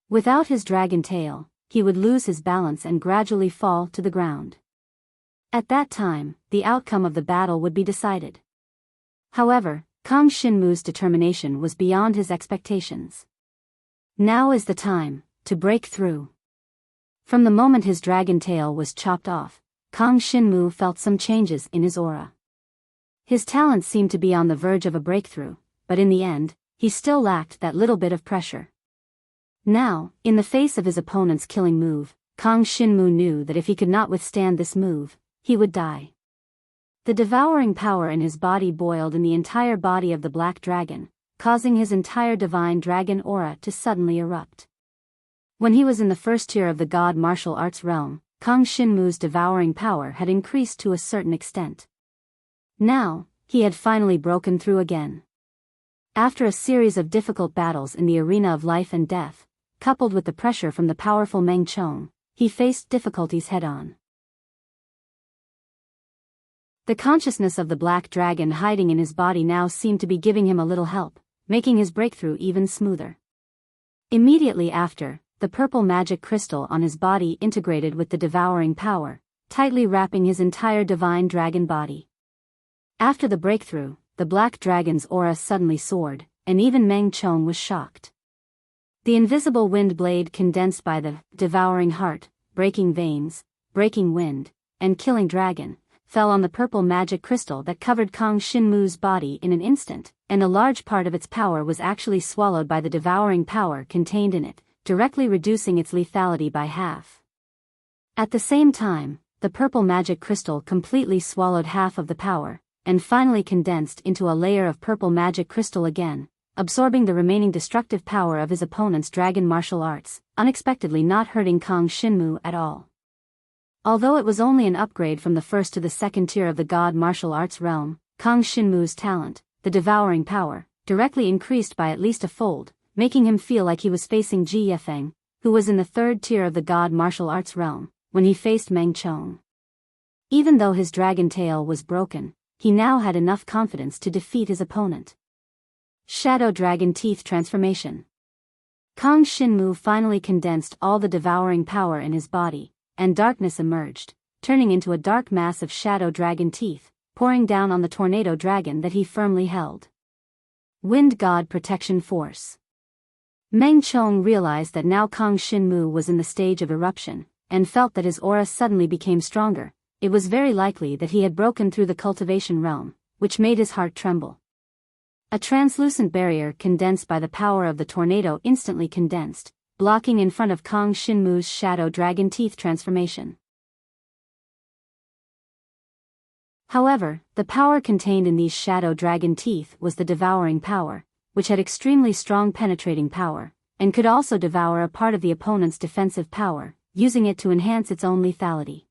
Without his dragon tail, he would lose his balance and gradually fall to the ground. At that time, the outcome of the battle would be decided. However, Kang Shinmu's determination was beyond his expectations. Now is the time to break through. From the moment his dragon tail was chopped off, Kang Shinmu felt some changes in his aura. His talent seemed to be on the verge of a breakthrough, but in the end, he still lacked that little bit of pressure. Now, in the face of his opponent's killing move, Kang Shinmu knew that if he could not withstand this move, he would die. The devouring power in his body boiled in the entire body of the black dragon, causing his entire divine dragon aura to suddenly erupt. When he was in the first tier of the god martial arts realm, Kang Shinmu's devouring power had increased to a certain extent. Now, he had finally broken through again. After a series of difficult battles in the arena of life and death, coupled with the pressure from the powerful Meng Chong, he faced difficulties head-on. The consciousness of the black dragon hiding in his body now seemed to be giving him a little help, making his breakthrough even smoother. Immediately after, the purple magic crystal on his body integrated with the devouring power, tightly wrapping his entire divine dragon body. After the breakthrough, the black dragon's aura suddenly soared, and even Meng Chong was shocked. The invisible wind blade condensed by the devouring heart, breaking veins, breaking wind, and killing dragon, fell on the purple magic crystal that covered Kang Shinmu's body in an instant, and a large part of its power was actually swallowed by the devouring power contained in it, directly reducing its lethality by half. At the same time, the purple magic crystal completely swallowed half of the power, and finally condensed into a layer of purple magic crystal again, absorbing the remaining destructive power of his opponent's dragon martial arts, unexpectedly not hurting Kang Shinmu at all. Although it was only an upgrade from the first to the second tier of the god martial arts realm, Kang Shinmu's talent, the devouring power, directly increased by at least a fold, making him feel like he was facing Ji Yefeng, who was in the third tier of the god martial arts realm, when he faced Meng Chong. Even though his dragon tail was broken, he now had enough confidence to defeat his opponent. Shadow Dragon Teeth Transformation. Kang Shinmu finally condensed all the devouring power in his body, and darkness emerged, turning into a dark mass of shadow dragon teeth, pouring down on the tornado dragon that he firmly held. Wind God Protection Force. Meng Chong realized that now Kang Shinmu was in the stage of eruption, and felt that his aura suddenly became stronger. It was very likely that he had broken through the cultivation realm, which made his heart tremble. A translucent barrier condensed by the power of the tornado instantly condensed, blocking in front of Kang Shinmu's shadow dragon teeth transformation. However, the power contained in these shadow dragon teeth was the devouring power, which had extremely strong penetrating power, and could also devour a part of the opponent's defensive power, using it to enhance its own lethality.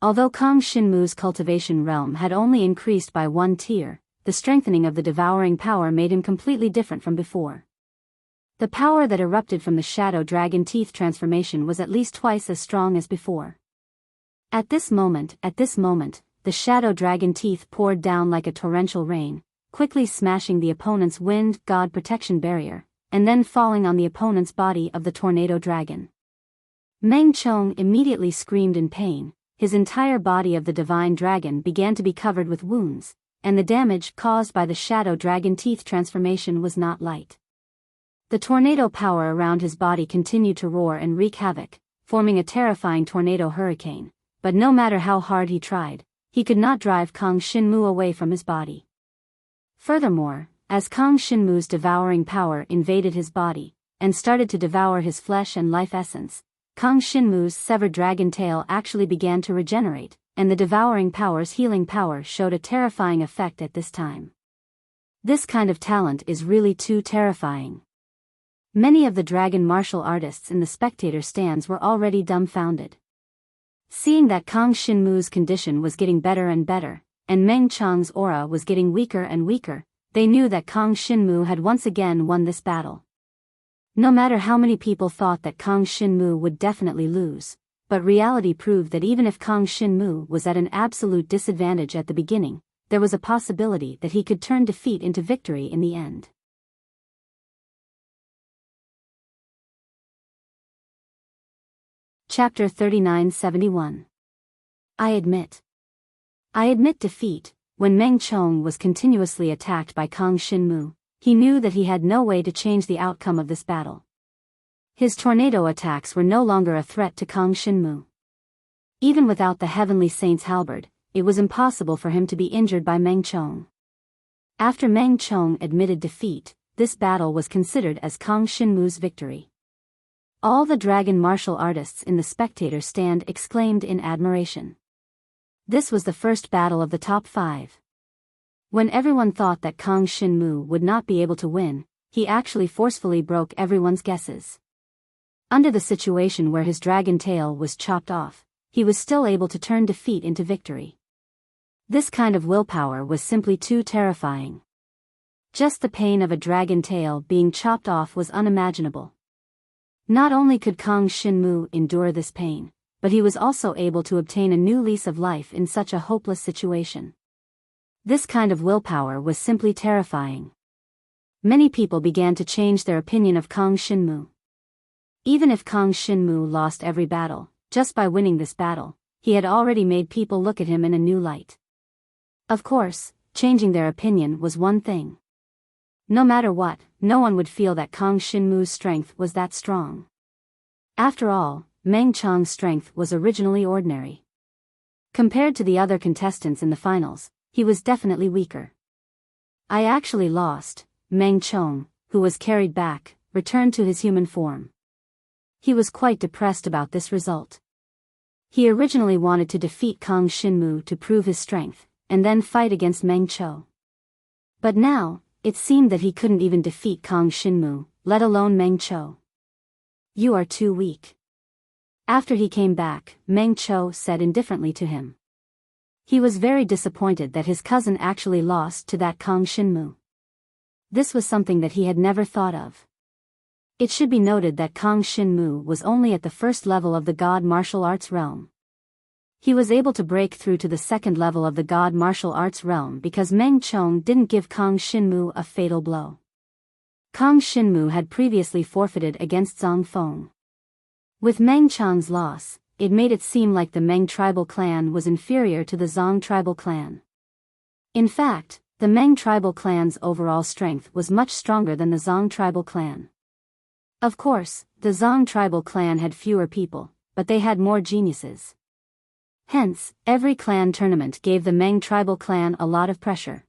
Although Kang Shinmu's cultivation realm had only increased by 1 tier, the strengthening of the devouring power made him completely different from before. The power that erupted from the shadow dragon teeth transformation was at least twice as strong as before. At this moment, the shadow dragon teeth poured down like a torrential rain, quickly smashing the opponent's wind god protection barrier, and then falling on the opponent's body of the tornado dragon. Meng Chong immediately screamed in pain. His entire body of the divine dragon began to be covered with wounds, and the damage caused by the shadow dragon teeth transformation was not light. The tornado power around his body continued to roar and wreak havoc, forming a terrifying tornado hurricane, but no matter how hard he tried, he could not drive Kang Shinmu away from his body. Furthermore, as Kang Shinmu's devouring power invaded his body, and started to devour his flesh and life essence, Kang Shinmu's severed dragon tail actually began to regenerate, and the devouring power's healing power showed a terrifying effect at this time. This kind of talent is really too terrifying. Many of the dragon martial artists in the spectator stands were already dumbfounded. Seeing that Kang Shinmu's condition was getting better and better, and Meng Chong's aura was getting weaker and weaker, they knew that Kang Shinmu had once again won this battle. No matter how many people thought that Kang Shinmu would definitely lose, but reality proved that even if Kang Shinmu was at an absolute disadvantage at the beginning, there was a possibility that he could turn defeat into victory in the end. Chapter 3971. I admit defeat. When Meng Chong was continuously attacked by Kang Shinmu, he knew that he had no way to change the outcome of this battle. His tornado attacks were no longer a threat to Kang Shinmu. Even without the Heavenly Saint's halberd, it was impossible for him to be injured by Meng Chong. After Meng Chong admitted defeat, this battle was considered as Kang Shinmu's victory. All the dragon martial artists in the spectator stand exclaimed in admiration. This was the first battle of the top 5. When everyone thought that Kang Shinmu would not be able to win, he actually forcefully broke everyone's guesses. Under the situation where his dragon tail was chopped off, he was still able to turn defeat into victory. This kind of willpower was simply too terrifying. Just the pain of a dragon tail being chopped off was unimaginable. Not only could Kang Shinmu endure this pain, but he was also able to obtain a new lease of life in such a hopeless situation. This kind of willpower was simply terrifying. Many people began to change their opinion of Kang Shinmu. Even if Kang Shinmu lost every battle, just by winning this battle, he had already made people look at him in a new light. Of course, changing their opinion was one thing. No matter what, no one would feel that Kang Shinmu's strength was that strong. After all, Meng Chong's strength was originally ordinary. Compared to the other contestants in the finals, he was definitely weaker. I actually lost. Meng Chong, who was carried back, returned to his human form. He was quite depressed about this result. He originally wanted to defeat Kang Shinmu to prove his strength, and then fight against Meng Cho. But now, it seemed that he couldn't even defeat Kang Shinmu, let alone Meng Cho. You are too weak. After he came back, Meng Cho said indifferently to him. He was very disappointed that his cousin actually lost to that Kang Shinmu. This was something that he had never thought of. It should be noted that Kang Shinmu was only at the first level of the God martial arts realm. He was able to break through to the second level of the God martial arts realm because Meng Chong didn't give Kang Shinmu a fatal blow. Kang Shinmu had previously forfeited against Zhang Feng. With Meng Chong's loss, it made it seem like the Meng tribal clan was inferior to the Zhang tribal clan. In fact, the Meng tribal clan's overall strength was much stronger than the Zhang tribal clan. Of course, the Zhang tribal clan had fewer people, but they had more geniuses. Hence, every clan tournament gave the Meng tribal clan a lot of pressure.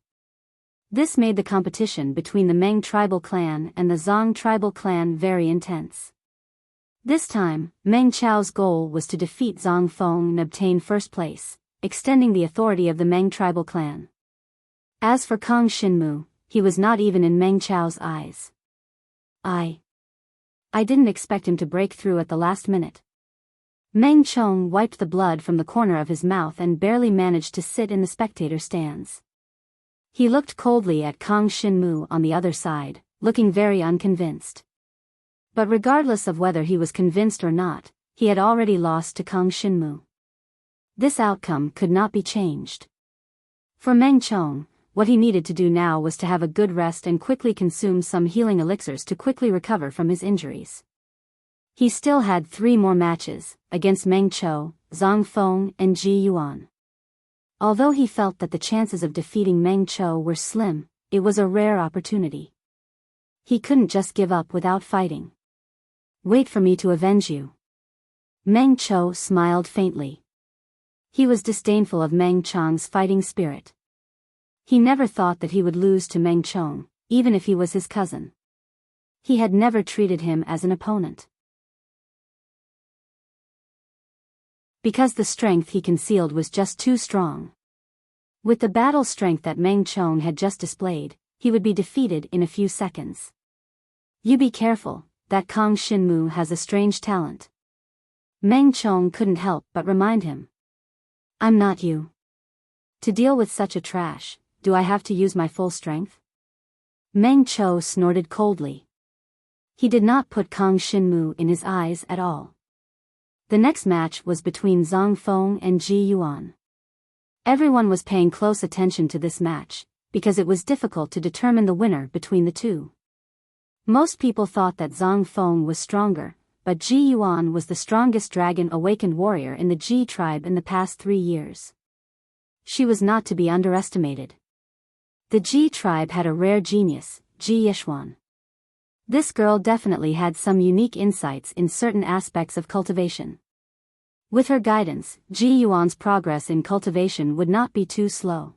This made the competition between the Meng tribal clan and the Zong tribal clan very intense. This time, Meng Chao's goal was to defeat Zong Feng and obtain first place, extending the authority of the Meng tribal clan. As for Kang Xinmu, he was not even in Meng Chao's eyes. I didn't expect him to break through at the last minute. Meng Chong wiped the blood from the corner of his mouth and barely managed to sit in the spectator stands. He looked coldly at Kang Xinmu on the other side, looking very unconvinced. But regardless of whether he was convinced or not, he had already lost to Kang Xinmu. This outcome could not be changed. For Meng Chong, what he needed to do now was to have a good rest and quickly consume some healing elixirs to quickly recover from his injuries. He still had 3 more matches, against Meng Chou, Zong Feng and Ji Yuan. Although he felt that the chances of defeating Meng Chou were slim, it was a rare opportunity. He couldn't just give up without fighting. Wait for me to avenge you. Meng Chou smiled faintly. He was disdainful of Meng Chong's fighting spirit. He never thought that he would lose to Meng Chong, even if he was his cousin. He had never treated him as an opponent. Because the strength he concealed was just too strong. With the battle strength that Meng Chong had just displayed, he would be defeated in a few seconds. You be careful, that Kang Xinmu has a strange talent. Meng Chong couldn't help but remind him. I'm not you. To deal with such a trash, do I have to use my full strength? Meng Chou snorted coldly. He did not put Kang Xinmu in his eyes at all. The next match was between Zong Feng and Ji Yuan. Everyone was paying close attention to this match, because it was difficult to determine the winner between the two. Most people thought that Zong Feng was stronger, but Ji Yuan was the strongest dragon-awakened warrior in the Ji tribe in the past 3 years. She was not to be underestimated. The Ji tribe had a rare genius, Ji Yishuan. This girl definitely had some unique insights in certain aspects of cultivation. With her guidance, Ji Yuan's progress in cultivation would not be too slow.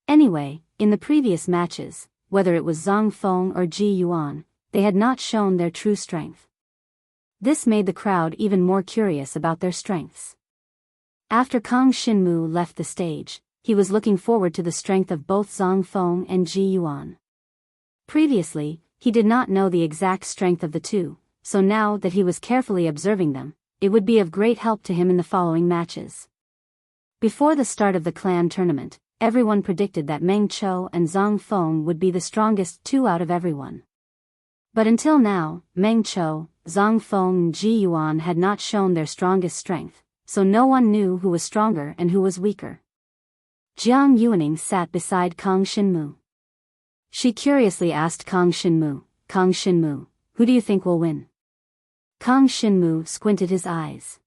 Anyway, in the previous matches, whether it was Zong Feng or Ji Yuan, they had not shown their true strength. This made the crowd even more curious about their strengths. After Kang Xinmu left the stage, he was looking forward to the strength of both Zong Feng and Ji Yuan. Previously, he did not know the exact strength of the two, so now that he was carefully observing them, it would be of great help to him in the following matches. Before the start of the clan tournament, everyone predicted that Meng Chou and Zong Feng would be the strongest 2 out of everyone. But until now, Meng Chou, Zong Feng and Ji Yuan had not shown their strongest strength, so no one knew who was stronger and who was weaker. Jiang Yuaning sat beside Kang Xinmu. She curiously asked Kang Xinmu, who do you think will win? Kang Xinmu squinted his eyes.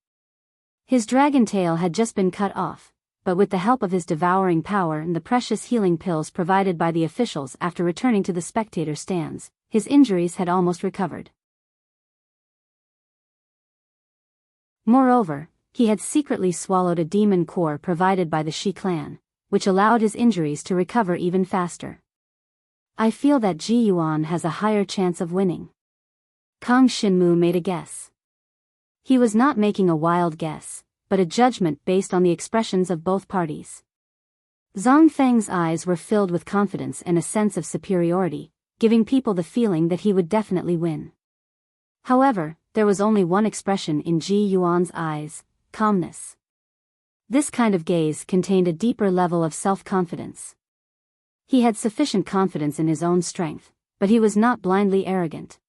His dragon tail had just been cut off, but with the help of his devouring power and the precious healing pills provided by the officials after returning to the spectator stands, his injuries had almost recovered. Moreover, he had secretly swallowed a demon core provided by the Shi clan, which allowed his injuries to recover even faster. I feel that Ji Yuan has a higher chance of winning. Kang Xinmu made a guess. He was not making a wild guess, but a judgment based on the expressions of both parties. Zong Feng's eyes were filled with confidence and a sense of superiority, giving people the feeling that he would definitely win. However, there was only one expression in Ji Yuan's eyes, calmness. This kind of gaze contained a deeper level of self-confidence. He had sufficient confidence in his own strength, but he was not blindly arrogant.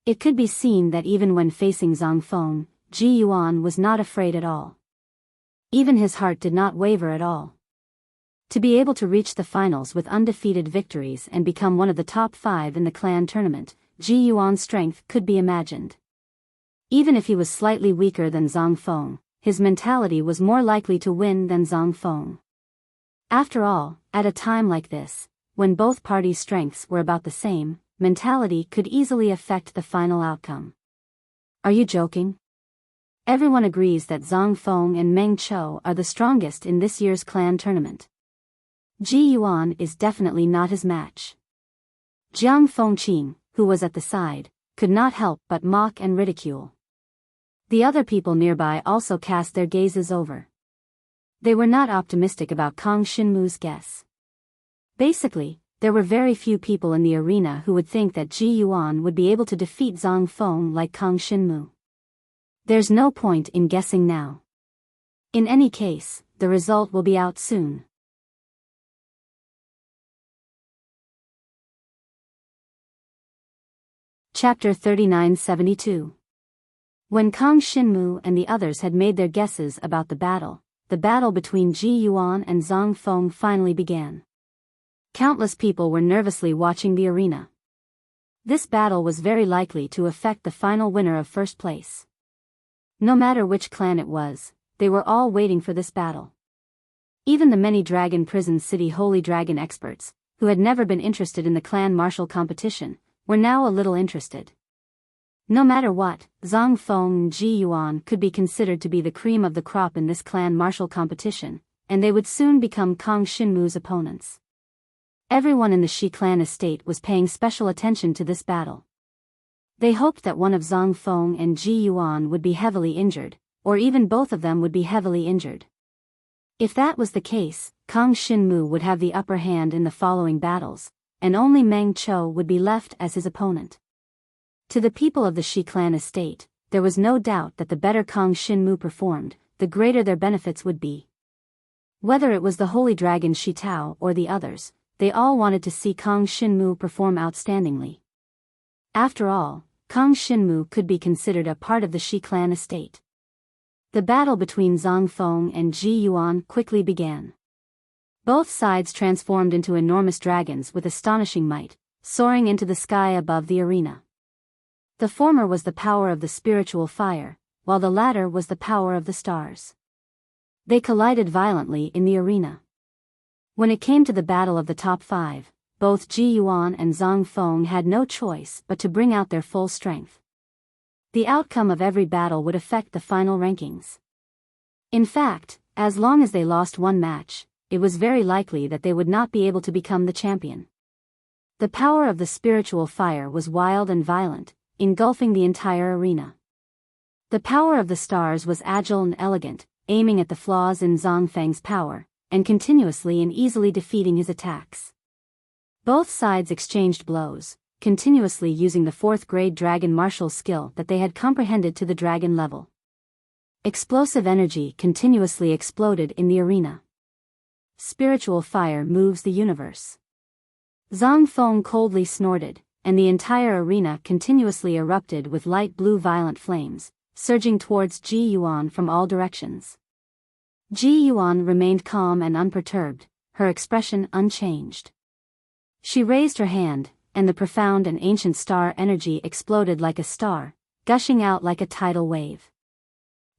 It could be seen that even when facing Zong Feng, Ji Yuan was not afraid at all. Even his heart did not waver at all. To be able to reach the finals with undefeated victories and become one of the top 5 in the clan tournament, Ji Yuan's strength could be imagined. Even if he was slightly weaker than Zong Feng, his mentality was more likely to win than Zong Feng. After all, at a time like this, when both parties' strengths were about the same, mentality could easily affect the final outcome. Are you joking? Everyone agrees that Zong Feng and Meng Chou are the strongest in this year's clan tournament. Ji Yuan is definitely not his match. Jiang Fengqing, who was at the side, could not help but mock and ridicule. The other people nearby also cast their gazes over. They were not optimistic about Kang Xinmu's guess. Basically, there were very few people in the arena who would think that Ji Yuan would be able to defeat Zhang Feng like Kang Xinmu. There's no point in guessing now. In any case, the result will be out soon. Chapter 3972. When Kang Xinmu and the others had made their guesses about the battle between Ji Yuan and Zhang Feng finally began. Countless people were nervously watching the arena. This battle was very likely to affect the final winner of first place. No matter which clan it was, they were all waiting for this battle. Even the many Dragon Prison City Holy Dragon experts, who had never been interested in the clan martial competition, were now a little interested. No matter what, Zhang Feng and Ji Yuan could be considered to be the cream of the crop in this clan martial competition, and they would soon become Kang Xinmu's opponents. Everyone in the Shi clan estate was paying special attention to this battle. They hoped that one of Zhang Feng and Ji Yuan would be heavily injured, or even both of them would be heavily injured. If that was the case, Kang Xinmu would have the upper hand in the following battles, and only Meng Chou would be left as his opponent. To the people of the Shi clan estate, there was no doubt that the better Kang Xinmu performed, the greater their benefits would be. Whether it was the Holy Dragon Shi Tao or the others, they all wanted to see Kang Xinmu perform outstandingly. After all, Kang Xinmu could be considered a part of the Shi clan estate. The battle between Zhang Feng and Ji Yuan quickly began. Both sides transformed into enormous dragons with astonishing might, soaring into the sky above the arena. The former was the power of the spiritual fire, while the latter was the power of the stars. They collided violently in the arena. When it came to the battle of the top 5, both Ji Yuan and Zhang Feng had no choice but to bring out their full strength. The outcome of every battle would affect the final rankings. In fact, as long as they lost one match, it was very likely that they would not be able to become the champion. The power of the spiritual fire was wild and violent, engulfing the entire arena. The power of the stars was agile and elegant, aiming at the flaws in Zhang Feng's power, and continuously and easily defeating his attacks. Both sides exchanged blows, continuously using the 4th-grade dragon martial skill that they had comprehended to the dragon level. Explosive energy continuously exploded in the arena. Spiritual fire moves the universe. Zhang Feng coldly snorted, and the entire arena continuously erupted with light blue violent flames, surging towards Ji Yuan from all directions. Ji Yuan remained calm and unperturbed, her expression unchanged. She raised her hand, and the profound and ancient star energy exploded like a star, gushing out like a tidal wave.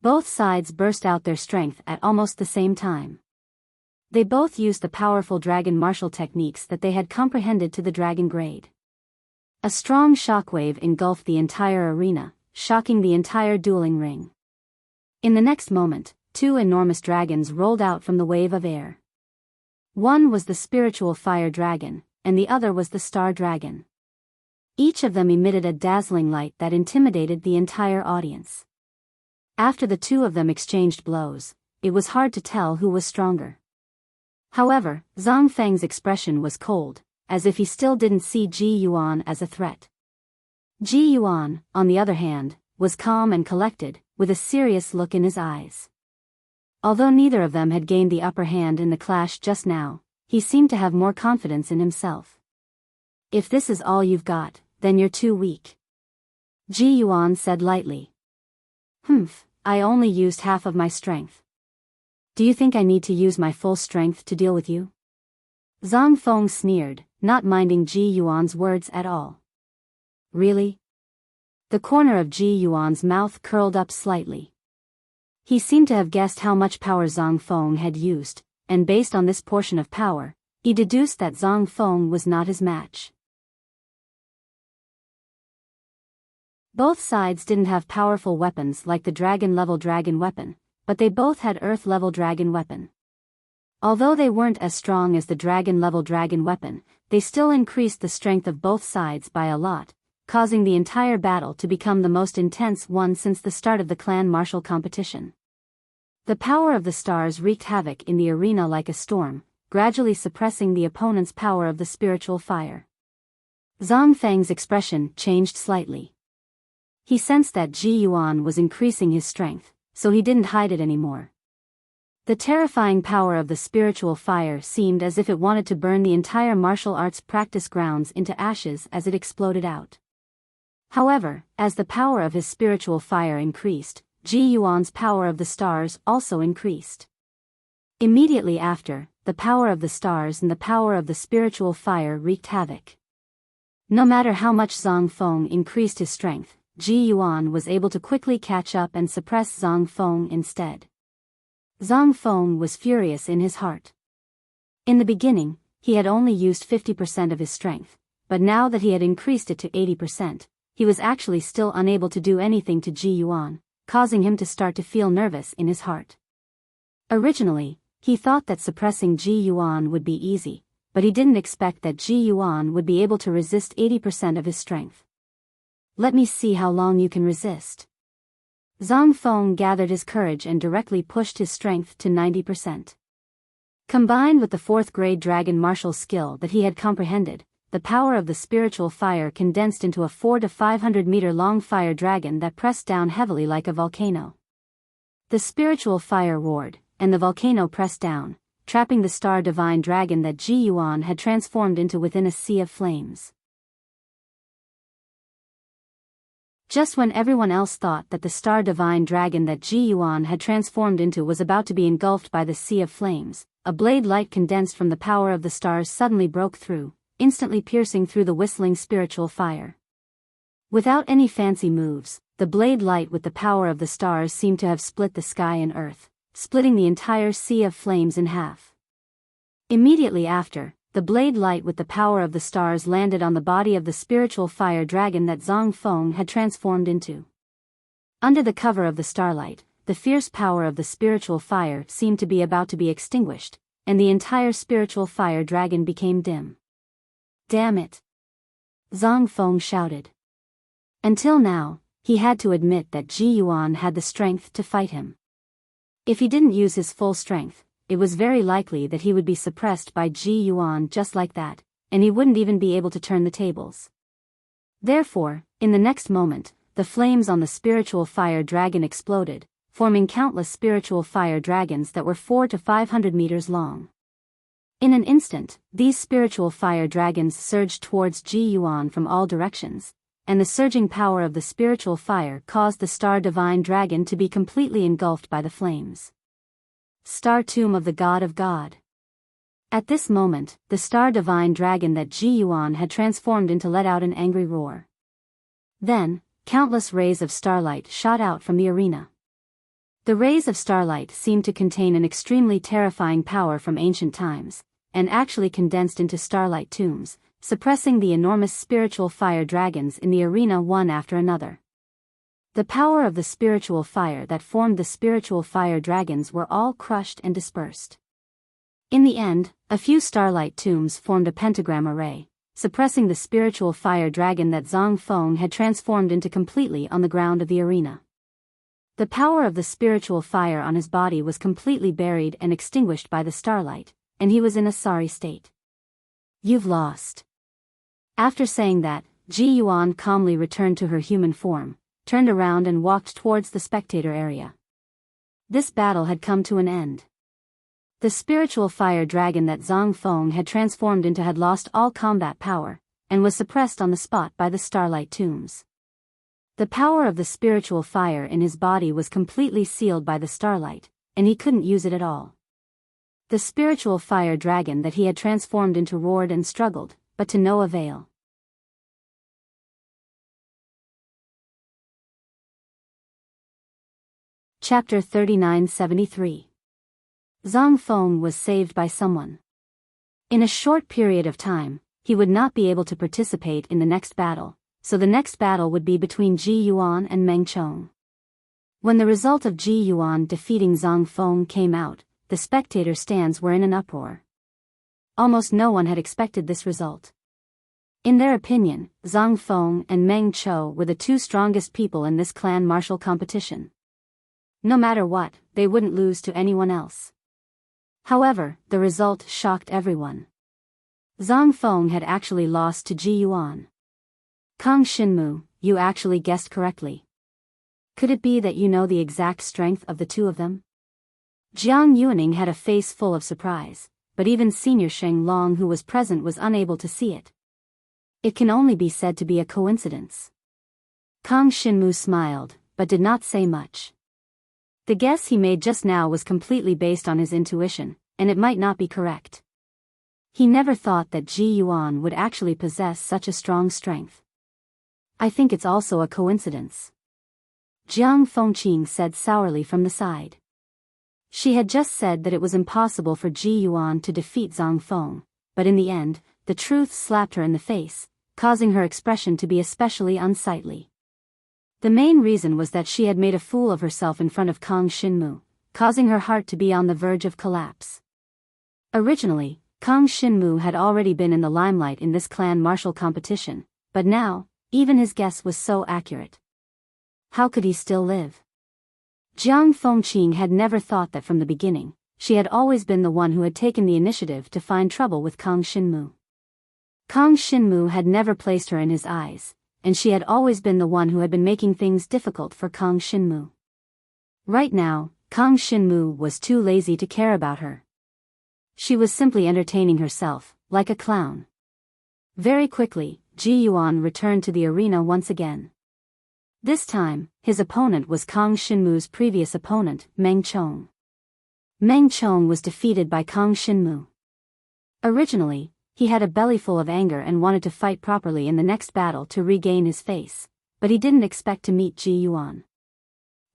Both sides burst out their strength at almost the same time. They both used the powerful dragon martial techniques that they had comprehended to the dragon grade. A strong shockwave engulfed the entire arena, shocking the entire dueling ring. In the next moment, 2 enormous dragons rolled out from the wave of air. One was the spiritual fire dragon, and the other was the star dragon. Each of them emitted a dazzling light that intimidated the entire audience. After the 2 of them exchanged blows, it was hard to tell who was stronger. However, Zhang Feng's expression was cold, as if he still didn't see Ji Yuan as a threat. Ji Yuan, on the other hand, was calm and collected, with a serious look in his eyes. Although neither of them had gained the upper hand in the clash just now, he seemed to have more confidence in himself. If this is all you've got, then you're too weak. Ji Yuan said lightly. I only used half of my strength. Do you think I need to use my full strength to deal with you? Zhang Feng sneered, not minding Ji Yuan's words at all. Really? The corner of Ji Yuan's mouth curled up slightly. He seemed to have guessed how much power Zhang Feng had used, and based on this portion of power, he deduced that Zhang Feng was not his match. Both sides didn't have powerful weapons like the dragon-level dragon weapon, but they both had earth-level dragon weapon. Although they weren't as strong as the dragon-level dragon weapon, they still increased the strength of both sides by a lot, causing the entire battle to become the most intense one since the start of the clan martial competition. The power of the stars wreaked havoc in the arena like a storm, gradually suppressing the opponent's power of the spiritual fire. Zhang Feng's expression changed slightly. He sensed that Ji Yuan was increasing his strength, so he didn't hide it anymore. The terrifying power of the spiritual fire seemed as if it wanted to burn the entire martial arts practice grounds into ashes as it exploded out. However, as the power of his spiritual fire increased, Ji Yuan's power of the stars also increased. Immediately after, the power of the stars and the power of the spiritual fire wreaked havoc. No matter how much Zhang Feng increased his strength, Ji Yuan was able to quickly catch up and suppress Zhang Feng instead. Zhang Feng was furious in his heart. In the beginning, he had only used 50% of his strength, but now that he had increased it to 80%, he was actually still unable to do anything to Ji Yuan, causing him to start to feel nervous in his heart. Originally, he thought that suppressing Ji Yuan would be easy, but he didn't expect that Ji Yuan would be able to resist 80% of his strength. Let me see how long you can resist. Zhang Feng gathered his courage and directly pushed his strength to 90%. Combined with the 4th grade dragon martial skill that he had comprehended, the power of the spiritual fire condensed into a 400 to 500 meter long fire dragon that pressed down heavily like a volcano. The spiritual fire roared, and the volcano pressed down, trapping the star divine dragon that Ji Yuan had transformed into within a sea of flames. Just when everyone else thought that the star divine dragon that Ji Yuan had transformed into was about to be engulfed by the sea of flames, a blade light condensed from the power of the stars suddenly broke through, instantly piercing through the whistling spiritual fire. Without any fancy moves, the blade light with the power of the stars seemed to have split the sky and earth, splitting the entire sea of flames in half. Immediately after, the blade light with the power of the stars landed on the body of the spiritual fire dragon that Zhang Feng had transformed into. Under the cover of the starlight, the fierce power of the spiritual fire seemed to be about to be extinguished, and the entire spiritual fire dragon became dim. Damn it! Zhang Feng shouted. Until now, he had to admit that Ji Yuan had the strength to fight him. If he didn't use his full strength, it was very likely that he would be suppressed by Ji Yuan just like that, and he wouldn't even be able to turn the tables. Therefore, in the next moment, the flames on the spiritual fire dragon exploded, forming countless spiritual fire dragons that were 400 to 500 meters long. In an instant, these spiritual fire dragons surged towards Ji Yuan from all directions, and the surging power of the spiritual fire caused the star divine dragon to be completely engulfed by the flames. Star Tomb of the God of God. At this moment, the star divine dragon that Ji Yuan had transformed into let out an angry roar. Then, countless rays of starlight shot out from the arena. The rays of starlight seemed to contain an extremely terrifying power from ancient times, and actually condensed into starlight tombs, suppressing the enormous spiritual fire dragons in the arena one after another. The power of the spiritual fire that formed the spiritual fire dragons were all crushed and dispersed. In the end, a few starlight tombs formed a pentagram array, suppressing the spiritual fire dragon that Zhang Feng had transformed into completely on the ground of the arena. The power of the spiritual fire on his body was completely buried and extinguished by the starlight, and he was in a sorry state. You've lost. After saying that, Ji Yuan calmly returned to her human form, turned around and walked towards the spectator area. This battle had come to an end. The spiritual fire dragon that Zhang Feng had transformed into had lost all combat power, and was suppressed on the spot by the starlight tombs. The power of the spiritual fire in his body was completely sealed by the starlight, and he couldn't use it at all. The spiritual fire dragon that he had transformed into roared and struggled, but to no avail. Chapter 3973. Zhang Feng was saved by someone. In a short period of time, he would not be able to participate in the next battle, so the next battle would be between Ji Yuan and Meng Chong. When the result of Ji Yuan defeating Zhang Feng came out, the spectator stands were in an uproar. Almost no one had expected this result. In their opinion, Zhang Feng and Meng Qiu were the two strongest people in this clan martial competition. No matter what, they wouldn't lose to anyone else. However, the result shocked everyone. Zhang Feng had actually lost to Ji Yuan. Kang Xinmu, you actually guessed correctly. Could it be that you know the exact strength of the two of them? Jiang Yuaning had a face full of surprise, but even Senior Sheng Long who was present was unable to see it. It can only be said to be a coincidence. Kang Xinmu smiled, but did not say much. The guess he made just now was completely based on his intuition, and it might not be correct. He never thought that Ji Yuan would actually possess such a strong strength. I think it's also a coincidence, Jiang Fengqing said sourly from the side. She had just said that it was impossible for Ji Yuan to defeat Zhang Feng, but in the end, the truth slapped her in the face, causing her expression to be especially unsightly. The main reason was that she had made a fool of herself in front of Kang Xinmu, causing her heart to be on the verge of collapse. Originally, Kang Xinmu had already been in the limelight in this clan martial competition, but now, even his guess was so accurate. How could he still live? Jiang Fengqing had never thought that from the beginning, she had always been the one who had taken the initiative to find trouble with Kang Xinmu. Kang Xinmu had never placed her in his eyes, and she had always been the one who had been making things difficult for Kang Xinmu. Right now, Kang Xinmu was too lazy to care about her. She was simply entertaining herself, like a clown. Very quickly, Ji Yuan returned to the arena once again. This time, his opponent was Kang Xinmu's previous opponent, Meng Qiu. Meng Qiu was defeated by Kang Xinmu. Originally, he had a bellyful of anger and wanted to fight properly in the next battle to regain his face, but he didn't expect to meet Ji Yuan.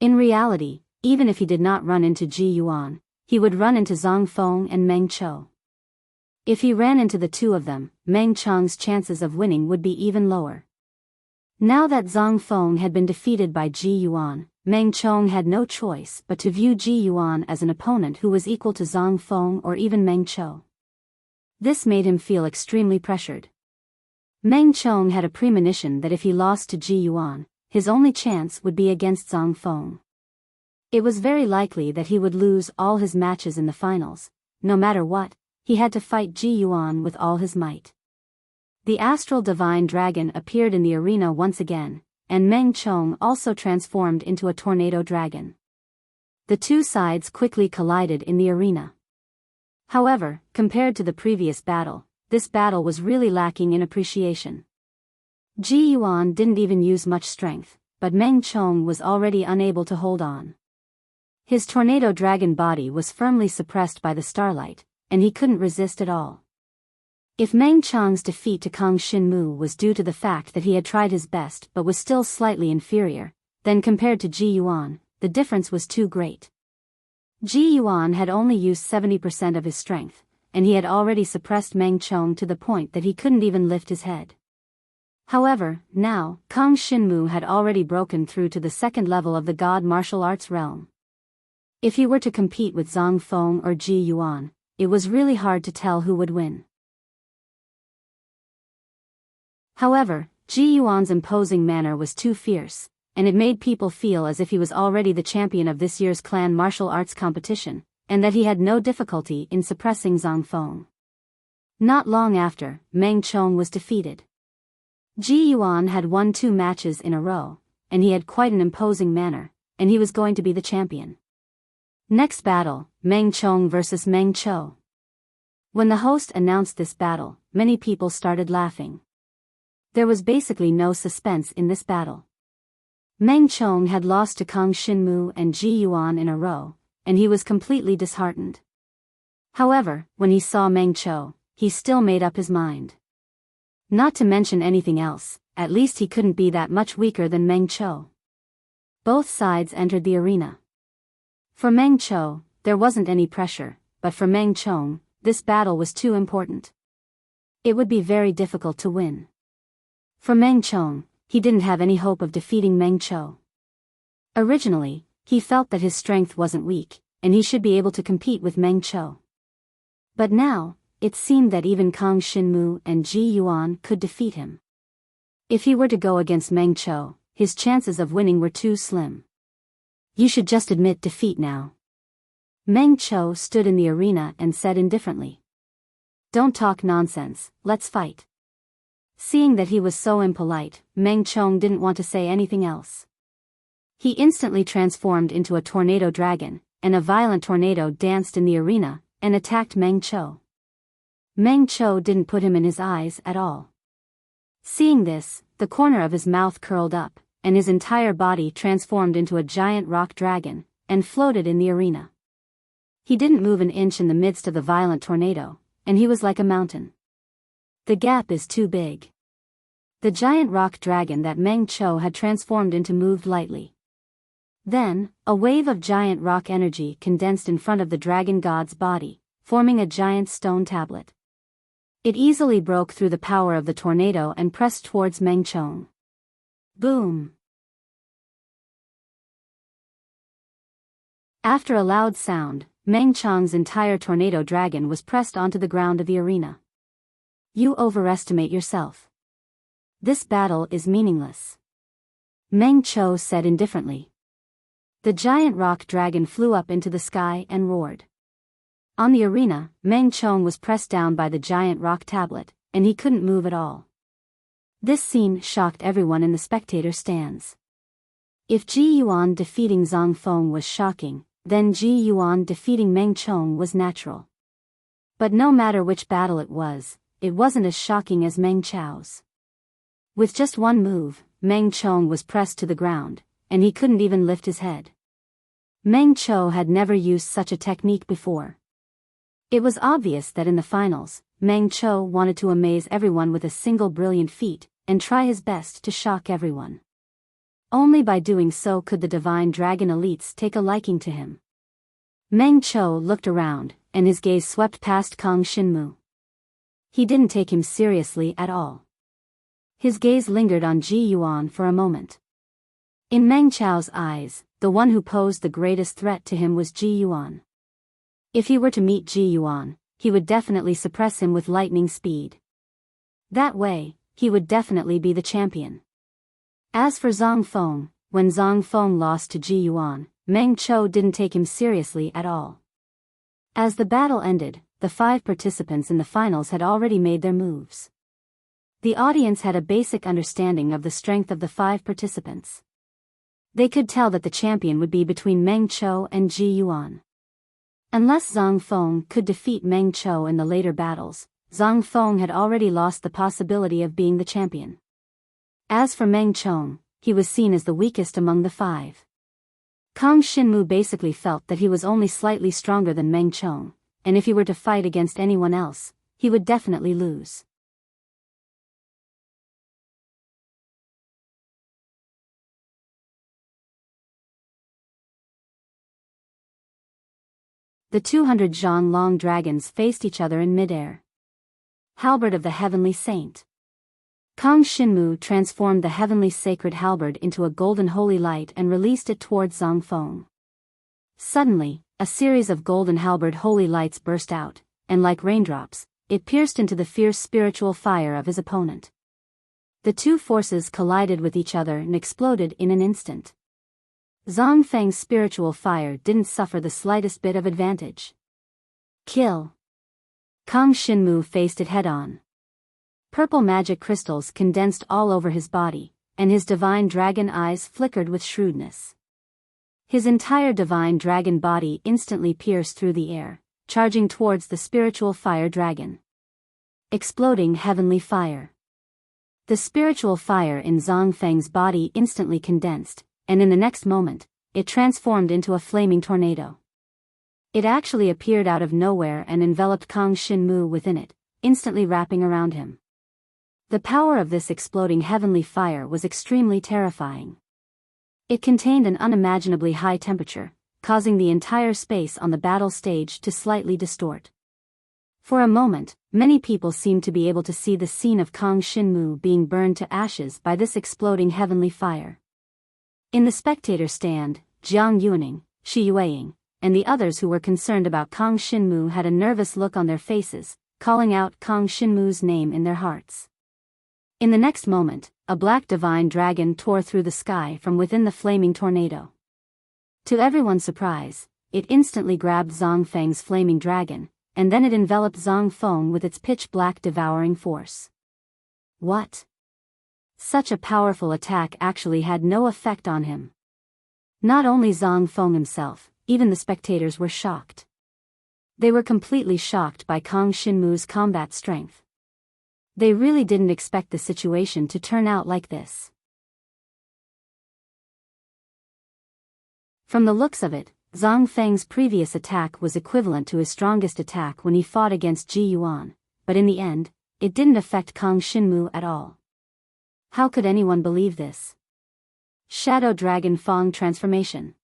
In reality, even if he did not run into Ji Yuan, he would run into Zhang Feng and Meng Qiu. If he ran into the two of them, Meng Qiu's chances of winning would be even lower. Now that Zhang Feng had been defeated by Ji Yuan, Meng Qiu had no choice but to view Ji Yuan as an opponent who was equal to Zhang Feng or even Meng Qiu. This made him feel extremely pressured. Meng Qiu had a premonition that if he lost to Ji Yuan, his only chance would be against Zhang Feng. It was very likely that he would lose all his matches in the finals. No matter what, he had to fight Ji Yuan with all his might. The astral divine dragon appeared in the arena once again, and Meng Qiu also transformed into a tornado dragon. The two sides quickly collided in the arena. However, compared to the previous battle, this battle was really lacking in appreciation. Ji Yuan didn't even use much strength, but Meng Qiu was already unable to hold on. His tornado dragon body was firmly suppressed by the starlight, and he couldn't resist at all. If Meng Qiu's defeat to Kang Xinmu was due to the fact that he had tried his best but was still slightly inferior, then compared to Ji Yuan, the difference was too great. Ji Yuan had only used 70% of his strength, and he had already suppressed Meng Qiu to the point that he couldn't even lift his head. However, now, Kang Xinmu had already broken through to the second level of the God martial arts realm. If he were to compete with Zhang Feng or Ji Yuan, it was really hard to tell who would win. However, Ji Yuan's imposing manner was too fierce, and it made people feel as if he was already the champion of this year's clan martial arts competition, and that he had no difficulty in suppressing Zhang Feng. Not long after, Meng Qiu was defeated. Ji Yuan had won 2 matches in a row, and he had quite an imposing manner, and he was going to be the champion. Next battle, Meng Qiu versus Meng Qiu. When the host announced this battle, many people started laughing. There was basically no suspense in this battle. Meng Qiu had lost to Kang Xinmu and Ji Yuan in a row, and he was completely disheartened. However, when he saw Meng Qiu, he still made up his mind. Not to mention anything else, at least he couldn't be that much weaker than Meng Qiu. Both sides entered the arena. For Meng Qiu, there wasn't any pressure, but for Meng Qiu, this battle was too important. It would be very difficult to win. For Meng Qiu, he didn't have any hope of defeating Meng Qiu. Originally, he felt that his strength wasn't weak, and he should be able to compete with Meng Qiu. But now, it seemed that even Kang Xinmu and Ji Yuan could defeat him. If he were to go against Meng Qiu, his chances of winning were too slim. You should just admit defeat now. Meng Qiu stood in the arena and said indifferently. Don't talk nonsense, let's fight. Seeing that he was so impolite, Meng Qiu didn't want to say anything else. He instantly transformed into a tornado dragon, and a violent tornado danced in the arena, and attacked Meng Qiu. Meng Qiu didn't put him in his eyes at all. Seeing this, the corner of his mouth curled up, and his entire body transformed into a giant rock dragon, and floated in the arena. He didn't move an inch in the midst of the violent tornado, and he was like a mountain. The gap is too big. The giant rock dragon that Meng Qiu had transformed into moved lightly. Then, a wave of giant rock energy condensed in front of the dragon god's body, forming a giant stone tablet. It easily broke through the power of the tornado and pressed towards Meng Qiu. Boom! After a loud sound, Meng Qiu's entire tornado dragon was pressed onto the ground of the arena. You overestimate yourself. This battle is meaningless. Meng Qiu said indifferently. The giant rock dragon flew up into the sky and roared. On the arena, Meng Qiu was pressed down by the giant rock tablet, and he couldn't move at all. This scene shocked everyone in the spectator stands. If Ji Yuan defeating Zhang Feng was shocking, then Ji Yuan defeating Meng Qiu was natural. But no matter which battle it wasn't as shocking as Meng Qiu's. With just one move, Meng Qiu was pressed to the ground, and he couldn't even lift his head. Meng Qiu had never used such a technique before. It was obvious that in the finals, Meng Qiu wanted to amaze everyone with a single brilliant feat, and try his best to shock everyone. Only by doing so could the Divine Dragon elites take a liking to him. Meng Qiu looked around, and his gaze swept past Kang Xinmu. He didn't take him seriously at all. His gaze lingered on Ji Yuan for a moment. In Meng Qiu's eyes, the one who posed the greatest threat to him was Ji Yuan. If he were to meet Ji Yuan, he would definitely suppress him with lightning speed. That way, he would definitely be the champion. As for Zhang Feng, when Zhang Feng lost to Ji Yuan, Meng Qiu didn't take him seriously at all. As the battle ended, the 5 participants in the finals had already made their moves. The audience had a basic understanding of the strength of the 5 participants. They could tell that the champion would be between Meng Qiu and Ji Yuan. Unless Zhang Feng could defeat Meng Qiu in the later battles, Zhang Feng had already lost the possibility of being the champion. As for Meng Qiu, he was seen as the weakest among the 5. Kang Xinmu basically felt that he was only slightly stronger than Meng Qiu, and if he were to fight against anyone else, he would definitely lose. The 200 Zhang long dragons faced each other in midair. Halberd of the Heavenly Saint. Kang Xinmu transformed the heavenly sacred halberd into a golden holy light and released it towards Zhang Feng. Suddenly, a series of golden halberd holy lights burst out, and like raindrops, it pierced into the fierce spiritual fire of his opponent. The two forces collided with each other and exploded in an instant. Zhang Feng's spiritual fire didn't suffer the slightest bit of advantage. Kill. Kang Xinmu faced it head-on. Purple magic crystals condensed all over his body, and his divine dragon eyes flickered with shrewdness. His entire divine dragon body instantly pierced through the air, charging towards the spiritual fire dragon. Exploding heavenly fire. The spiritual fire in Zhang Feng's body instantly condensed, and in the next moment, it transformed into a flaming tornado. It actually appeared out of nowhere and enveloped Kang Xinmu within it, instantly wrapping around him. The power of this exploding heavenly fire was extremely terrifying. It contained an unimaginably high temperature, causing the entire space on the battle stage to slightly distort. For a moment, many people seemed to be able to see the scene of Kang Xinmu being burned to ashes by this exploding heavenly fire. In the spectator stand, Jiang Yuaning, Shi Yueying, and the others who were concerned about Kang Shinmu had a nervous look on their faces, calling out Kang Shinmu's name in their hearts. In the next moment, a black divine dragon tore through the sky from within the flaming tornado. To everyone's surprise, it instantly grabbed Zhang Feng's flaming dragon, and then it enveloped Zhang Feng with its pitch-black devouring force. What? Such a powerful attack actually had no effect on him. Not only Zhang Feng himself, even the spectators were shocked. They were completely shocked by Kang Shinmu's combat strength. They really didn't expect the situation to turn out like this. From the looks of it, Zhang Feng's previous attack was equivalent to his strongest attack when he fought against Ji Yuan, but in the end, it didn't affect Kang Shinmu at all. How could anyone believe this? Shadow Dragon Fang Transformation.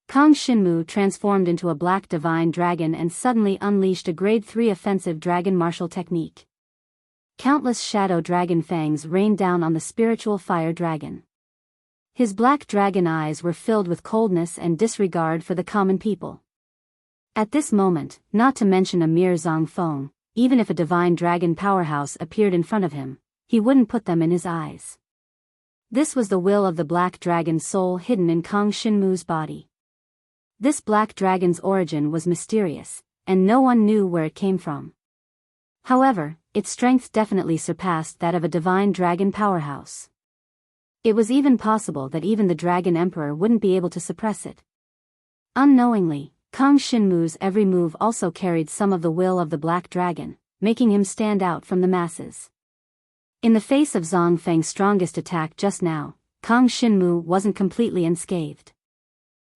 Kang Shinmu transformed into a black divine dragon and suddenly unleashed a grade 3 offensive dragon martial technique. Countless shadow dragon fangs rained down on the spiritual fire dragon. His black dragon eyes were filled with coldness and disregard for the common people. At this moment, not to mention a mere Zhang Feng, even if a divine dragon powerhouse appeared in front of him, he wouldn't put them in his eyes. This was the will of the black dragon's soul hidden in Kang Shinmu's body. This black dragon's origin was mysterious, and no one knew where it came from. However, its strength definitely surpassed that of a divine dragon powerhouse. It was even possible that even the Dragon Emperor wouldn't be able to suppress it. Unknowingly, Kang Shinmu's every move also carried some of the will of the Black Dragon, making him stand out from the masses. In the face of Zhang Feng's strongest attack just now, Kang Shinmu wasn't completely unscathed.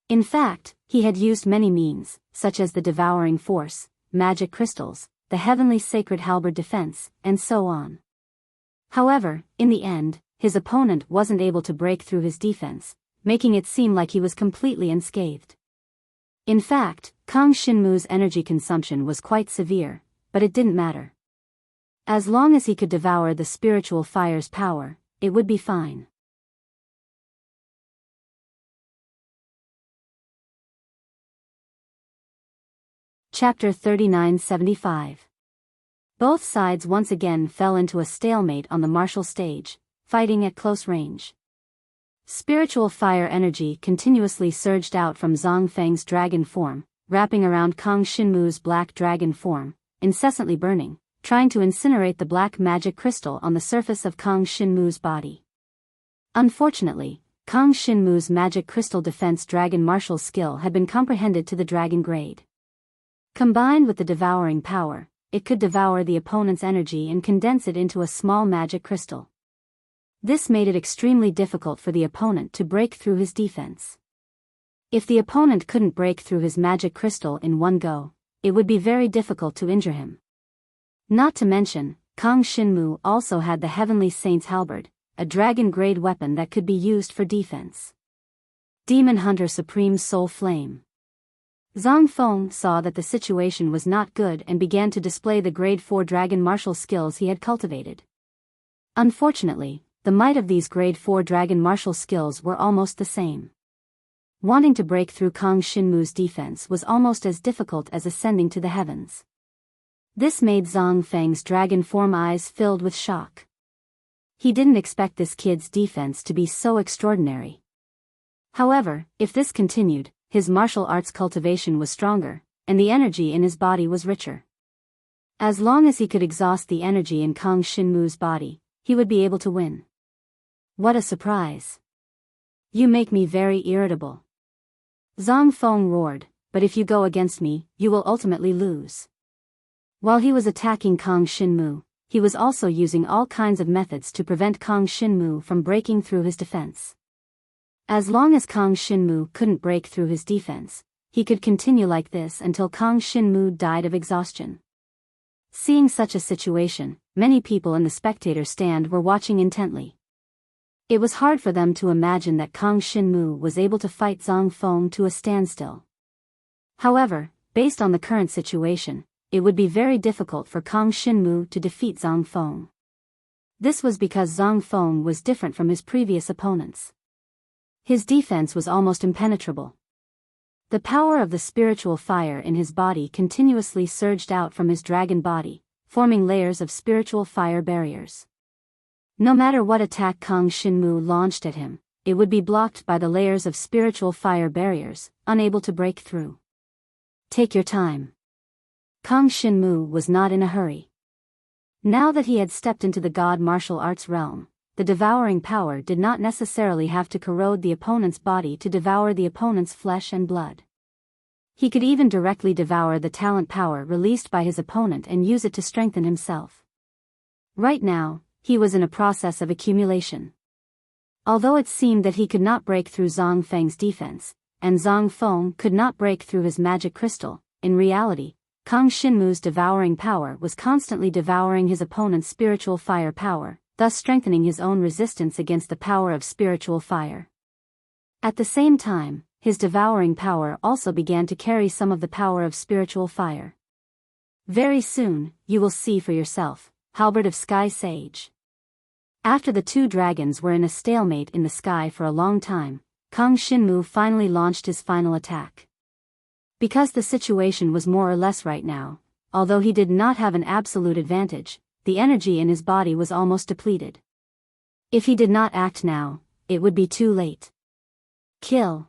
In fact, he had used many means, such as the Devouring Force, magic crystals, the Heavenly Sacred Halberd defense, and so on. However, in the end, his opponent wasn't able to break through his defense, making it seem like he was completely unscathed. In fact, Kang Shinmu's energy consumption was quite severe, but it didn't matter. As long as he could devour the spiritual fire's power, it would be fine. Chapter 3975. Both sides once again fell into a stalemate on the martial stage, fighting at close range. Spiritual fire energy continuously surged out from Zhang Feng's dragon form, wrapping around Kang Shinmu's black dragon form, incessantly burning, trying to incinerate the black magic crystal on the surface of Kang Shinmu's body. Unfortunately, Kang Shinmu's magic crystal defense dragon martial skill had been comprehended to the dragon grade. Combined with the devouring power, it could devour the opponent's energy and condense it into a small magic crystal. This made it extremely difficult for the opponent to break through his defense. If the opponent couldn't break through his magic crystal in one go, it would be very difficult to injure him. Not to mention, Kang Shinmu also had the Heavenly Saint's Halberd, a dragon-grade weapon that could be used for defense. Demon Hunter Supreme Soul Flame. Zhang Feng saw that the situation was not good and began to display the grade 4 dragon martial skills he had cultivated. Unfortunately, the might of these grade 4 dragon martial skills were almost the same. Wanting to break through Kang Shinmu's defense was almost as difficult as ascending to the heavens. This made Zhang Feng's dragon form eyes filled with shock. He didn't expect this kid's defense to be so extraordinary. However, if this continued, his martial arts cultivation was stronger, and the energy in his body was richer. As long as he could exhaust the energy in Kang Shinmu's body, he would be able to win. What a surprise! You make me very irritable. Zhang Feng roared, but if you go against me, you will ultimately lose. While he was attacking Kang Shinmu, he was also using all kinds of methods to prevent Kang Shinmu from breaking through his defense. As long as Kang Shinmu couldn't break through his defense, he could continue like this until Kang Shinmu died of exhaustion. Seeing such a situation, many people in the spectator stand were watching intently. It was hard for them to imagine that Kang Shinmu was able to fight Zhang Feng to a standstill. However, based on the current situation, it would be very difficult for Kang Shinmu to defeat Zhang Feng. This was because Zhang Feng was different from his previous opponents. His defense was almost impenetrable. The power of the spiritual fire in his body continuously surged out from his dragon body, forming layers of spiritual fire barriers. No matter what attack Kang Shinmu launched at him, it would be blocked by the layers of spiritual fire barriers, unable to break through. Take your time. Kang Shinmu was not in a hurry. Now that he had stepped into the God martial arts realm, the devouring power did not necessarily have to corrode the opponent's body to devour the opponent's flesh and blood. He could even directly devour the talent power released by his opponent and use it to strengthen himself. Right now, he was in a process of accumulation. Although it seemed that he could not break through Zhang Feng's defense, and Zhang Feng could not break through his magic crystal, in reality, Kang Shinmu's devouring power was constantly devouring his opponent's spiritual fire power, thus strengthening his own resistance against the power of spiritual fire. At the same time, his devouring power also began to carry some of the power of spiritual fire. Very soon, you will see for yourself, Halberd of Sky Sage. After the two dragons were in a stalemate in the sky for a long time, Kang Shinmu finally launched his final attack. Because the situation was more or less right now, although he did not have an absolute advantage, the energy in his body was almost depleted. If he did not act now, it would be too late. Kill.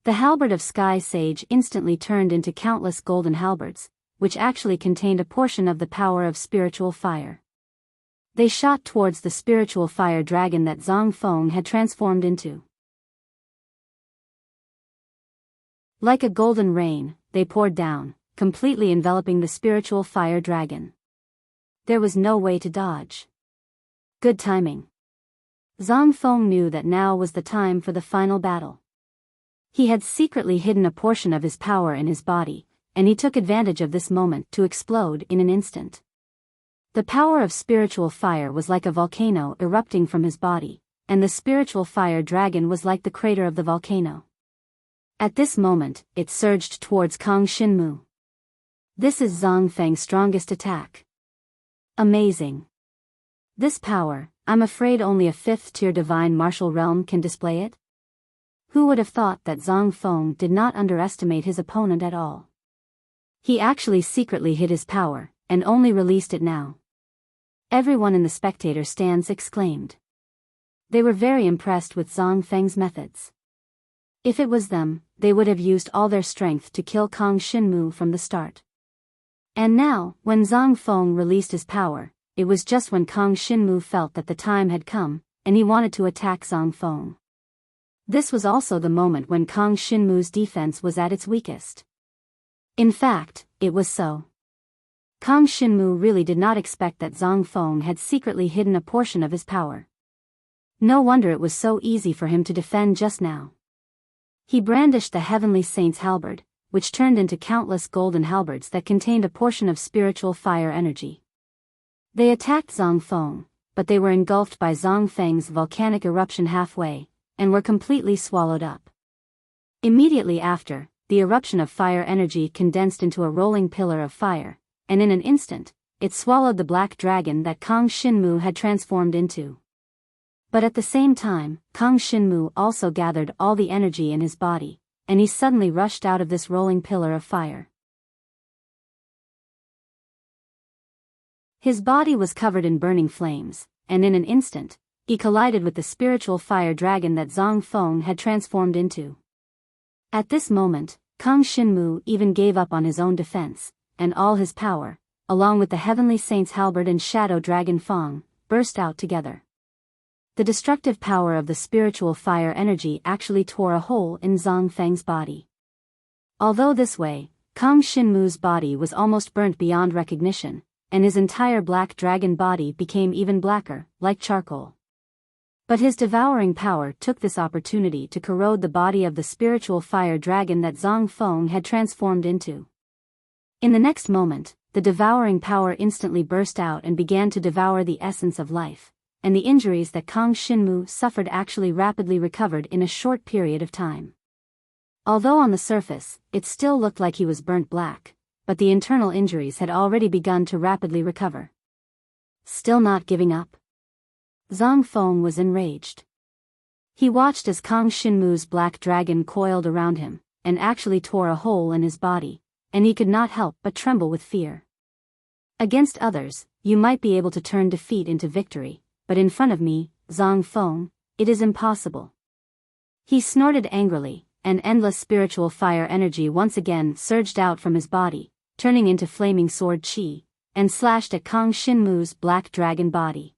The halberd of Sky Sage instantly turned into countless golden halberds, which actually contained a portion of the power of spiritual fire. They shot towards the spiritual fire dragon that Zhang Feng had transformed into. Like a golden rain, they poured down, completely enveloping the spiritual fire dragon. There was no way to dodge. Good timing. Zhang Feng knew that now was the time for the final battle. He had secretly hidden a portion of his power in his body, and he took advantage of this moment to explode in an instant. The power of spiritual fire was like a volcano erupting from his body, and the spiritual fire dragon was like the crater of the volcano. At this moment, it surged towards Kang Shinmu. This is Zhang Feng's strongest attack. Amazing. This power, I'm afraid only a 5th-tier divine martial realm can display it. Who would have thought that Zhang Feng did not underestimate his opponent at all? He actually secretly hid his power, and only released it now. Everyone in the spectator stands exclaimed. They were very impressed with Zhang Feng's methods. If it was them, they would have used all their strength to kill Kang Shinmu from the start. And now, when Zhang Feng released his power, it was just when Kang Shinmu felt that the time had come, and he wanted to attack Zhang Feng. This was also the moment when Kang Shinmu's defense was at its weakest. In fact, it was so. Kang Shinmu really did not expect that Zhang Feng had secretly hidden a portion of his power. No wonder it was so easy for him to defend just now. He brandished the Heavenly Saint's halberd, which turned into countless golden halberds that contained a portion of spiritual fire energy. They attacked Zhang Feng, but they were engulfed by Zhang Feng's volcanic eruption halfway, and were completely swallowed up. Immediately after, the eruption of fire energy condensed into a rolling pillar of fire, and in an instant, it swallowed the black dragon that Kang Shinmu had transformed into. But at the same time, Kang Shinmu also gathered all the energy in his body, and he suddenly rushed out of this rolling pillar of fire. His body was covered in burning flames, and in an instant, he collided with the spiritual fire dragon that Zhang Feng had transformed into. At this moment, Kang Shinmu even gave up on his own defense, and all his power, along with the Heavenly Saint's halberd and Shadow Dragon Feng, burst out together. The destructive power of the spiritual fire energy actually tore a hole in Zhang Feng's body. Although this way, Kang Shinmu's body was almost burnt beyond recognition, and his entire black dragon body became even blacker, like charcoal. But his devouring power took this opportunity to corrode the body of the spiritual fire dragon that Zhang Feng had transformed into. In the next moment, the devouring power instantly burst out and began to devour the essence of life, and the injuries that Kang Shinmu suffered actually rapidly recovered in a short period of time. Although on the surface, it still looked like he was burnt black, but the internal injuries had already begun to rapidly recover. Still not giving up? Zhang Feng was enraged. He watched as Kang Shinmu's black dragon coiled around him, and actually tore a hole in his body, and he could not help but tremble with fear. Against others, you might be able to turn defeat into victory, but in front of me, Zhang Feng, it is impossible. He snorted angrily, and endless spiritual fire energy once again surged out from his body, turning into flaming sword qi, and slashed at Kang Xinmu's black dragon body.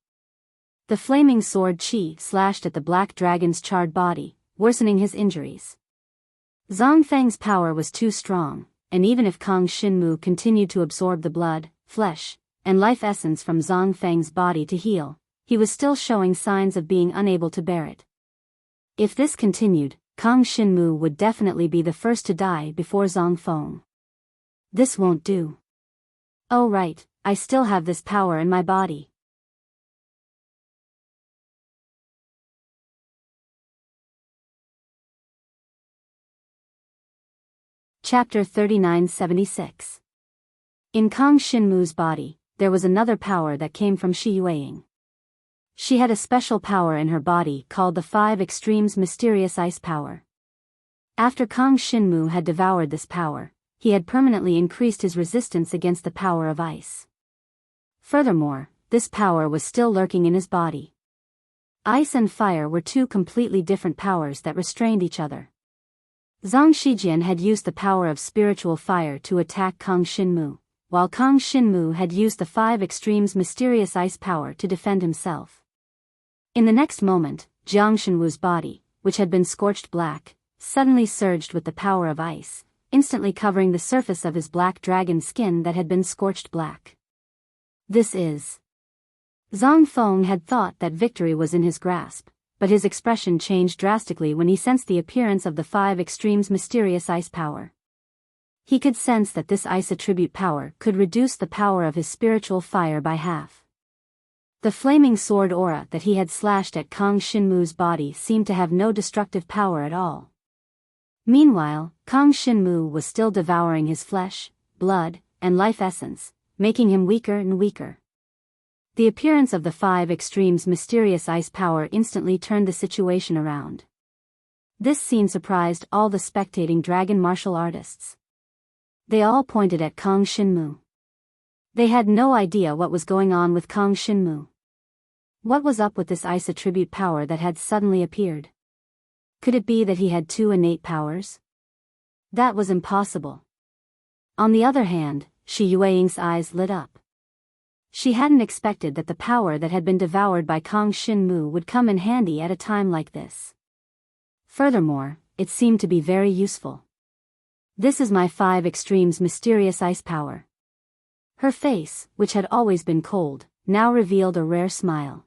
The flaming sword qi slashed at the black dragon's charred body, worsening his injuries. Zhang Feng's power was too strong, and even if Kang Xinmu continued to absorb the blood, flesh, and life essence from Zhang Feng's body to heal, he was still showing signs of being unable to bear it. If this continued, Kang Xinmu would definitely be the first to die before Zhang Feng. This won't do. Oh right, I still have this power in my body. Chapter 3976. In Kang Xinmu's body, there was another power that came from Shi Yueying. She had a special power in her body called the Five Extremes Mysterious Ice Power. After Kang Xinmu had devoured this power, he had permanently increased his resistance against the power of ice. Furthermore, this power was still lurking in his body. Ice and fire were two completely different powers that restrained each other. Zhang Shijian had used the power of spiritual fire to attack Kang Xinmu, while Kang Xinmu had used the Five Extremes Mysterious Ice Power to defend himself. In the next moment, Jiang Shenwu's body, which had been scorched black, suddenly surged with the power of ice, instantly covering the surface of his black dragon skin that had been scorched black. This is... Zhang Feng had thought that victory was in his grasp, but his expression changed drastically when he sensed the appearance of the Five Extremes Mysterious Ice Power. He could sense that this ice attribute power could reduce the power of his spiritual fire by half. The flaming sword aura that he had slashed at Kang Xinmu's body seemed to have no destructive power at all. Meanwhile, Kang Xinmu was still devouring his flesh, blood, and life essence, making him weaker and weaker. The appearance of the Five Extremes Mysterious Ice Power instantly turned the situation around. This scene surprised all the spectating dragon martial artists. They all pointed at Kang Xinmu. They had no idea what was going on with Kang Xinmu. What was up with this ice attribute power that had suddenly appeared? Could it be that he had two innate powers? That was impossible. On the other hand, Shi Yueying's eyes lit up. She hadn't expected that the power that had been devoured by Kang Xinmu would come in handy at a time like this. Furthermore, it seemed to be very useful. This is my Five Extremes Mysterious Ice Power. Her face, which had always been cold, now revealed a rare smile.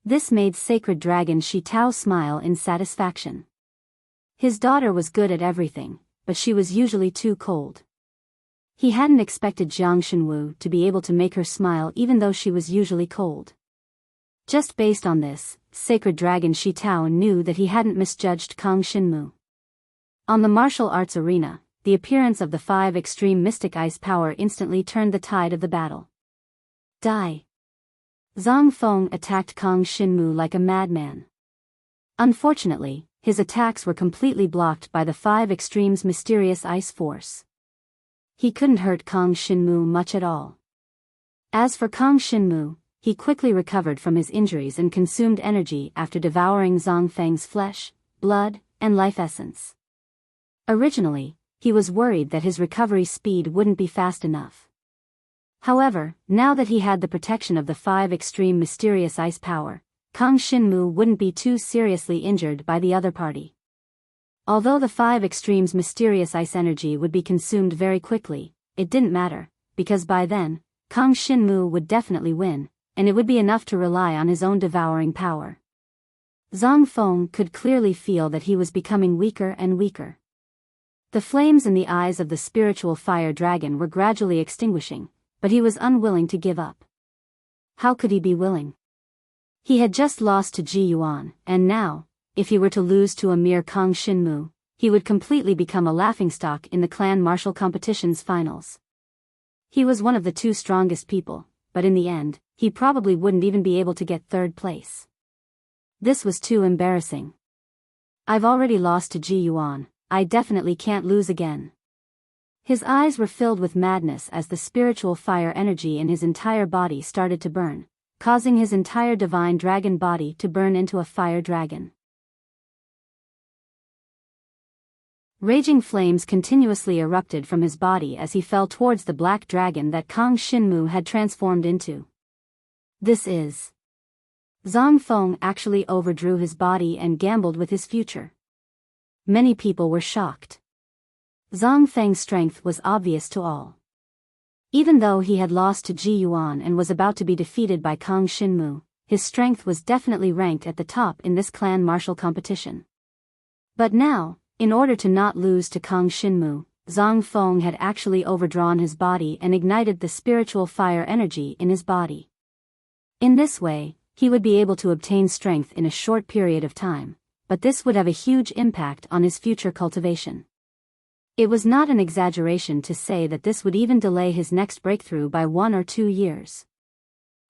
This made Sacred Dragon Shi Tao smile in satisfaction. His daughter was good at everything, but she was usually too cold. He hadn't expected Jiang Shenwu to be able to make her smile even though she was usually cold. Just based on this, Sacred Dragon Shi Tao knew that he hadn't misjudged Kang Xinmu. On the martial arts arena, the appearance of the Five Extreme Mystic Ice Power instantly turned the tide of the battle. Die! Zhang Feng attacked Kang Xinmu like a madman. Unfortunately, his attacks were completely blocked by the Five Extremes Mysterious Ice Force. He couldn't hurt Kang Xinmu much at all. As for Kang Xinmu, he quickly recovered from his injuries and consumed energy after devouring Zhang Feng's flesh, blood, and life essence. Originally, he was worried that his recovery speed wouldn't be fast enough. However, now that he had the protection of the Five Extreme Mysterious Ice Power, Kang Xinmu wouldn't be too seriously injured by the other party. Although the Five Extremes Mysterious Ice energy would be consumed very quickly, it didn't matter, because by then, Kang Xinmu would definitely win, and it would be enough to rely on his own devouring power. Zhang Feng could clearly feel that he was becoming weaker and weaker. The flames in the eyes of the spiritual fire dragon were gradually extinguishing, but he was unwilling to give up. How could he be willing? He had just lost to Ji Yuan, and now, if he were to lose to a mere Kang Xinmu, he would completely become a laughingstock in the clan martial competition's finals. He was one of the two strongest people, but in the end, he probably wouldn't even be able to get third place. This was too embarrassing. I've already lost to Ji Yuan, I definitely can't lose again. His eyes were filled with madness as the spiritual fire energy in his entire body started to burn, causing his entire divine dragon body to burn into a fire dragon. Raging flames continuously erupted from his body as he fell towards the black dragon that Kang Shinmu had transformed into. This is... Zhang Feng actually overdrew his body and gambled with his future. Many people were shocked. Zhang Feng's strength was obvious to all. Even though he had lost to Ji Yuan and was about to be defeated by Kang Shinmu, his strength was definitely ranked at the top in this clan martial competition. But now, in order to not lose to Kang Shinmu, Zhang Feng had actually overdrawn his body and ignited the spiritual fire energy in his body. In this way, he would be able to obtain strength in a short period of time, but this would have a huge impact on his future cultivation. It was not an exaggeration to say that this would even delay his next breakthrough by 1 or 2 years.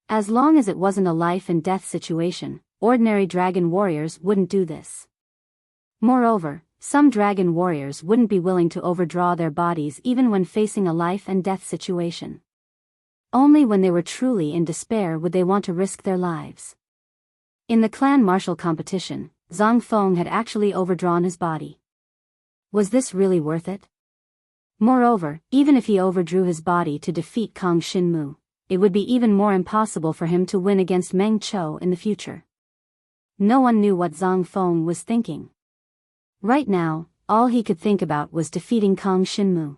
As long as it wasn't a life and death situation, ordinary dragon warriors wouldn't do this. Moreover, some dragon warriors wouldn't be willing to overdraw their bodies even when facing a life and death situation. Only when they were truly in despair would they want to risk their lives. In the clan martial competition, Zhang Feng had actually overdrawn his body. Was this really worth it? Moreover, even if he overdrew his body to defeat Kang Shinmu, it would be even more impossible for him to win against Meng Chou in the future. No one knew what Zhang Feng was thinking. Right now, all he could think about was defeating Kang Shinmu.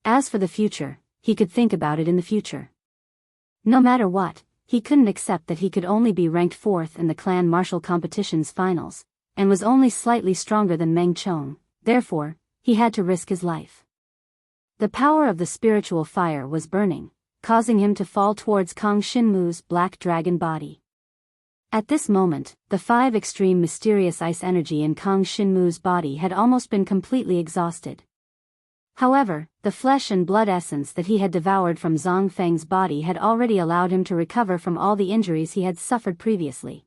As for the future, he could think about it in the future. No matter what, he couldn't accept that he could only be ranked 4th in the clan martial competition's finals, and was only slightly stronger than Meng Chou, therefore, he had to risk his life. The power of the spiritual fire was burning, causing him to fall towards Kang Shinmu's black dragon body. At this moment, the 5 extreme mysterious ice energy in Kang Shinmu's body had almost been completely exhausted. However, the flesh and blood essence that he had devoured from Zhang Feng's body had already allowed him to recover from all the injuries he had suffered previously.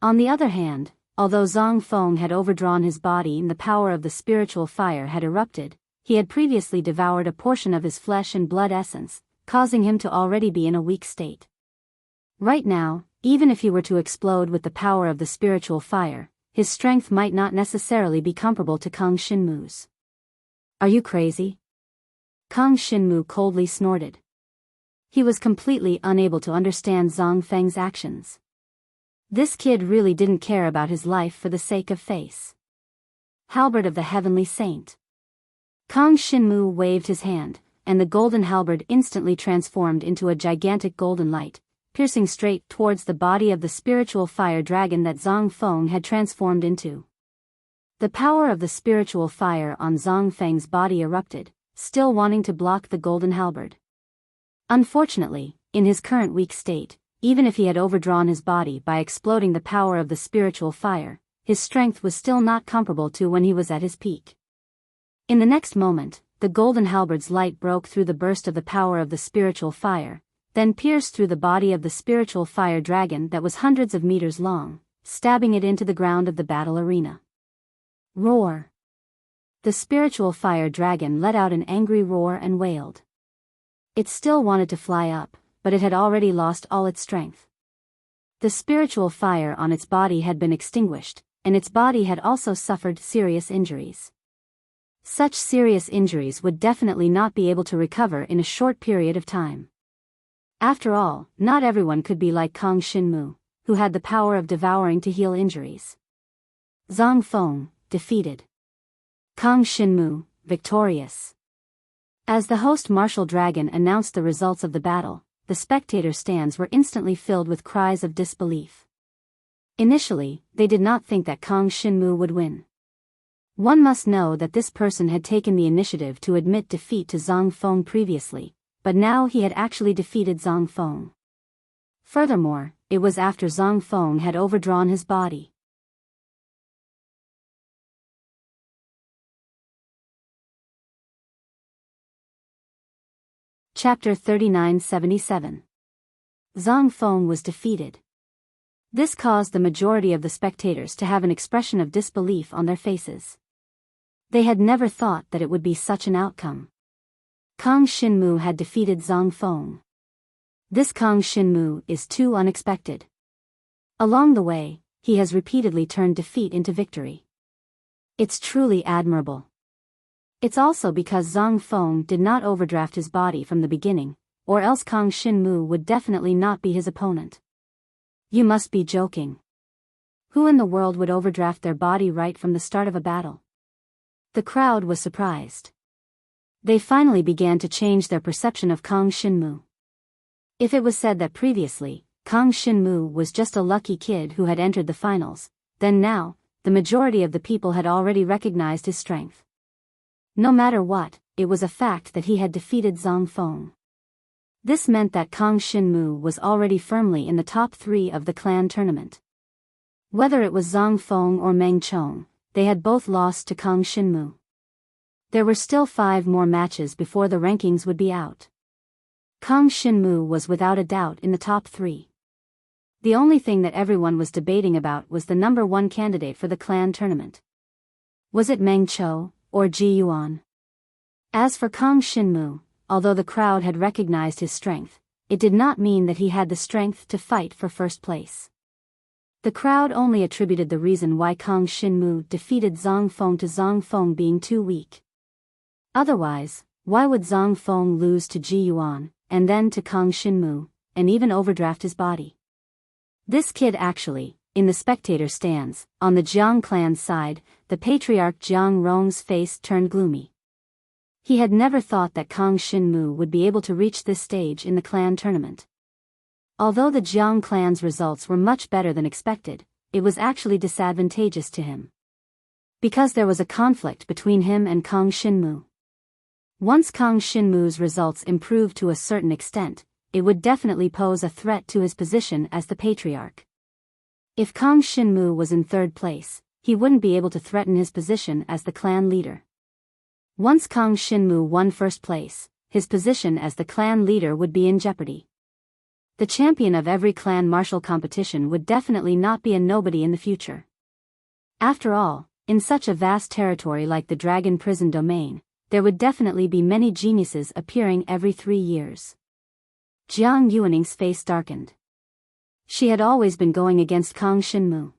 On the other hand, although Zhang Feng had overdrawn his body and the power of the spiritual fire had erupted, he had previously devoured a portion of his flesh and blood essence, causing him to already be in a weak state. Right now, even if he were to explode with the power of the spiritual fire, his strength might not necessarily be comparable to Kang Shinmu's. Are you crazy? Kang Shinmu coldly snorted. He was completely unable to understand Zhang Feng's actions. This kid really didn't care about his life for the sake of face. Halberd of the Heavenly Saint. Kang Shinmu waved his hand, and the golden halberd instantly transformed into a gigantic golden light, piercing straight towards the body of the spiritual fire dragon that Zhang Feng had transformed into. The power of the spiritual fire on Zhang Feng's body erupted, still wanting to block the golden halberd. Unfortunately, in his current weak state, even if he had overdrawn his body by exploding the power of the spiritual fire, his strength was still not comparable to when he was at his peak. In the next moment, the golden halberd's light broke through the burst of the power of the spiritual fire, then pierced through the body of the spiritual fire dragon that was hundreds of meters long, stabbing it into the ground of the battle arena. Roar! The spiritual fire dragon let out an angry roar and wailed. It still wanted to fly up, but it had already lost all its strength. The spiritual fire on its body had been extinguished, and its body had also suffered serious injuries. Such serious injuries would definitely not be able to recover in a short period of time. After all, not everyone could be like Kang Shinmu, who had the power of devouring to heal injuries. Zhang Feng, defeated. Kang Shinmu, victorious. As the host martial dragon announced the results of the battle, the spectator stands were instantly filled with cries of disbelief. Initially, they did not think that Kang Shinmu would win. One must know that this person had taken the initiative to admit defeat to Zhang Feng previously, but now he had actually defeated Zhang Feng. Furthermore, it was after Zhang Feng had overdrawn his body. Chapter 3977. Zhang Feng was defeated. This caused the majority of the spectators to have an expression of disbelief on their faces. They had never thought that it would be such an outcome. Kang Xinmu had defeated Zhang Feng. This Kang Xinmu is too unexpected. Along the way, he has repeatedly turned defeat into victory. It's truly admirable. It's also because Zhang Feng did not overdraft his body from the beginning, or else Kang Xinmu would definitely not be his opponent. You must be joking. Who in the world would overdraft their body right from the start of a battle? The crowd was surprised. They finally began to change their perception of Kang Xinmu. If it was said that previously, Kang Xinmu was just a lucky kid who had entered the finals, then now, the majority of the people had already recognized his strength. No matter what, it was a fact that he had defeated Zhang Feng. This meant that Kang Xinmu was already firmly in the top 3 of the clan tournament. Whether it was Zhang Feng or Meng Chong, they had both lost to Kang Xinmu. There were still 5 more matches before the rankings would be out. Kang Xinmu was without a doubt in the top 3. The only thing that everyone was debating about was the number 1 candidate for the clan tournament. Was it Meng Chou, or Ji Yuan? As for Kang Xinmu, although the crowd had recognized his strength, it did not mean that he had the strength to fight for first place. The crowd only attributed the reason why Kang Xinmu defeated Zhang Feng to Zhang Feng being too weak. Otherwise, why would Zhang Feng lose to Ji Yuan, and then to Kang Xinmu, and even overdraft his body? This kid actually, in the spectator stands, on the Jiang clan's side, the patriarch Jiang Rong's face turned gloomy. He had never thought that Kang Xinmu would be able to reach this stage in the clan tournament. Although the Jiang clan's results were much better than expected, it was actually disadvantageous to him. Because there was a conflict between him and Kang Xinmu. Once Kang Xinmu's results improved to a certain extent, it would definitely pose a threat to his position as the patriarch. If Kang Xinmu was in 3rd place, he wouldn't be able to threaten his position as the clan leader. Once Kang Xinmu won 1st place, his position as the clan leader would be in jeopardy. The champion of every clan martial competition would definitely not be a nobody in the future. After all, in such a vast territory like the Dragon Prison Domain, there would definitely be many geniuses appearing every 3 years. Jiang Yuaning's face darkened. She had always been going against Kang Xinmu.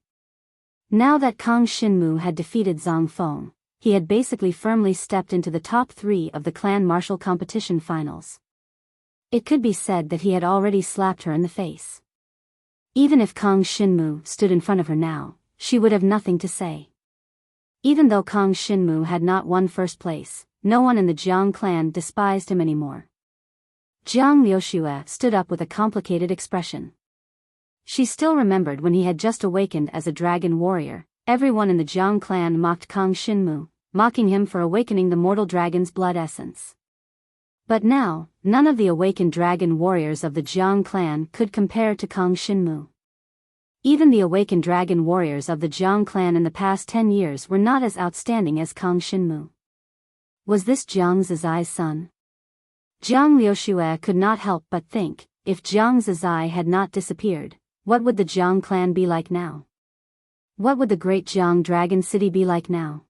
Now that Kang Xinmu had defeated Zhang Feng, he had basically firmly stepped into the top 3 of the clan martial competition finals. It could be said that he had already slapped her in the face. Even if Kang Xinmu stood in front of her now, she would have nothing to say. Even though Kang Xinmu had not won 1st place, no one in the Jiang clan despised him anymore. Jiang Liuxue stood up with a complicated expression. She still remembered when he had just awakened as a dragon warrior. Everyone in the Jiang clan mocked Kang Xinmu, mocking him for awakening the mortal dragon's blood essence. But now, none of the awakened dragon warriors of the Jiang clan could compare to Kang Xinmu. Even the awakened dragon warriors of the Jiang clan in the past 10 years were not as outstanding as Kang Xinmu. Was this Jiang Zizai's son? Jiang Liuxue could not help but think, if Jiang Zizai had not disappeared, what would the Jiang clan be like now? What would the great Jiang Dragon City be like now?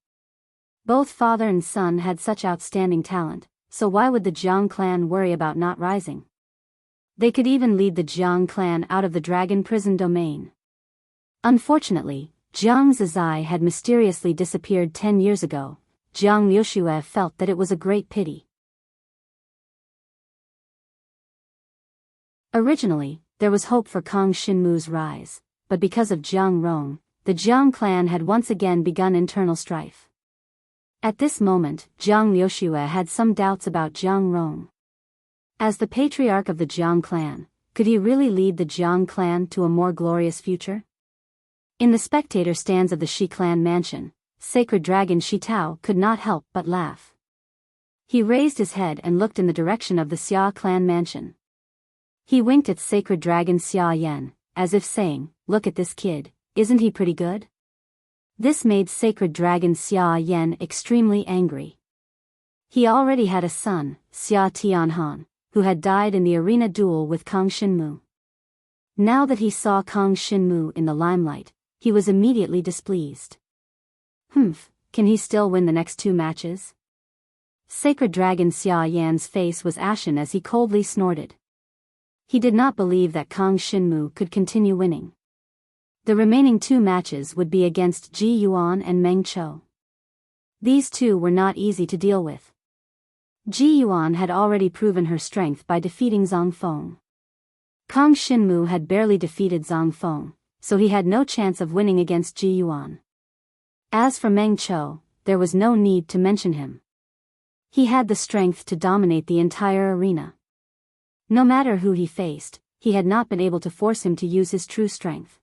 Both father and son had such outstanding talent, so why would the Jiang clan worry about not rising? They could even lead the Jiang clan out of the Dragon Prison Domain. Unfortunately, Jiang Zizai had mysteriously disappeared 10 years ago. Jiang Liuxue felt that it was a great pity. Originally, there was hope for Kang Xinmu's rise, but because of Jiang Rong, the Jiang clan had once again begun internal strife. At this moment, Jiang Liuxue had some doubts about Jiang Rong. As the patriarch of the Jiang clan, could he really lead the Jiang clan to a more glorious future? In the spectator stands of the Shi clan mansion, Sacred Dragon Shi Tao could not help but laugh. He raised his head and looked in the direction of the Xia clan mansion. He winked at Sacred Dragon Xia Yan, as if saying, "Look at this kid, isn't he pretty good?" This made Sacred Dragon Xia Yan extremely angry. He already had a son, Xia Tianhan, who had died in the arena duel with Kang Xinmu. Now that he saw Kang Shinmu in the limelight, he was immediately displeased. Can he still win the next 2 matches? Sacred Dragon Xia Yan's face was ashen as he coldly snorted. He did not believe that Kang Shinmu could continue winning. The remaining 2 matches would be against Ji Yuan and Meng Chou. These two were not easy to deal with. Ji Yuan had already proven her strength by defeating Zhang Feng. Kang Shinmu had barely defeated Zhang Feng, so he had no chance of winning against Ji Yuan. As for Meng Chou, there was no need to mention him. He had the strength to dominate the entire arena. No matter who he faced, he had not been able to force him to use his true strength.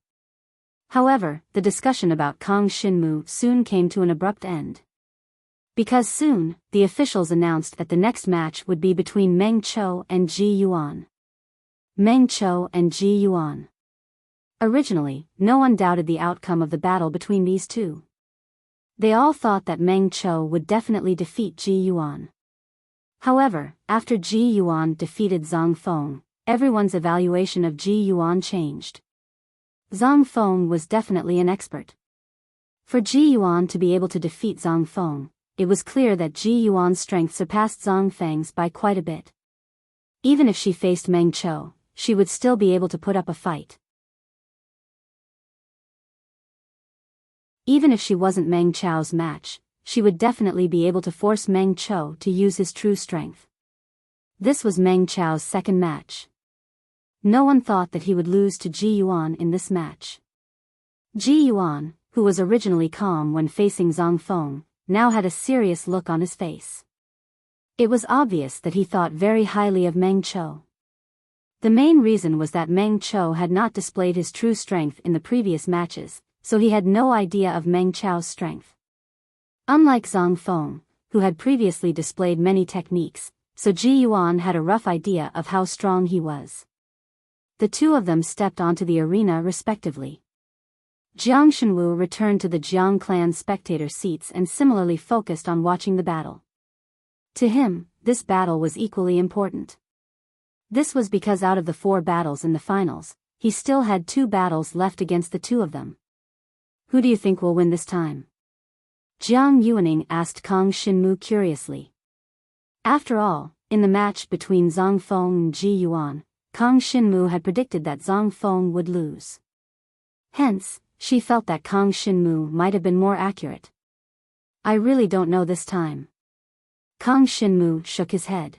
However, the discussion about Kang Shinmu soon came to an abrupt end. Because soon, the officials announced that the next match would be between Meng Chou and Ji Yuan. Meng Chou and Ji Yuan. Originally, no one doubted the outcome of the battle between these two. They all thought that Meng Chou would definitely defeat Ji Yuan. However, after Ji Yuan defeated Zhang Feng, everyone's evaluation of Ji Yuan changed. Zhang Feng was definitely an expert. For Ji Yuan to be able to defeat Zhang Feng, it was clear that Ji Yuan's strength surpassed Zhang Feng's by quite a bit. Even if she faced Meng Chou, she would still be able to put up a fight. Even if she wasn't Meng Chou's match, she would definitely be able to force Meng Chou to use his true strength. This was Meng Chou's second match. No one thought that he would lose to Ji Yuan in this match. Ji Yuan, who was originally calm when facing Zhang Feng, now had a serious look on his face. It was obvious that he thought very highly of Meng Chou. The main reason was that Meng Chou had not displayed his true strength in the previous matches, so he had no idea of Meng Chou's strength. Unlike Zhang Feng, who had previously displayed many techniques, so Ji Yuan had a rough idea of how strong he was. The two of them stepped onto the arena respectively. Jiang Shenwu returned to the Jiang clan spectator seats and similarly focused on watching the battle. To him, this battle was equally important. This was because out of the 4 battles in the finals, he still had 2 battles left against the 2 of them. Who do you think will win this time? Jiang Yuaning asked Kang Shinmu curiously. After all, in the match between Zhang Feng and Ji Yuan, Kang Shinmu had predicted that Zhang Feng would lose. Hence, she felt that Kang Shinmu might have been more accurate. I really don't know this time. Kang Shinmu shook his head.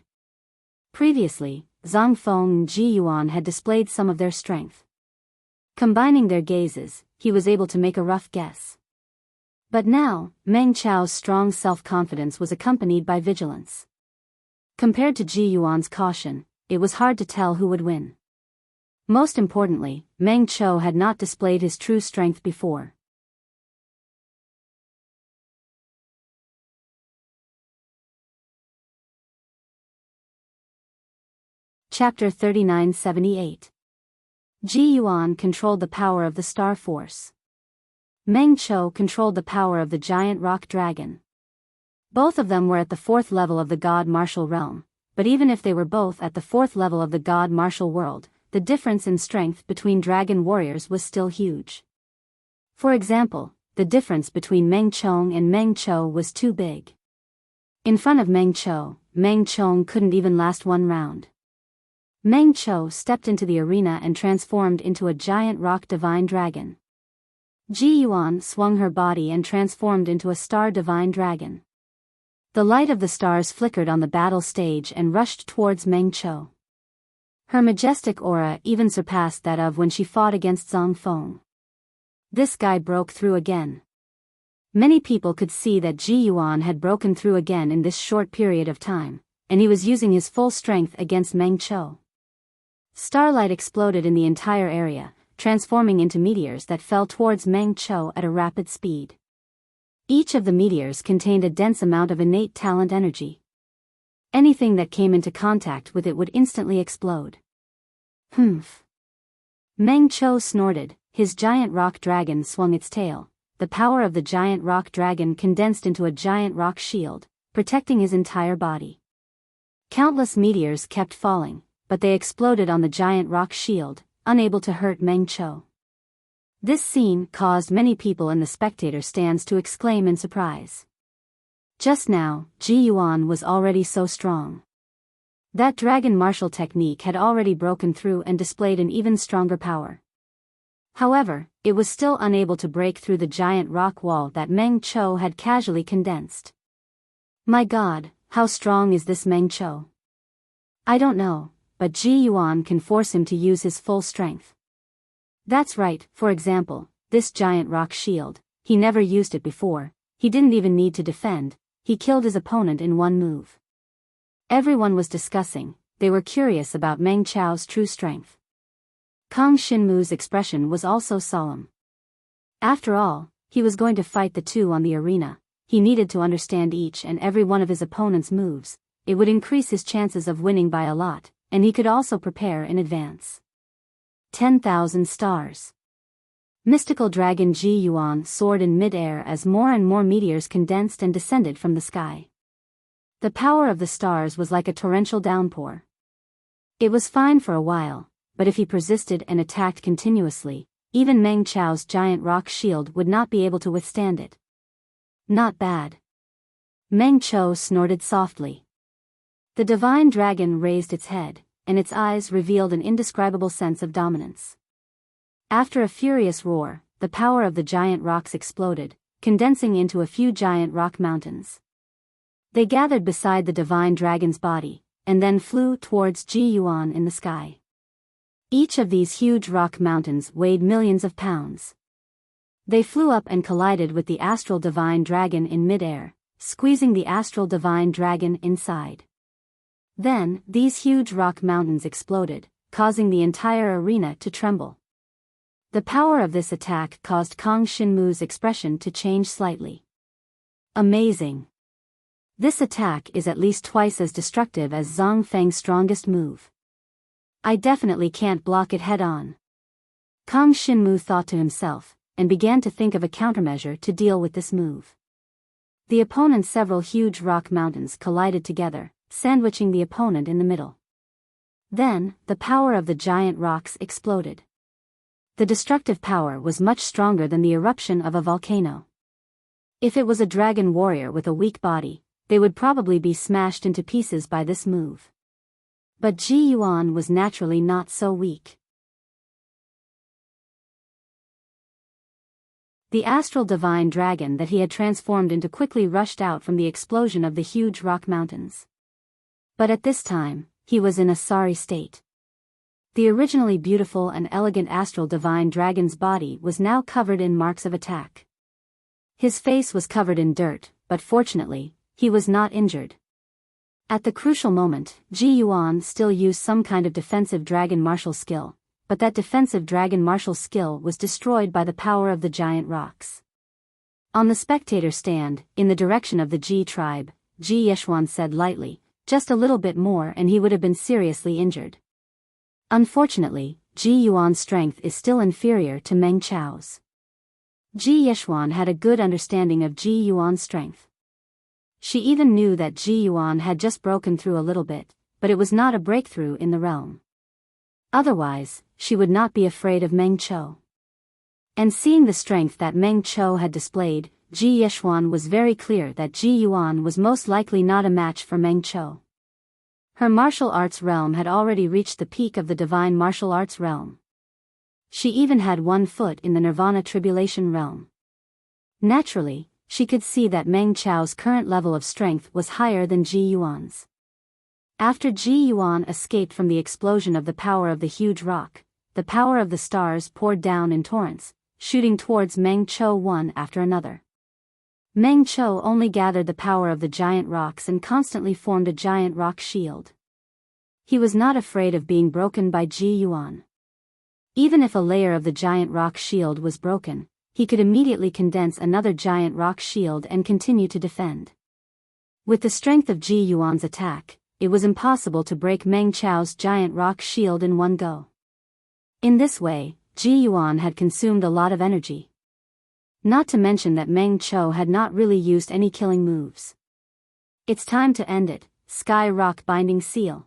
Previously, Zhang Feng and Ji Yuan had displayed some of their strength. Combining their gazes, he was able to make a rough guess. But now, Meng Chou's strong self-confidence was accompanied by vigilance. Compared to Ji Yuan's caution, it was hard to tell who would win. Most importantly, Meng Chou had not displayed his true strength before. Chapter 3978. Ji Yuan controlled the power of the Star Force. Meng Chou controlled the power of the giant rock dragon. Both of them were at the 4th level of the God Martial Realm, but even if they were both at the 4th level of the God Martial World, the difference in strength between dragon warriors was still huge. For example, the difference between Meng Chou and Meng Chou was too big. In front of Meng Chou couldn't even last 1 round. Meng Chou stepped into the arena and transformed into a giant rock divine dragon. Ji Yuan swung her body and transformed into a star divine dragon. The light of the stars flickered on the battle stage and rushed towards Meng Chou. Her majestic aura even surpassed that of when she fought against Zhang Feng. This guy broke through again. Many people could see that Ji Yuan had broken through again in this short period of time, and he was using his full strength against Meng Chou. Starlight exploded in the entire area, transforming into meteors that fell towards Meng Chou at a rapid speed. Each of the meteors contained a dense amount of innate talent energy. Anything that came into contact with it would instantly explode. Meng Chou snorted, his giant rock dragon swung its tail. The power of the giant rock dragon condensed into a giant rock shield, protecting his entire body. Countless meteors kept falling, but they exploded on the giant rock shield, unable to hurt Meng Qiu. This scene caused many people in the spectator stands to exclaim in surprise. Just now, Ji Yuan was already so strong. That dragon martial technique had already broken through and displayed an even stronger power. However, it was still unable to break through the giant rock wall that Meng Qiu had casually condensed. My God, how strong is this Meng Qiu? I don't know, but Ji Yuan can force him to use his full strength. That's right, for example, this giant rock shield, he never used it before, he didn't even need to defend, he killed his opponent in one move. Everyone was discussing, they were curious about Meng Qiu's true strength. Kang Xinmu's expression was also solemn. After all, he was going to fight the two on the arena, he needed to understand each and every one of his opponent's moves, it would increase his chances of winning by a lot, and he could also prepare in advance. 10,000 stars. Mystical dragon Ji Yuan soared in mid-air as more and more meteors condensed and descended from the sky. The power of the stars was like a torrential downpour. It was fine for a while, but if he persisted and attacked continuously, even Meng Qiu's giant rock shield would not be able to withstand it. Not bad. Meng Qiu snorted softly. The divine dragon raised its head, and its eyes revealed an indescribable sense of dominance. After a furious roar, the power of the giant rocks exploded, condensing into a few giant rock mountains. They gathered beside the divine dragon's body, and then flew towards Ji Yuan in the sky. Each of these huge rock mountains weighed millions of pounds. They flew up and collided with the astral divine dragon in mid-air, squeezing the astral divine dragon inside. Then, these huge rock mountains exploded, causing the entire arena to tremble. The power of this attack caused Kang Xinmu's expression to change slightly. Amazing. This attack is at least twice as destructive as Zhang Feng's strongest move. I definitely can't block it head-on. Kang Xinmu thought to himself, and began to think of a countermeasure to deal with this move. The opponent's several huge rock mountains collided together, sandwiching the opponent in the middle. Then, the power of the giant rocks exploded. The destructive power was much stronger than the eruption of a volcano. If it was a dragon warrior with a weak body, they would probably be smashed into pieces by this move. But Ji Yuan was naturally not so weak. The astral divine dragon that he had transformed into quickly rushed out from the explosion of the huge rock mountains. But at this time, he was in a sorry state. The originally beautiful and elegant astral divine dragon's body was now covered in marks of attack. His face was covered in dirt, but fortunately, he was not injured. At the crucial moment, Ji Yuan still used some kind of defensive dragon martial skill, but that defensive dragon martial skill was destroyed by the power of the giant rocks. On the spectator stand, in the direction of the Ji tribe, Ji Yeshuan said lightly, "Just a little bit more and he would have been seriously injured." Unfortunately, Ji Yuan's strength is still inferior to Meng Qiu's. Ji Yeshuan had a good understanding of Ji Yuan's strength. She even knew that Ji Yuan had just broken through a little bit, but it was not a breakthrough in the realm. Otherwise, she would not be afraid of Meng Qiu. And seeing the strength that Meng Qiu had displayed, Ji Yeshuan was very clear that Ji Yuan was most likely not a match for Meng Qiu. Her martial arts realm had already reached the peak of the divine martial arts realm. She even had one foot in the nirvana tribulation realm. Naturally, she could see that Meng Qiu's current level of strength was higher than Ji Yuan's. After Ji Yuan escaped from the explosion of the power of the huge rock, the power of the stars poured down in torrents, shooting towards Meng Qiu one after another. Meng Qiu only gathered the power of the giant rocks and constantly formed a giant rock shield. He was not afraid of being broken by Ji Yuan. Even if a layer of the giant rock shield was broken, he could immediately condense another giant rock shield and continue to defend. With the strength of Ji Yuan's attack, it was impossible to break Meng Qiu's giant rock shield in one go. In this way, Ji Yuan had consumed a lot of energy. Not to mention that Meng Qiu had not really used any killing moves. It's time to end it, Sky Rock Binding Seal.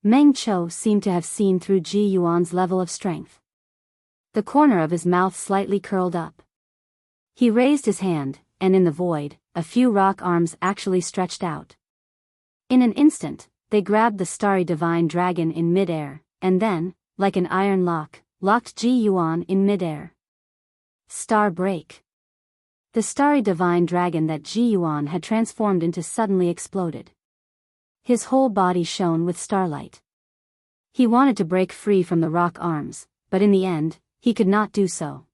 Meng Qiu seemed to have seen through Ji Yuan's level of strength. The corner of his mouth slightly curled up. He raised his hand, and in the void, a few rock arms actually stretched out. In an instant, they grabbed the starry divine dragon in midair, and then, like an iron lock, locked Ji Yuan in midair. Star break. The starry divine dragon that Ji Yuan had transformed into suddenly exploded. His whole body shone with starlight. He wanted to break free from the rock arms, but in the end, he could not do so.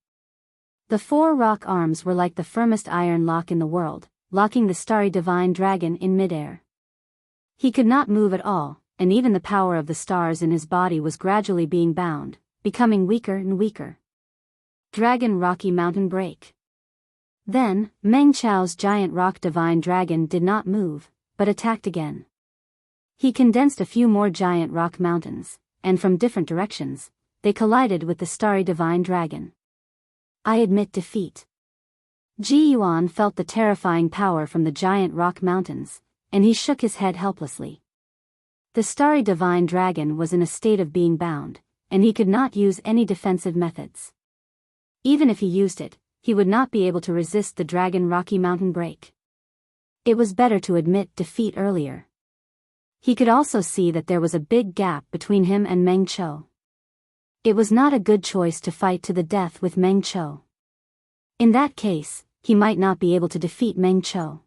The 4 rock arms were like the firmest iron lock in the world, locking the starry divine dragon in midair. He could not move at all, and even the power of the stars in his body was gradually being bound, becoming weaker and weaker. Dragon Rocky Mountain Break. Then, Meng Qiu's giant rock divine dragon did not move, but attacked again. He condensed a few more giant rock mountains, and from different directions, they collided with the starry divine dragon. I admit defeat. Ji Yuan felt the terrifying power from the giant rock mountains, and he shook his head helplessly. The starry divine dragon was in a state of being bound, and he could not use any defensive methods. Even if he used it, he would not be able to resist the dragon Rocky Mountain break. It was better to admit defeat earlier. He could also see that there was a big gap between him and Meng Qiu. It was not a good choice to fight to the death with Meng Qiu. In that case, he might not be able to defeat Meng Qiu.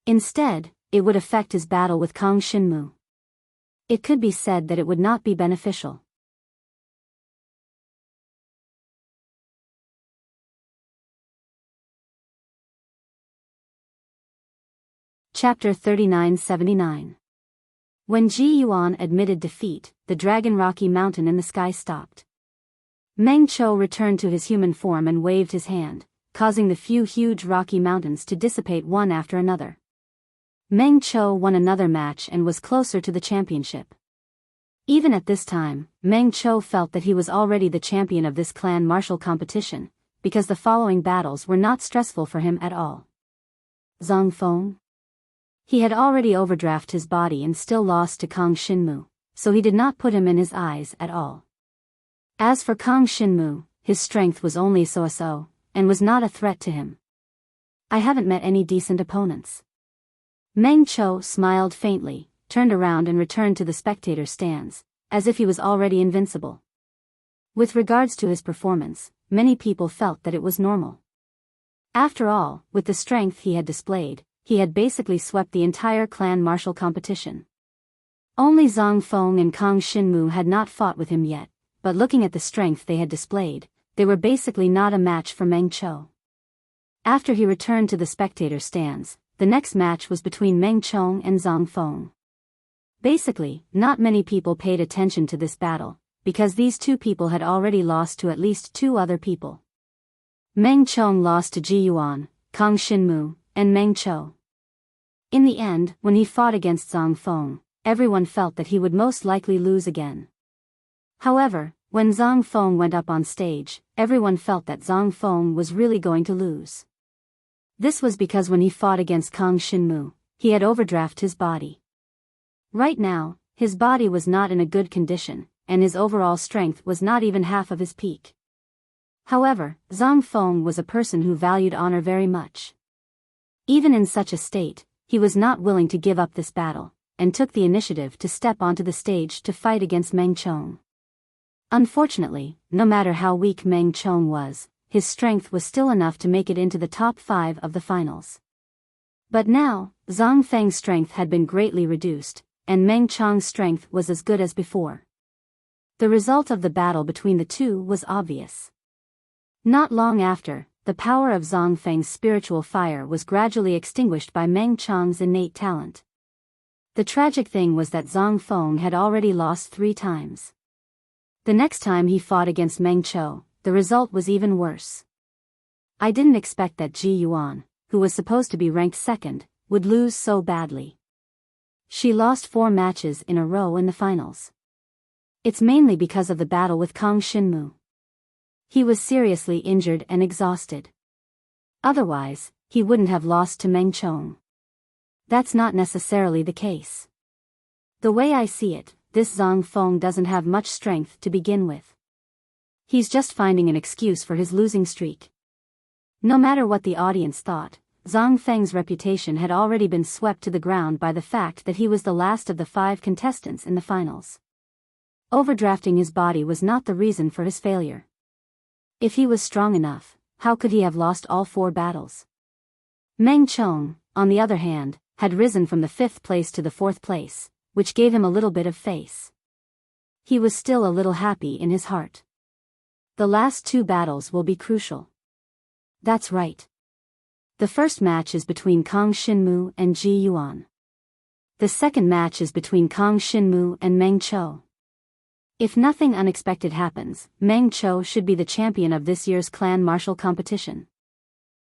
Instead, it would affect his battle with Kang Xinmu. It could be said that it would not be beneficial. Chapter 3979. When Ji Yuan admitted defeat, the dragon Rocky Mountain in the sky stopped. Meng Qiu returned to his human form and waved his hand, causing the few huge rocky mountains to dissipate one after another. Meng Qiu won another match and was closer to the championship. Even at this time, Meng Qiu felt that he was already the champion of this clan martial competition, because the following battles were not stressful for him at all. Zhang Feng. He had already overdrafted his body and still lost to Kang Xinmu, so he did not put him in his eyes at all. As for Kang Xinmu, his strength was only so-so, and was not a threat to him. I haven't met any decent opponents. Meng Qiu smiled faintly, turned around and returned to the spectator stands, as if he was already invincible. With regards to his performance, many people felt that it was normal. After all, with the strength he had displayed, he had basically swept the entire clan martial competition. Only Zhang Feng and Kang Xinmu had not fought with him yet, but looking at the strength they had displayed, they were basically not a match for Meng Qiu. After he returned to the spectator stands, the next match was between Meng Qiu and Zhang Feng. Basically, not many people paid attention to this battle, because these two people had already lost to at least 2 other people. Meng Qiu lost to Ji Yuan, Kang Xinmu, and Meng Qiu. In the end, when he fought against Zhang Feng, everyone felt that he would most likely lose again. However, when Zhang Feng went up on stage, everyone felt that Zhang Feng was really going to lose. This was because when he fought against Kang Xinmu, he had overdrafted his body. Right now, his body was not in a good condition, and his overall strength was not even half of his peak. However, Zhang Feng was a person who valued honor very much. Even in such a state, he was not willing to give up this battle, and took the initiative to step onto the stage to fight against Meng Qiu. Unfortunately, no matter how weak Meng Qiu was, his strength was still enough to make it into the top 5 of the finals. But now, Zhang Feng's strength had been greatly reduced, and Meng Qiu's strength was as good as before. The result of the battle between the two was obvious. Not long after, the power of Zhang Feng's spiritual fire was gradually extinguished by Meng Qiu's innate talent. The tragic thing was that Zhang Feng had already lost 3 times. The next time he fought against Meng Qiu, the result was even worse. I didn't expect that Ji Yuan, who was supposed to be ranked 2nd, would lose so badly. She lost 4 matches in a row in the finals. It's mainly because of the battle with Kang Xinmu. He was seriously injured and exhausted. Otherwise, he wouldn't have lost to Meng Qiu. That's not necessarily the case. The way I see it, this Zhang Feng doesn't have much strength to begin with. He's just finding an excuse for his losing streak. No matter what the audience thought, Zhang Feng's reputation had already been swept to the ground by the fact that he was the last of the 5 contestants in the finals. Overdrafting his body was not the reason for his failure. If he was strong enough, how could he have lost all 4 battles? Meng Chong, on the other hand, had risen from the 5th place to the 4th place, which gave him a little bit of face. He was still a little happy in his heart. The last 2 battles will be crucial. That's right. The first match is between Kang Xinmu and Ji Yuan. The second match is between Kang Xinmu and Meng Chou. If nothing unexpected happens, Meng Chou should be the champion of this year's clan martial competition.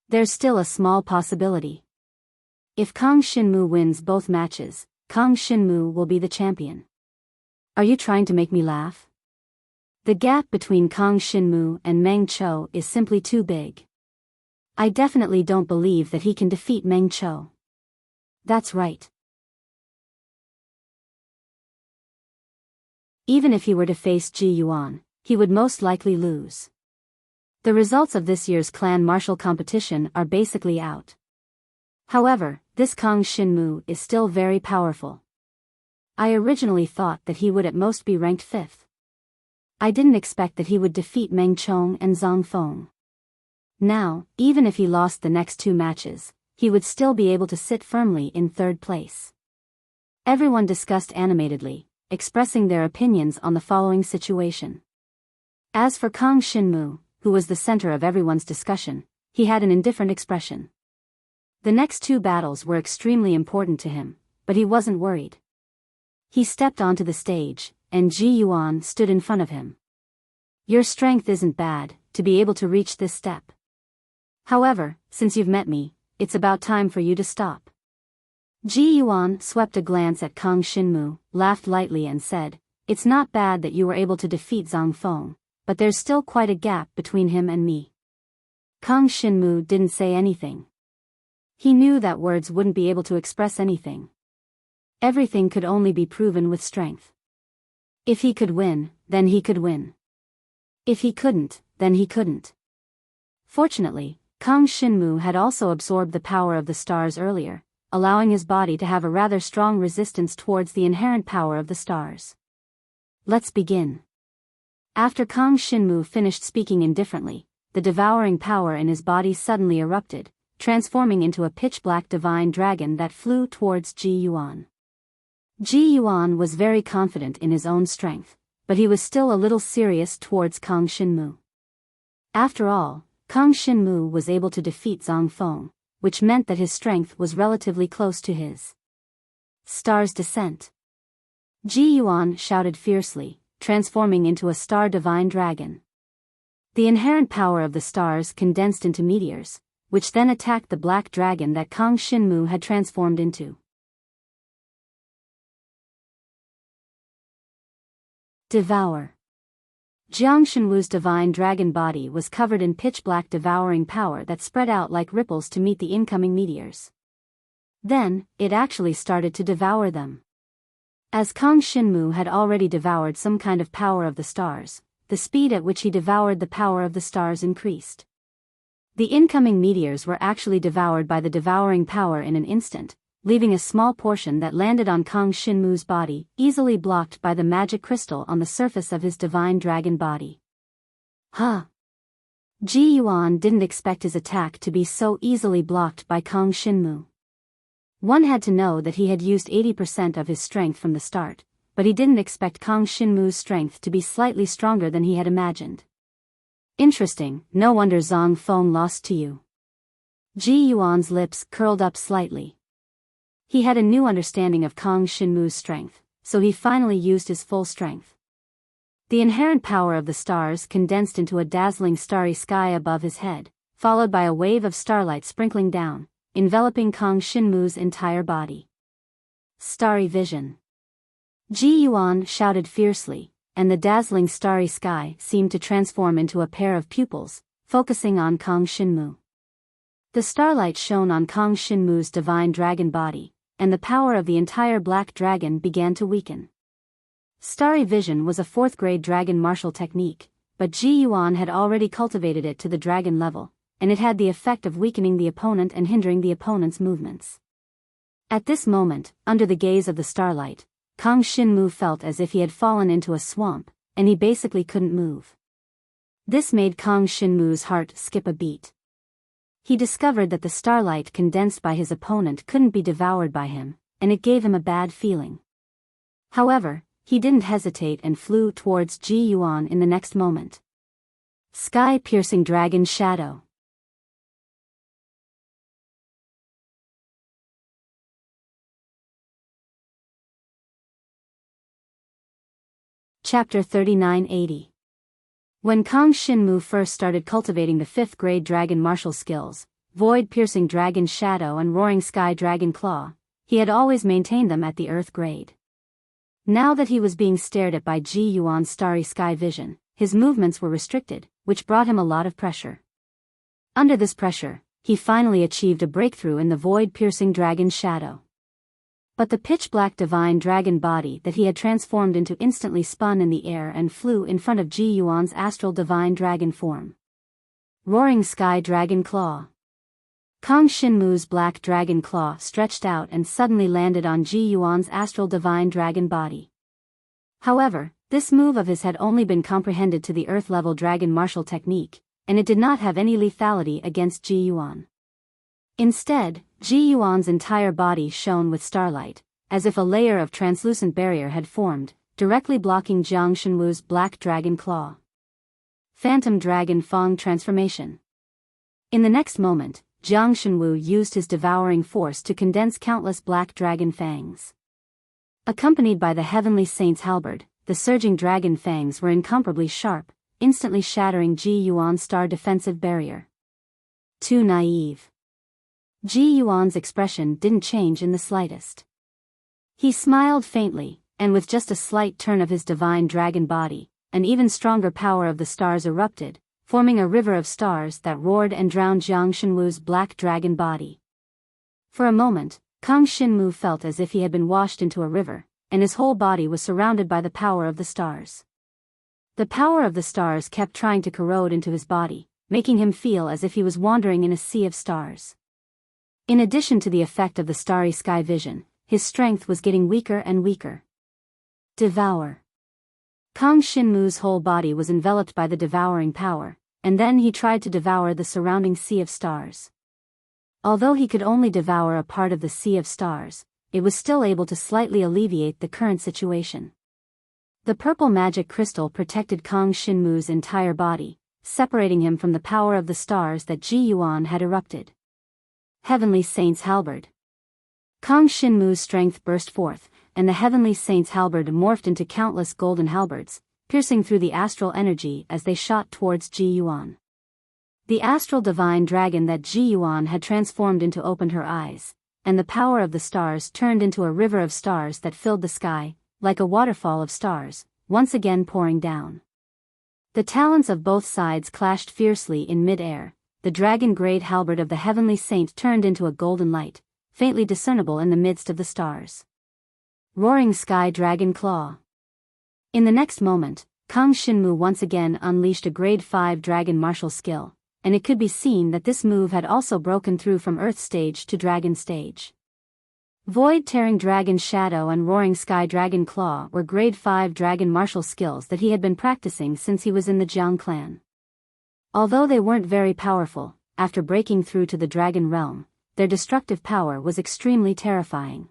There's still a small possibility. If Kang Xinmu wins both matches, Kang Xinmu will be the champion. Are you trying to make me laugh? The gap between Kang Xinmu and Meng Chou is simply too big. I definitely don't believe that he can defeat Meng Chou. That's right. Even if he were to face Ji Yuan, he would most likely lose. The results of this year's clan martial competition are basically out. However, this Kang Xinmu is still very powerful. I originally thought that he would at most be ranked 5th. I didn't expect that he would defeat Meng Chong and Zhang Feng. Now, even if he lost the next 2 matches, he would still be able to sit firmly in 3rd place. Everyone discussed animatedly, expressing their opinions on the following situation. As for Kang Xinmu, who was the center of everyone's discussion, he had an indifferent expression. The next 2 battles were extremely important to him, but he wasn't worried. He stepped onto the stage, and Ji Yuan stood in front of him. Your strength isn't bad, to be able to reach this step. However, since you've met me, it's about time for you to stop. Ji Yuan swept a glance at Kang Xinmu, laughed lightly and said, it's not bad that you were able to defeat Zhang Feng, but there's still quite a gap between him and me. Kang Xinmu didn't say anything. He knew that words wouldn't be able to express anything. Everything could only be proven with strength. If he could win, then he could win. If he couldn't, then he couldn't. Fortunately, Kang Xinmu had also absorbed the power of the stars earlier, allowing his body to have a rather strong resistance towards the inherent power of the stars. Let's begin. After Kang Xinmu finished speaking indifferently, the devouring power in his body suddenly erupted, transforming into a pitch-black divine dragon that flew towards Ji Yuan. Ji Yuan was very confident in his own strength, but he was still a little serious towards Kang Xinmu. After all, Kang Xinmu was able to defeat Zhang Feng, which meant that his strength was relatively close to his. Star's descent. Ji Yuan shouted fiercely, transforming into a star divine dragon. The inherent power of the stars condensed into meteors, which then attacked the black dragon that Kang Xinmu had transformed into. Devour. Jiang Shenwu's divine dragon body was covered in pitch-black devouring power that spread out like ripples to meet the incoming meteors. Then, it actually started to devour them. As Kang Xinmu had already devoured some kind of power of the stars, the speed at which he devoured the power of the stars increased. The incoming meteors were actually devoured by the devouring power in an instant, leaving a small portion that landed on Kang Xinmu's body, easily blocked by the magic crystal on the surface of his divine dragon body. Huh! Ji Yuan didn't expect his attack to be so easily blocked by Kang Xinmu. One had to know that he had used 80% of his strength from the start, but he didn't expect Kang Xinmu's strength to be slightly stronger than he had imagined. Interesting, no wonder Zhang Feng lost to you. Ji Yuan's lips curled up slightly. He had a new understanding of Kang Xinmu's strength, so he finally used his full strength. The inherent power of the stars condensed into a dazzling starry sky above his head, followed by a wave of starlight sprinkling down, enveloping Kang Xinmu's entire body. Starry vision. Ji Yuan shouted fiercely, and the dazzling starry sky seemed to transform into a pair of pupils, focusing on Kang Xinmu. The starlight shone on Kang Xinmu's divine dragon body, and the power of the entire black dragon began to weaken. Starry vision was a 4th-grade dragon martial technique, but Ji Yuan had already cultivated it to the dragon level, and it had the effect of weakening the opponent and hindering the opponent's movements. At this moment, under the gaze of the starlight, Kang Xinmu felt as if he had fallen into a swamp, and he basically couldn't move. This made Kang Xinmu's heart skip a beat. He discovered that the starlight condensed by his opponent couldn't be devoured by him, and it gave him a bad feeling. However, he didn't hesitate and flew towards Ji Yuan in the next moment. Sky-piercing dragon shadow. Chapter 3980. When Kang Xinmu first started cultivating the 5th-grade dragon martial skills, void-piercing dragon shadow and roaring sky dragon claw, he had always maintained them at the earth grade. Now that he was being stared at by Ji Yuan's starry sky vision, his movements were restricted, which brought him a lot of pressure. Under this pressure, he finally achieved a breakthrough in the void-piercing dragon shadow. But the pitch-black divine dragon body that he had transformed into instantly spun in the air and flew in front of Ji Yuan's astral divine dragon form. Roaring sky dragon claw. Kang Xinmu's black dragon claw stretched out and suddenly landed on Ji Yuan's astral divine dragon body. However, this move of his had only been comprehended to the earth-level dragon martial technique, and it did not have any lethality against Ji Yuan. Instead, Ji Yuan's entire body shone with starlight, as if a layer of translucent barrier had formed, directly blocking Jiang Xinwu's black dragon claw. Phantom Dragon Fang Transformation. In the next moment, Jiang Xinwu used his devouring force to condense countless black dragon fangs. Accompanied by the heavenly saint's halberd, the surging dragon fangs were incomparably sharp, instantly shattering Ji Yuan's star defensive barrier. Too naive. Ji Yuan's expression didn't change in the slightest. He smiled faintly, and with just a slight turn of his divine dragon body, an even stronger power of the stars erupted, forming a river of stars that roared and drowned Jiang Xinwu's black dragon body. For a moment, Kang Xinmu felt as if he had been washed into a river, and his whole body was surrounded by the power of the stars. The power of the stars kept trying to corrode into his body, making him feel as if he was wandering in a sea of stars. In addition to the effect of the starry sky vision, his strength was getting weaker and weaker. Devour. Kang Xinmu's whole body was enveloped by the devouring power, and then he tried to devour the surrounding sea of stars. Although he could only devour a part of the sea of stars, it was still able to slightly alleviate the current situation. The purple magic crystal protected Kang Xinmu's entire body, separating him from the power of the stars that Ji Yuan had erupted. Heavenly Saint's Halberd. Kang Xinmu's strength burst forth, and the Heavenly Saint's halberd morphed into countless golden halberds, piercing through the astral energy as they shot towards Ji Yuan. The astral divine dragon that Ji Yuan had transformed into opened her eyes, and the power of the stars turned into a river of stars that filled the sky, like a waterfall of stars, once again pouring down. The talons of both sides clashed fiercely in mid-air. The dragon-grade halberd of the Heavenly Saint turned into a golden light, faintly discernible in the midst of the stars. Roaring Sky Dragon Claw. In the next moment, Kang Xinmu once again unleashed a grade 5 dragon martial skill, and it could be seen that this move had also broken through from Earth stage to Dragon stage. Void-tearing Dragon Shadow and Roaring Sky Dragon Claw were grade 5 dragon martial skills that he had been practicing since he was in the Jiang clan. Although they weren't very powerful, after breaking through to the dragon realm, their destructive power was extremely terrifying.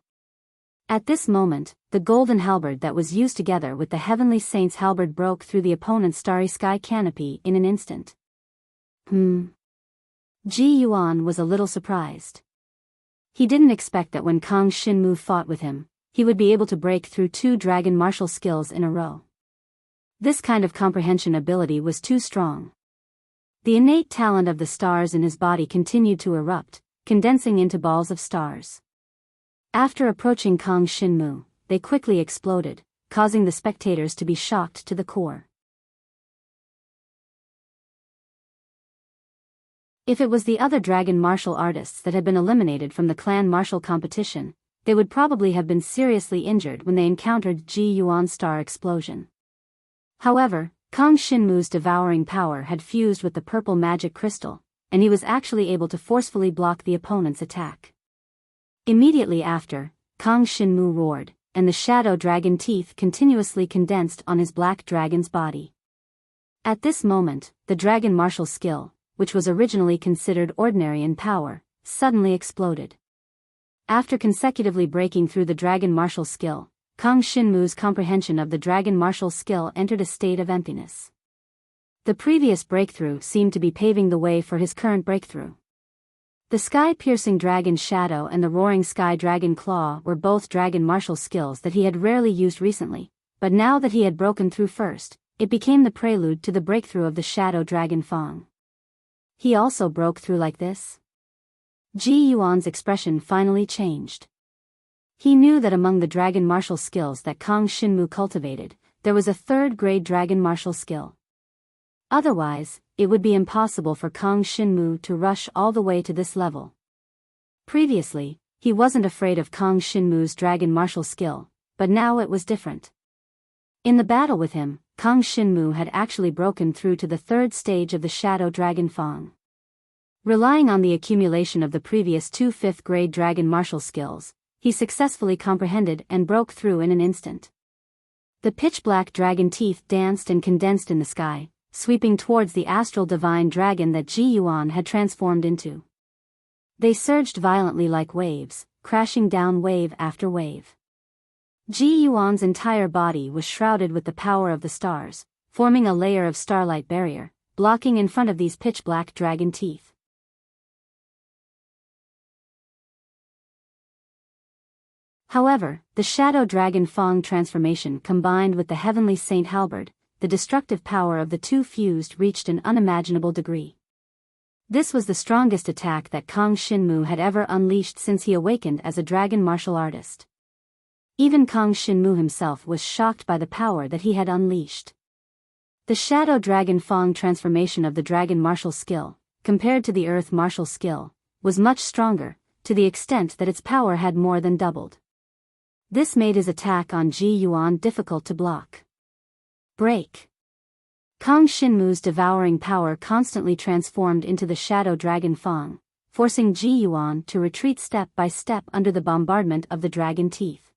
At this moment, the golden halberd that was used together with the Heavenly Saint's halberd broke through the opponent's starry sky canopy in an instant. Ji Yuan was a little surprised. He didn't expect that when Kang Xinmu fought with him, he would be able to break through 2 dragon martial skills in a row. This kind of comprehension ability was too strong. The innate talent of the stars in his body continued to erupt, condensing into balls of stars. After approaching Kang Xinmu, they quickly exploded, causing the spectators to be shocked to the core. If it was the other dragon martial artists that had been eliminated from the clan martial competition, they would probably have been seriously injured when they encountered Ji Yuan's star explosion. However, Kang Shinmu's devouring power had fused with the purple magic crystal, and he was actually able to forcefully block the opponent's attack. Immediately after, Kang Shinmu roared, and the shadow dragon teeth continuously condensed on his black dragon's body. At this moment, the dragon martial skill, which was originally considered ordinary in power, suddenly exploded. After consecutively breaking through the dragon martial skill, Kang Shinmu's comprehension of the dragon martial skill entered a state of emptiness. The previous breakthrough seemed to be paving the way for his current breakthrough. The sky-piercing dragon shadow and the roaring sky dragon claw were both dragon martial skills that he had rarely used recently, but now that he had broken through first, it became the prelude to the breakthrough of the shadow dragon Fang. He also broke through like this? Ji Yuan's expression finally changed. He knew that among the dragon martial skills that Kang Shinmu cultivated, there was a third-grade dragon martial skill. Otherwise, it would be impossible for Kang Shinmu to rush all the way to this level. Previously, he wasn't afraid of Kang Shinmu's dragon martial skill, but now it was different. In the battle with him, Kang Shinmu had actually broken through to the third stage of the shadow dragon Fang. Relying on the accumulation of the previous two fifth-grade dragon martial skills, he successfully comprehended and broke through in an instant. The pitch-black dragon teeth danced and condensed in the sky, sweeping towards the astral divine dragon that Ji Yuan had transformed into. They surged violently like waves, crashing down wave after wave. Ji Yuan's entire body was shrouded with the power of the stars, forming a layer of starlight barrier, blocking in front of these pitch-black dragon teeth. However, the shadow dragon Fang transformation combined with the heavenly saint halberd, the destructive power of the two fused reached an unimaginable degree. This was the strongest attack that Kang Shinmu had ever unleashed since he awakened as a dragon martial artist. Even Kang Shinmu himself was shocked by the power that he had unleashed. The shadow dragon Fang transformation of the dragon martial skill, compared to the earth martial skill, was much stronger, to the extent that its power had more than doubled. This made his attack on Ji Yuan difficult to block. Break. Kang Shinmu's devouring power constantly transformed into the shadow dragon Fang, forcing Ji Yuan to retreat step by step under the bombardment of the dragon teeth.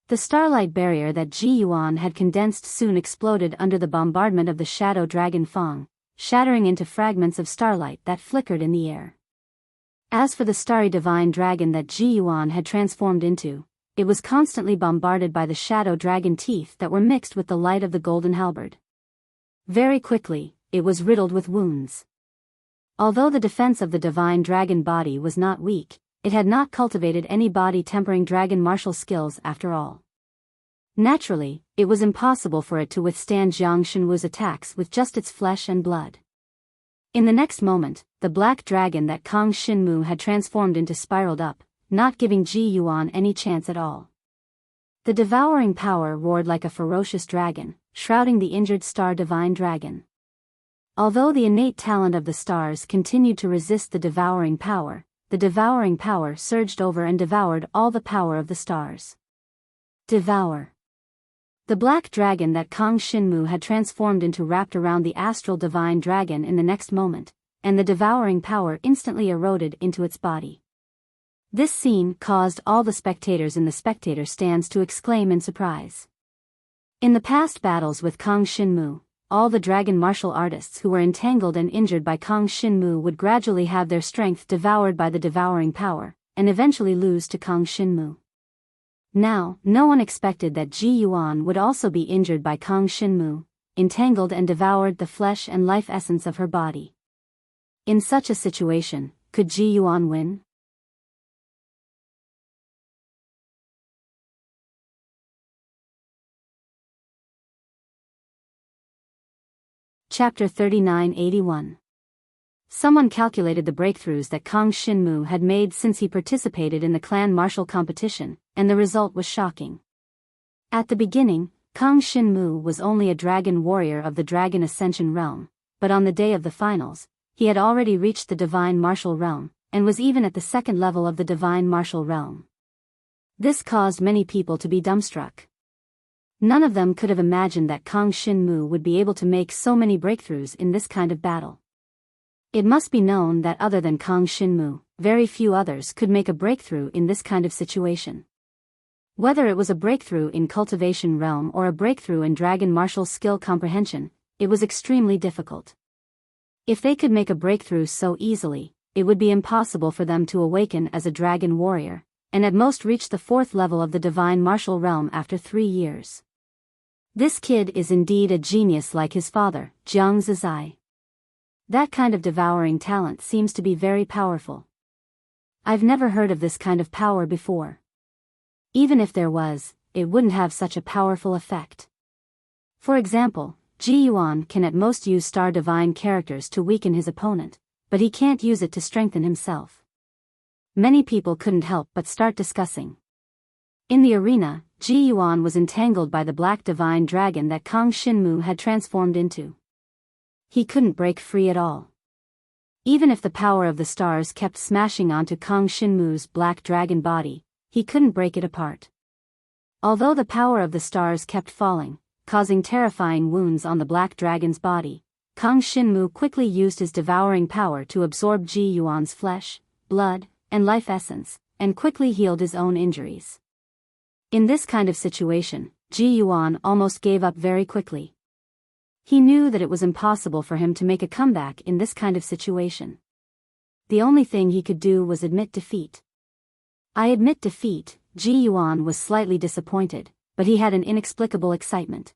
The starlight barrier that Ji Yuan had condensed soon exploded under the bombardment of the shadow dragon Fang, shattering into fragments of starlight that flickered in the air. As for the starry divine dragon that Ji Yuan had transformed into, it was constantly bombarded by the shadow dragon teeth that were mixed with the light of the golden halberd. Very quickly, it was riddled with wounds. Although the defense of the divine dragon body was not weak, it had not cultivated any body-tempering dragon martial skills after all. Naturally, it was impossible for it to withstand Jiang Shenwu's attacks with just its flesh and blood. In the next moment, the black dragon that Kang Shinmu had transformed into spiraled up, not giving Ji Yuan any chance at all. The devouring power roared like a ferocious dragon, shrouding the injured star divine dragon. Although the innate talent of the stars continued to resist the devouring power surged over and devoured all the power of the stars. Devour. The black dragon that Kang Shinmu had transformed into wrapped around the astral divine dragon in the next moment, and the devouring power instantly eroded into its body. This scene caused all the spectators in the spectator stands to exclaim in surprise. In the past battles with Kang Shinmu, all the dragon martial artists who were entangled and injured by Kang Shinmu would gradually have their strength devoured by the devouring power, and eventually lose to Kang Shinmu. Now, no one expected that Ji Yuan would also be injured by Kang Shinmu, entangled and devoured the flesh and life essence of her body. In such a situation, could Ji Yuan win? Chapter 3981. Someone calculated the breakthroughs that Kang Shinmu had made since he participated in the clan martial competition, and the result was shocking. At the beginning, Kang Shinmu was only a dragon warrior of the Dragon Ascension realm, but on the day of the finals, he had already reached the divine martial realm, and was even at the second level of the divine martial realm. This caused many people to be dumbstruck. None of them could have imagined that Kang Shinmu would be able to make so many breakthroughs in this kind of battle. It must be known that other than Kang Shinmu, very few others could make a breakthrough in this kind of situation. Whether it was a breakthrough in cultivation realm or a breakthrough in dragon martial skill comprehension, it was extremely difficult. If they could make a breakthrough so easily, it would be impossible for them to awaken as a dragon warrior, and at most reach the 4th level of the divine martial realm after 3 years. This kid is indeed a genius like his father, Jiang Zizai. That kind of devouring talent seems to be very powerful. I've never heard of this kind of power before. Even if there was, it wouldn't have such a powerful effect. For example, Ji Yuan can at most use star divine characters to weaken his opponent, but he can't use it to strengthen himself. Many people couldn't help but start discussing. In the arena, Ji Yuan was entangled by the black divine dragon that Kang Shinmu had transformed into. He couldn't break free at all. Even if the power of the stars kept smashing onto Kang Shinmu's black dragon body, he couldn't break it apart. Although the power of the stars kept falling, causing terrifying wounds on the black dragon's body, Kang Shinmu quickly used his devouring power to absorb Ji Yuan's flesh, blood, and life essence, and quickly healed his own injuries. In this kind of situation, Ji Yuan almost gave up very quickly. He knew that it was impossible for him to make a comeback in this kind of situation. The only thing he could do was admit defeat. I admit defeat. Ji Yuan was slightly disappointed, but he had an inexplicable excitement.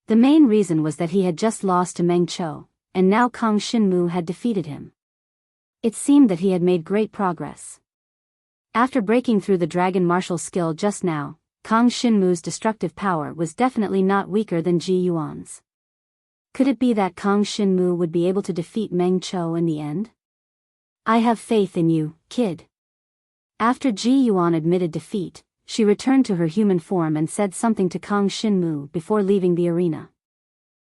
The main reason was that he had just lost to Meng Chou, and now Kang Shinmu had defeated him. It seemed that he had made great progress. After breaking through the dragon martial skill just now, Kang Shinmu's destructive power was definitely not weaker than Ji Yuan's. Could it be that Kang Shinmu would be able to defeat Meng Chou in the end? I have faith in you, kid. After Ji Yuan admitted defeat, she returned to her human form and said something to Kang Shinmu before leaving the arena.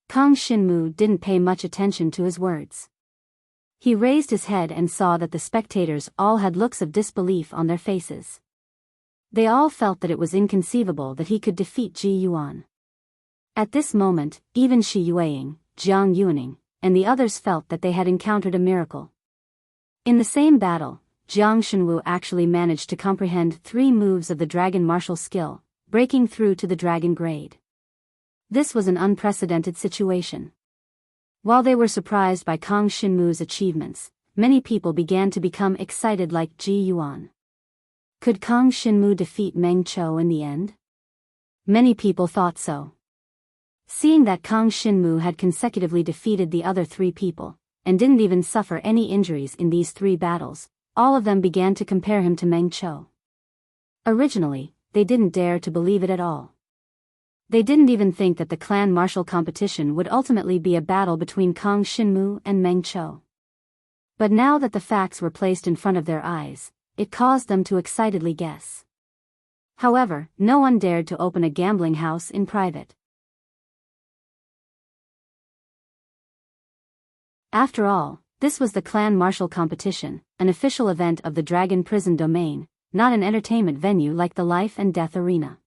Kang Shinmu didn't pay much attention to his words. He raised his head and saw that the spectators all had looks of disbelief on their faces. They all felt that it was inconceivable that he could defeat Ji Yuan. At this moment, even Shi Yueying, Jiang Yuaning, and the others felt that they had encountered a miracle. In the same battle, Jiang Shenwu actually managed to comprehend 3 moves of the dragon martial skill, breaking through to the dragon grade. This was an unprecedented situation. While they were surprised by Kang Shinmu's achievements, many people began to become excited like Ji Yuan. Could Kang Shinmu defeat Meng Chou in the end? Many people thought so. Seeing that Kang Shinmu had consecutively defeated the other 3 people, and didn't even suffer any injuries in these 3 battles, all of them began to compare him to Meng Chou. Originally, they didn't dare to believe it at all. They didn't even think that the clan martial competition would ultimately be a battle between Kang Shinmu and Meng Chou. But now that the facts were placed in front of their eyes, it caused them to excitedly guess. However, no one dared to open a gambling house in private. After all, this was the clan martial competition, an official event of the Dragon Prison domain, not an entertainment venue like the Life and Death Arena.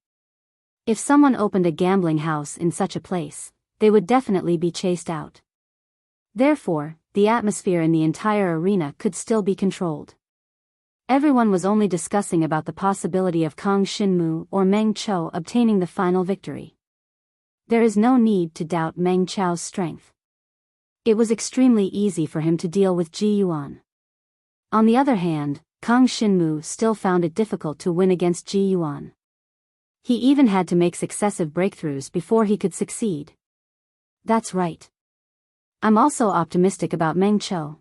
If someone opened a gambling house in such a place, they would definitely be chased out. Therefore, the atmosphere in the entire arena could still be controlled. Everyone was only discussing about the possibility of Kang Shinmu or Meng Chou obtaining the final victory. There is no need to doubt Meng Chou's strength. It was extremely easy for him to deal with Ji Yuan. On the other hand, Kang Shinmu still found it difficult to win against Ji Yuan. He even had to make successive breakthroughs before he could succeed. That's right. I'm also optimistic about Meng Chou.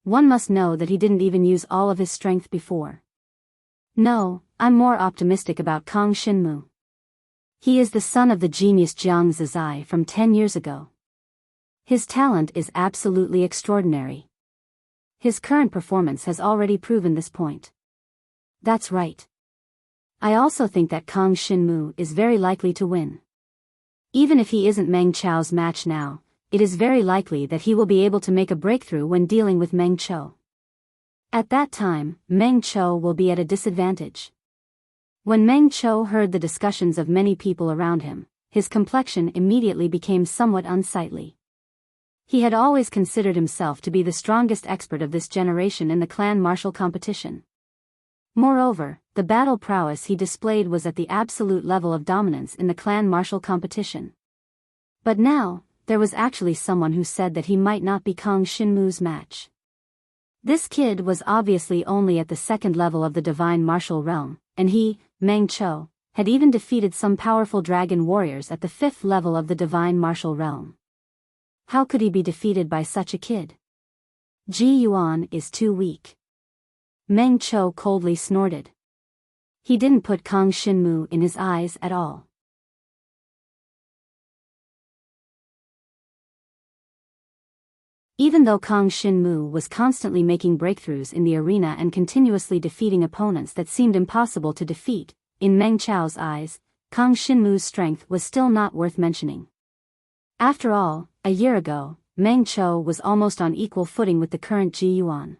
One must know that he didn't even use all of his strength before. No, I'm more optimistic about Kang Shinmu. He is the son of the genius Jiang Zizai from 10 years ago. His talent is absolutely extraordinary. His current performance has already proven this point. That's right. I also think that Kang Shinmu is very likely to win. Even if he isn't Meng Chou's match now, it is very likely that he will be able to make a breakthrough when dealing with Meng Chou. At that time, Meng Chou will be at a disadvantage. When Meng Chou heard the discussions of many people around him, his complexion immediately became somewhat unsightly. He had always considered himself to be the strongest expert of this generation in the clan martial competition. Moreover, the battle prowess he displayed was at the absolute level of dominance in the clan martial competition. But now, there was actually someone who said that he might not be Kang Xinmu's match. This kid was obviously only at the second level of the divine martial realm, and he, Meng Chou, had even defeated some powerful dragon warriors at the fifth level of the divine martial realm. How could he be defeated by such a kid? Ji Yuan is too weak. Meng Chou coldly snorted. He didn't put Kang Xinmu in his eyes at all. Even though Kang Xinmu was constantly making breakthroughs in the arena and continuously defeating opponents that seemed impossible to defeat, in Meng Chou's eyes, Kang Xinmu's strength was still not worth mentioning. After all, a year ago, Meng Chou was almost on equal footing with the current Ji Yuan.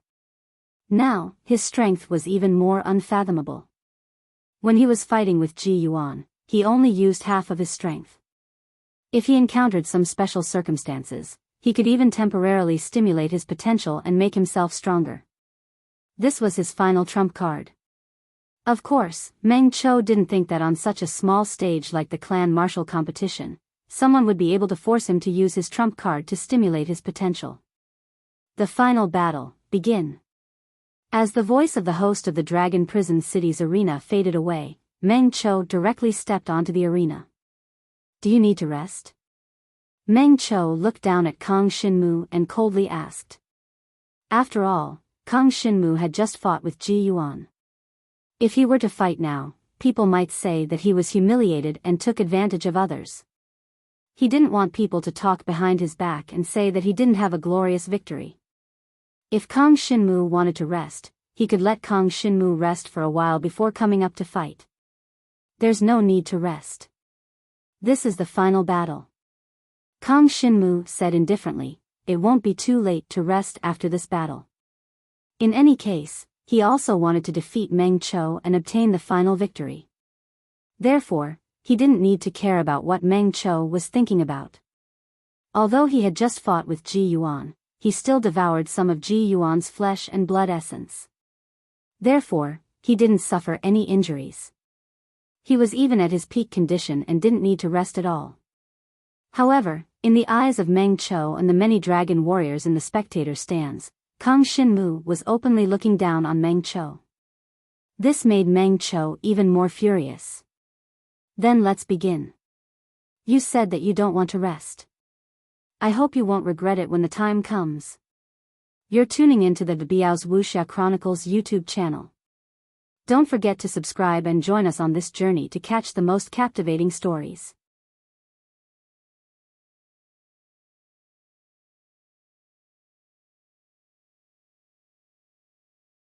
Now, his strength was even more unfathomable. When he was fighting with Ji Yuan, he only used half of his strength. If he encountered some special circumstances, he could even temporarily stimulate his potential and make himself stronger. This was his final trump card. Of course, Meng Chou didn't think that on such a small stage like the clan martial competition, someone would be able to force him to use his trump card to stimulate his potential. The final battle, begin. As the voice of the host of the Dragon Prison City's arena faded away, Meng Chou directly stepped onto the arena. Do you need to rest? Meng Chou looked down at Kang Xinmu and coldly asked. After all, Kang Xinmu had just fought with Ji Yuan. If he were to fight now, people might say that he was humiliated and took advantage of others. He didn't want people to talk behind his back and say that he didn't have a glorious victory. If Kang Xinmu wanted to rest, he could let Kang Xinmu rest for a while before coming up to fight. There's no need to rest. This is the final battle. Kang Xinmu said indifferently, it won't be too late to rest after this battle. In any case, he also wanted to defeat Meng Chou and obtain the final victory. Therefore, he didn't need to care about what Meng Chou was thinking about. Although he had just fought with Ji Yuan, he still devoured some of Ji Yuan's flesh and blood essence. Therefore, he didn't suffer any injuries. He was even at his peak condition and didn't need to rest at all. However, in the eyes of Meng Chou and the many dragon warriors in the spectator stands, Kang Xinmu was openly looking down on Meng Chou. This made Meng Chou even more furious. Then let's begin. You said that you don't want to rest. I hope you won't regret it when the time comes. You're tuning into the Biyao's Wuxia Chronicles YouTube channel. Don't forget to subscribe and join us on this journey to catch the most captivating stories.